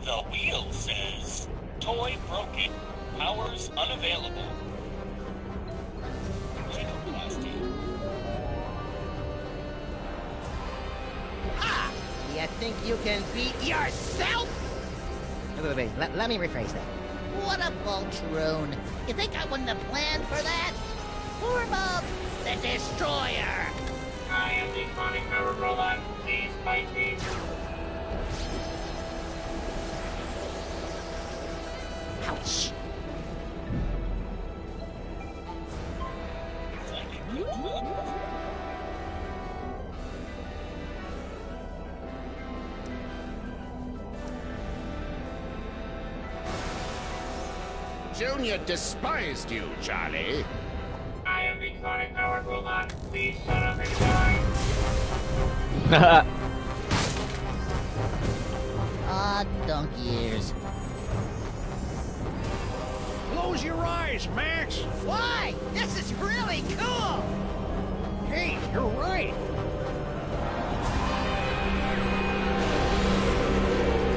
The wheel says, toy broken, powers unavailable. Ah! You think you can beat yourself? Wait. Let me rephrase that. What a Voltron. You think I wouldn't have planned for that? Form up the Destroyer! I am the chronic power robot. Please fight me. Ouch. Junior despised you, Charlie. I am the chronic power robot. Please shut up and die. Ah, donkey ears. Close your eyes, Max. Why? This is really cool! Hey, you're right.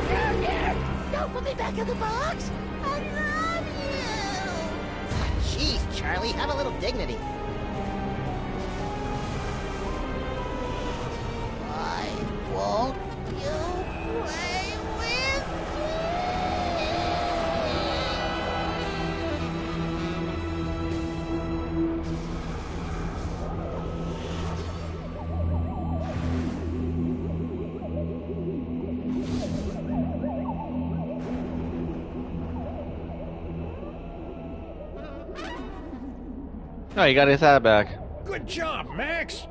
Junior! Don't put me back in the box! I love you! Jeez, Charlie, have a little dignity. Why won't you play with Oh, he got his hat back. Good job, Max.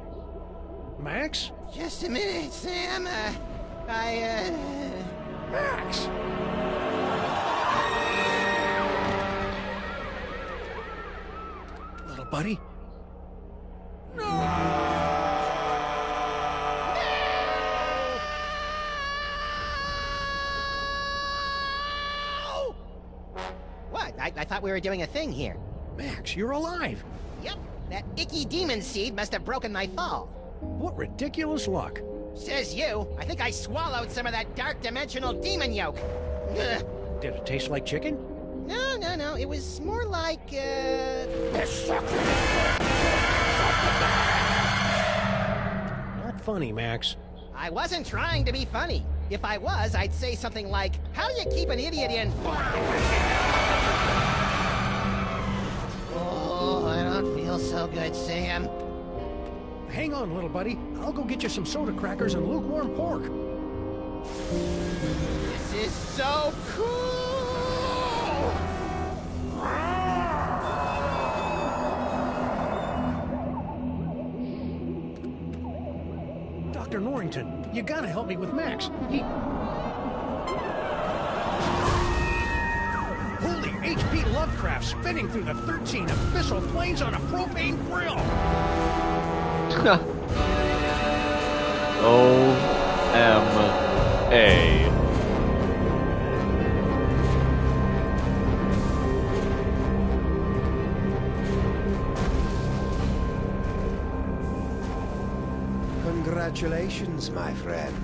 Max? Just a minute, Sam. Max! Little buddy? What? I thought we were doing a thing here. Max, you're alive. Yep, that icky demon seed must have broken my fall. What ridiculous luck. Says you. I think I swallowed some of that dark dimensional demon yolk. Ugh. Did it taste like chicken? No. It was more like, Not funny, Max. I wasn't trying to be funny. If I was, I'd say something like, how do you keep an idiot in... Oh, I don't feel so good, Sam. Hang on, little buddy. I'll go get you some soda crackers and lukewarm pork. This is so cool! Dr. Norrington, you gotta help me with Max. Holy H.P. Lovecraft spinning through the 13 abyssal planes on a propane grill! O-M-A. Congratulations, my friends.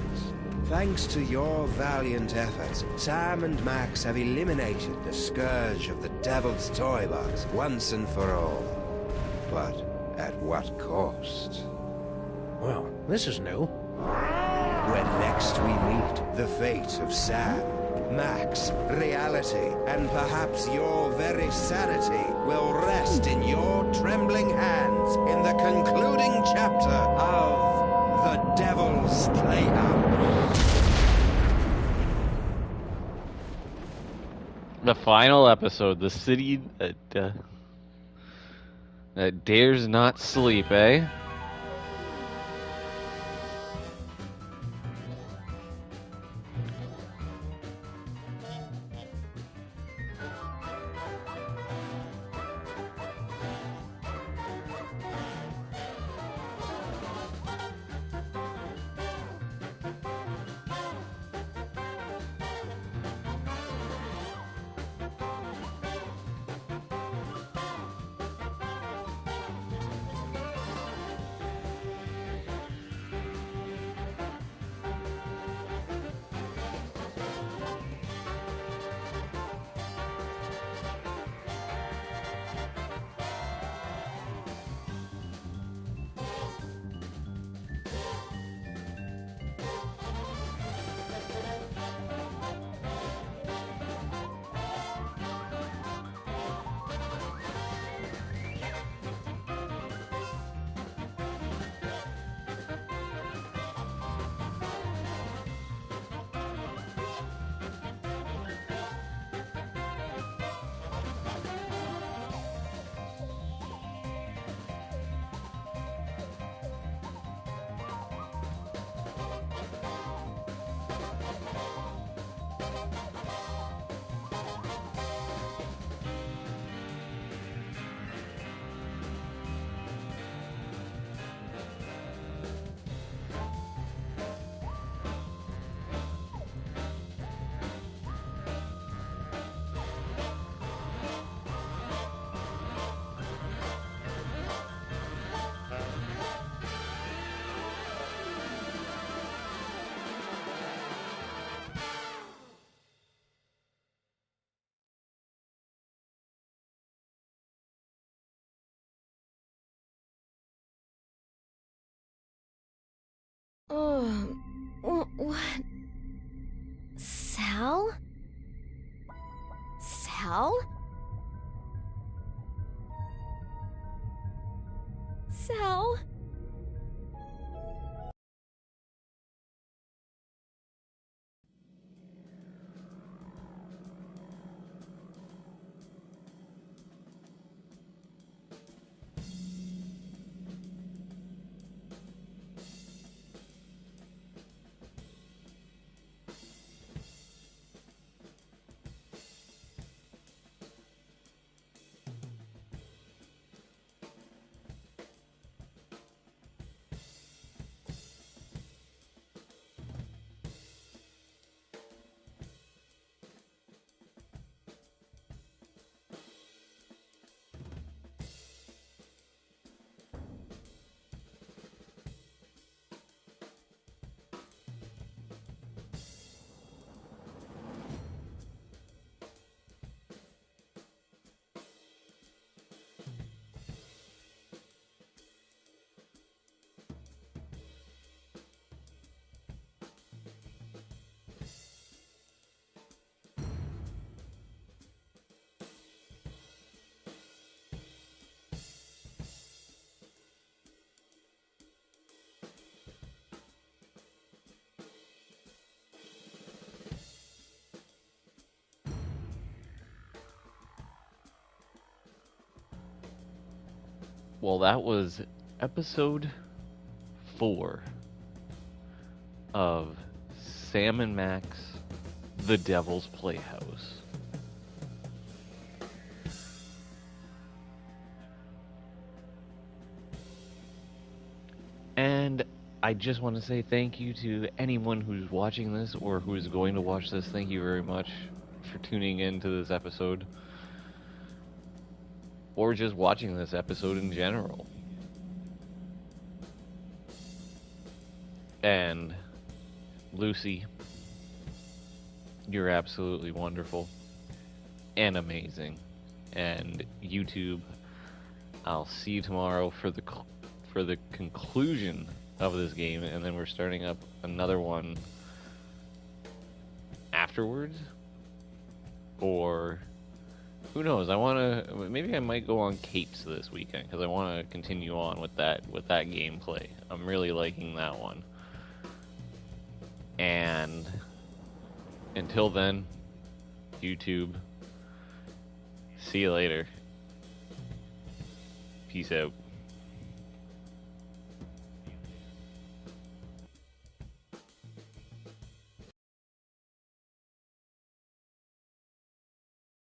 Thanks to your valiant efforts, Sam and Max have eliminated the scourge of the Devil's Toy Box once and for all. But at what cost? Well, this is new. When next we meet, the fate of Sam, Max, reality, and perhaps your very sanity will rest in your trembling hands in the concluding chapter of The Devil's Playhouse. The final episode, the city that dares not sleep, eh? What? Sal? Sal? Sal? Well, that was episode 4 of Sam and Max, The Devil's Playhouse. And I just want to say thank you to anyone who's watching this or who is going to watch this. Thank you very much for tuning in to this episode. Or just watching this episode in general. And Lucy, you're absolutely wonderful and amazing. And YouTube, I'll see you tomorrow for the conclusion of this game, and then we're starting up another one afterwards. Or who knows? Maybe I might go on Capes this weekend because I want to continue on with that gameplay. I'm really liking that one. And until then, YouTube, see you later. Peace out.